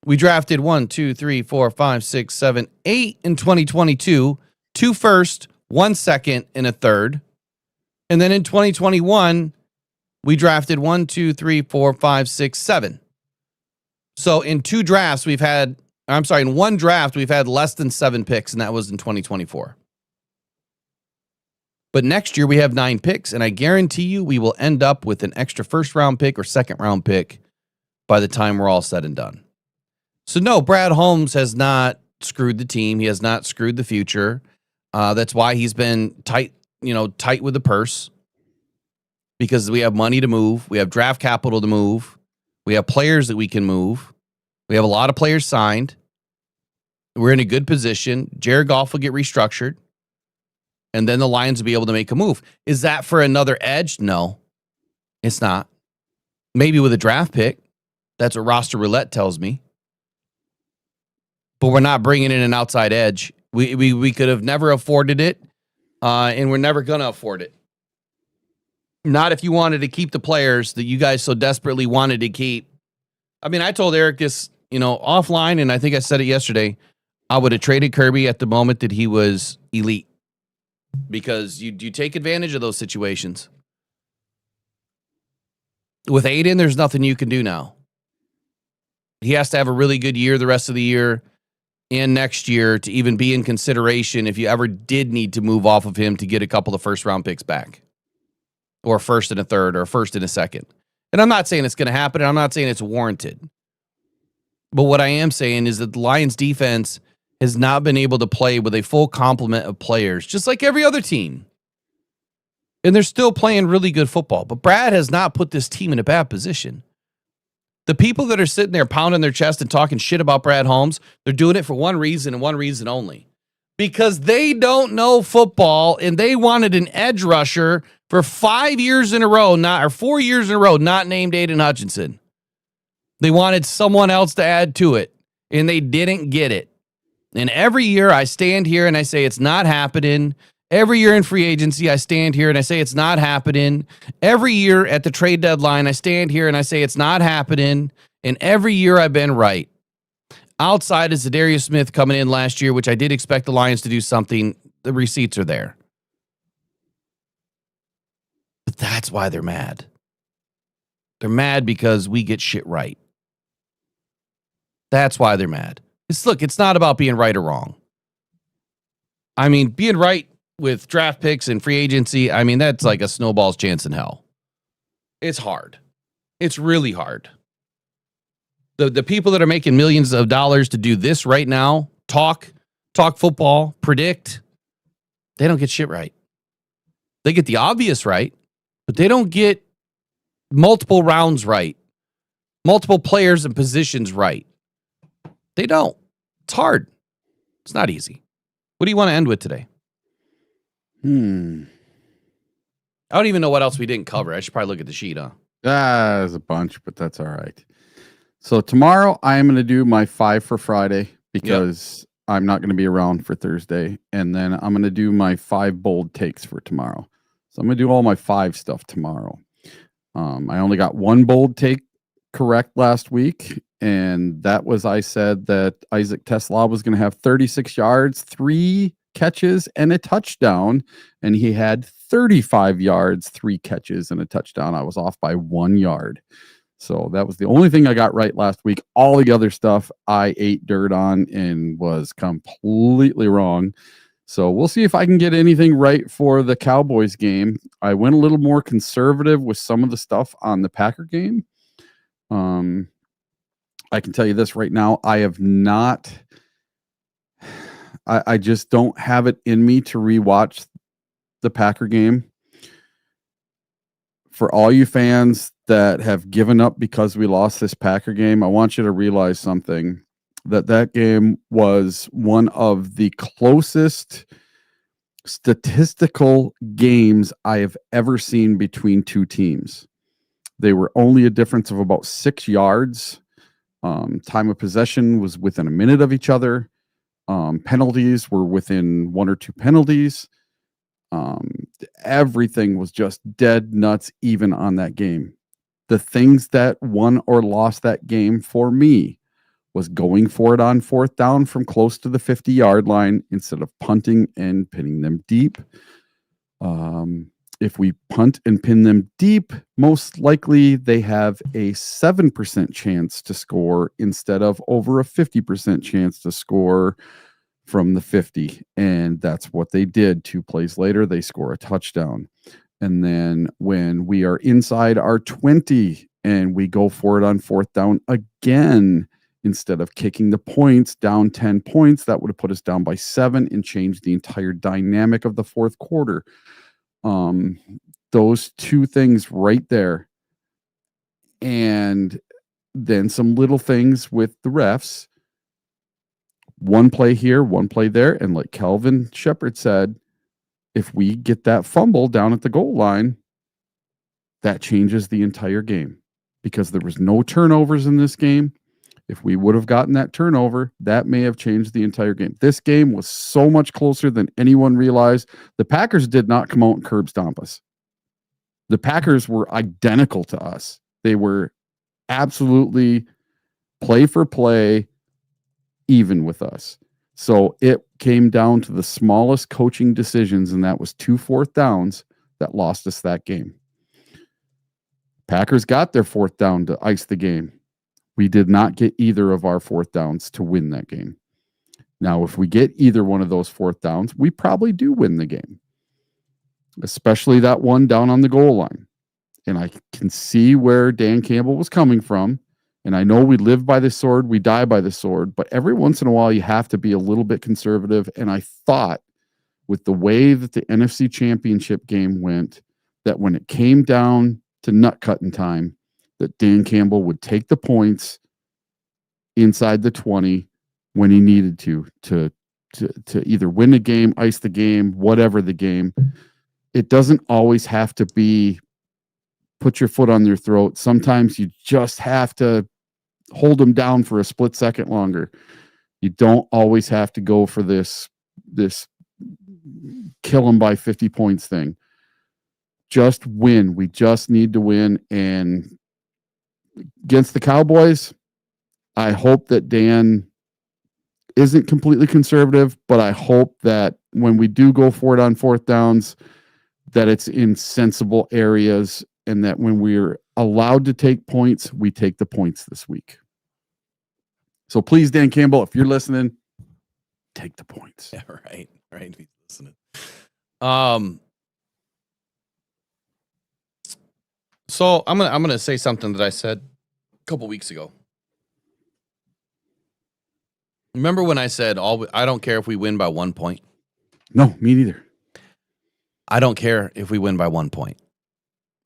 We drafted 1, 2, 3, 4, 5, 6, 7, 8 in 2022, 2 firsts, 1 second, and a third. And then in 2021, we drafted 1, 2, 3, 4, 5, 6, 7. So in one draft, we've had less than 7 picks, and that was in 2024. But next year we have 9 picks, and I guarantee you we will end up with an extra 1st round pick or 2nd round pick by the time we're all said and done. So no, Brad Holmes has not screwed the team. He has not screwed the future. That's why he's been tight with the purse, because we have money to move. We have draft capital to move. We have players that we can move. We have a lot of players signed. We're in a good position. Jared Goff will get restructured. And then the Lions will be able to make a move. Is that for another edge? No, it's not. Maybe with a draft pick. That's what roster roulette tells me. But we're not bringing in an outside edge. We could have never afforded it, and we're never going to afford it. Not if you wanted to keep the players that you guys so desperately wanted to keep. I mean, I told Eric this, offline, and I think I said it yesterday. I would have traded Kirby at the moment that he was elite, because you take advantage of those situations. With Aiden, there's nothing you can do now. He has to have a really good year the rest of the year and next year to even be in consideration if you ever did need to move off of him to get a couple of 1st round picks back, or 1st and a 3rd, or 1st and a 2nd. And I'm not saying it's going to happen. And I'm not saying it's warranted. But what I am saying is that the Lions defense has not been able to play with a full complement of players, just like every other team. And they're still playing really good football. But Brad has not put this team in a bad position. The people that are sitting there pounding their chest and talking shit about Brad Holmes, they're doing it for one reason and one reason only. Because they don't know football, and they wanted an edge rusher for 5 years in a row, 4 years in a row, not named Aiden Hutchinson. They wanted someone else to add to it, and they didn't get it. And every year I stand here and I say it's not happening. Every year in free agency, I stand here and I say it's not happening. Every year at the trade deadline, I stand here and I say it's not happening. And every year I've been right. Outside is Zadarius Smith coming in last year, which I did expect the Lions to do something. The receipts are there. But that's why they're mad. They're mad because we get shit right. That's why they're mad. It's not about being right or wrong. I mean, being right with draft picks and free agency, I mean, that's like a snowball's chance in hell. It's hard. It's really hard. The people that are making millions of dollars to do this right now, talk football, predict, they don't get shit right. They get the obvious right, but they don't get multiple rounds right, multiple players and positions right. They don't. It's hard. It's not easy. What do you want to end with today? I don't even know what else we didn't cover. I should probably look at the sheet, huh? There's a bunch, but that's all right. So tomorrow I am going to do my 5 for Friday, because I'm not going to be around for Thursday. And then I'm going to do my 5 bold takes for tomorrow. So I'm going to do all my 5 stuff tomorrow. I only got 1 bold take correct last week. And that was, I said that Isaac Tesla was going to have 36 yards, 3 catches, and a touchdown. And he had 35 yards, 3 catches, and a touchdown. I was off by 1 yard. So that was the only thing I got right last week. All the other stuff I ate dirt on and was completely wrong. So we'll see if I can get anything right for the Cowboys game. I went a little more conservative with some of the stuff on the Packer game. I can tell you this right now. I have not. I just don't have it in me to rewatch the Packer game. For all you fans that have given up because we lost this Packer game, I want you to realize something, that game was one of the closest statistical games I have ever seen between two teams. They were only a difference of about 6 yards. Time of possession was within a minute of each other. Penalties were within 1 or 2 penalties. Everything was just dead nuts even on that game. The things that won or lost that game for me was going for it on 4th down from close to the 50-yard line instead of punting and pinning them deep. If we punt and pin them deep, most likely they have a 7% chance to score instead of over a 50% chance to score from the 50. And that's what they did. 2 plays later, they score a touchdown. And then when we are inside our 20 and we go for it on 4th down again, instead of kicking the points down 10 points, that would have put us down by 7 and changed the entire dynamic of the 4th quarter. Those 2 things right there. And then some little things with the refs. 1 play here, 1 play there. And like Kelvin Shepard said, if we get that fumble down at the goal line, that changes the entire game because there was no turnovers in this game. If we would have gotten that turnover, that may have changed the entire game. This game was so much closer than anyone realized. The Packers did not come out and curb stomp us. The Packers were identical to us. They were absolutely play for play, even with us. So it came down to the smallest coaching decisions, and that was 2 4th downs that lost us that game. Packers got their 4th down to ice the game. We did not get either of our 4th downs to win that game. Now, if we get either one of those 4th downs, we probably do win the game, especially that one down on the goal line. And I can see where Dan Campbell was coming from. And I know we live by the sword, we die by the sword, but every once in a while you have to be a little bit conservative. And I thought with the way that the NFC Championship game went, that when it came down to nut cutting time, that Dan Campbell would take the points inside the 20 when he needed to either win the game, ice the game, whatever the game. It doesn't always have to be put your foot on their throat. Sometimes you just have to hold them down for a split second longer. You don't always have to go for this kill them by 50 points thing. Just win. We just need to win. And against the Cowboys, I hope that Dan isn't completely conservative, but I hope that when we do go for it on 4th downs, that it's in sensible areas, and that when we're allowed to take points, we take the points this week. So please, Dan Campbell, if you're listening, take the points. Yeah, right. He's listening. So I'm gonna say something that I said a couple weeks ago. Remember when I said I don't care if we win by 1 point? No, me neither. I don't care if we win by 1 point.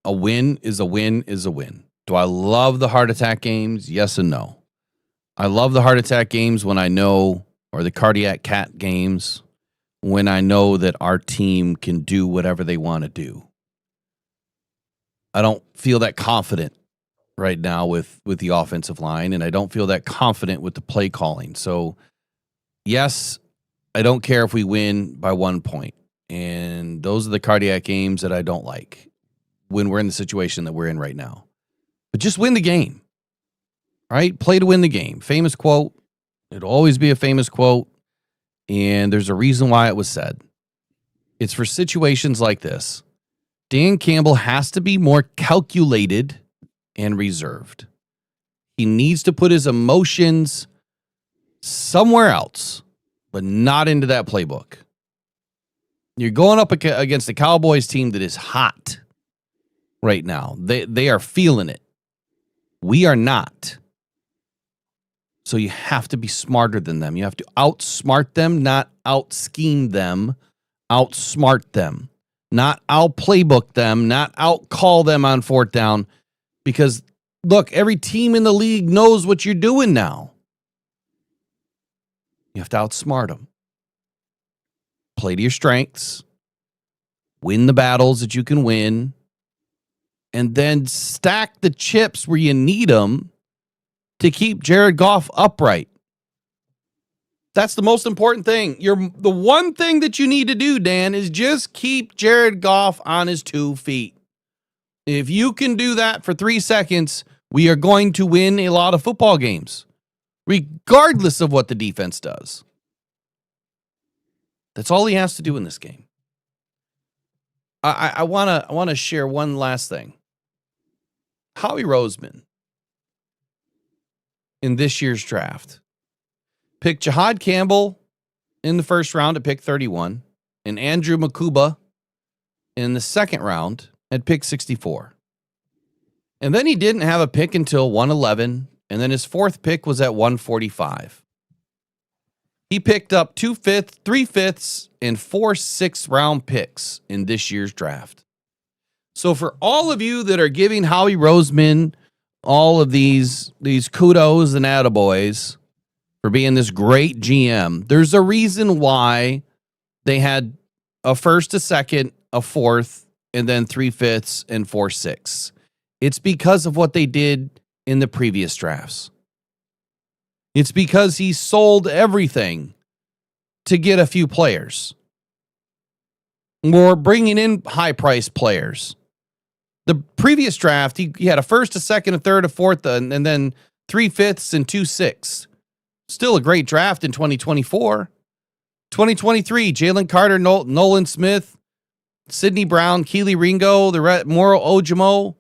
A win is a win is a win. Do I love the heart attack games? Yes and no. I love the heart attack games when I know, or the cardiac cat games, when I know that our team can do whatever they want to do. I don't feel that confident right now with the offensive line, and I don't feel that confident with the play calling. So, yes, I don't care if we win by 1 point. And those are the cardiac games that I don't like when we're in the situation that we're in right now. But just win the game, right? Play to win the game. Famous quote. It'll always be a famous quote. And there's a reason why it was said. It's for situations like this. Dan Campbell has to be more calculated and reserved. He needs to put his emotions somewhere else, but not into that playbook. You're going up against the Cowboys team that is hot right now. They are feeling it. We are not. So you have to be smarter than them. You have to outsmart them, not out-scheme them. Outsmart them. Not out-playbook them, not out-call them on fourth down. Because, look, every team in the league knows what you're doing now. You have to outsmart them. Play to your strengths. Win the battles that you can win. And then stack the chips where you need them to keep Jared Goff upright. That's the most important thing. The one thing that you need to do, Dan, is just keep Jared Goff on his 2 feet. If you can do that for 3 seconds, we are going to win a lot of football games, regardless of what the defense does. That's all he has to do in this game. I want to share one last thing. Howie Roseman, in this year's draft, picked Jahad Campbell in the first round at pick 31 and Andrew Makuba in the second round at pick 64. And then he didn't have a pick until 111, and then his fourth pick was at 145. He picked up 2 fifths, 3 fifths, and 4 sixth-round picks in this year's draft. So for all of you that are giving Howie Roseman all of these kudos and attaboys for being this great GM, there's a reason why they had a first, a second, a fourth, and then 3 fifths and 4 sixths. It's because of what they did in the previous drafts. It's because he sold everything to get a few players. Or bringing in high-priced players. The previous draft, he had a first, a second, a third, a fourth, and then 3 fifths and 2 sixths. Still a great draft in 2024. 2023, Jalen Carter, Nolan Smith, Sidney Brown, Keely Ringo, Moro Ojimo,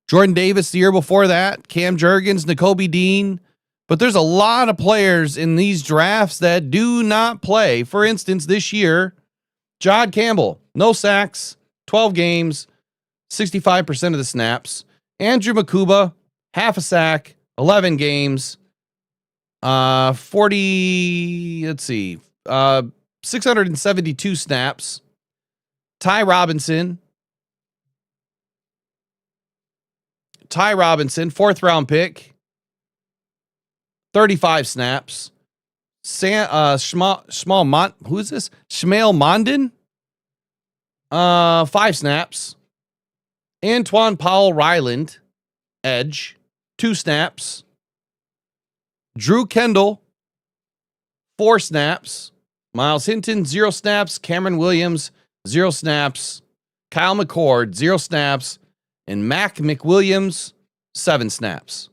Jordan Davis the year before that, Cam Jurgens, Nakobe Dean. But there's a lot of players in these drafts that do not play. For instance, this year, Jahad Campbell, no sacks, 12 games, 65% of the snaps. Andrew Makuba, half a sack, 11 games, 672 snaps. Ty Robinson, fourth round pick, 35 snaps. Who is this? Shmael Mondon, 5 snaps. Antoine Powell Ryland, edge, 2 snaps. Drew Kendall, 4 snaps. Miles Hinton, 0 snaps. Cameron Williams, 0 snaps. Kyle McCord, 0 snaps. And Mac McWilliams, 7 snaps.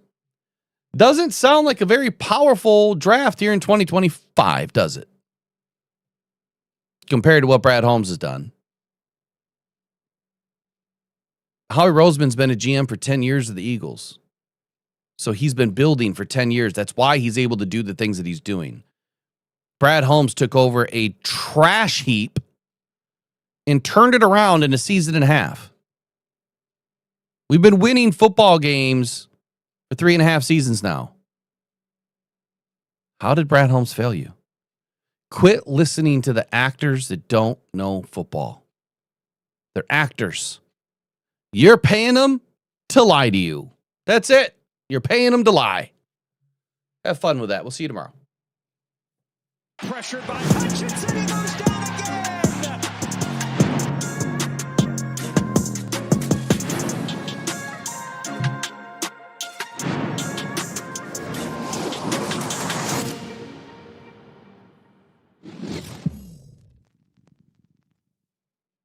Doesn't sound like a very powerful draft here in 2025, does it? Compared to what Brad Holmes has done. Howie Roseman's been a GM for 10 years of the Eagles. So he's been building for 10 years. That's why he's able to do the things that he's doing. Brad Holmes took over a trash heap and turned it around in a season and a half. We've been winning football games for 3.5 seasons now. How did Brad Holmes fail you? Quit listening to the actors that don't know football. They're actors. You're paying them to lie to you. That's it. You're paying them to lie. Have fun with that. We'll see you tomorrow. Pressured by Hutchinson, he goes down.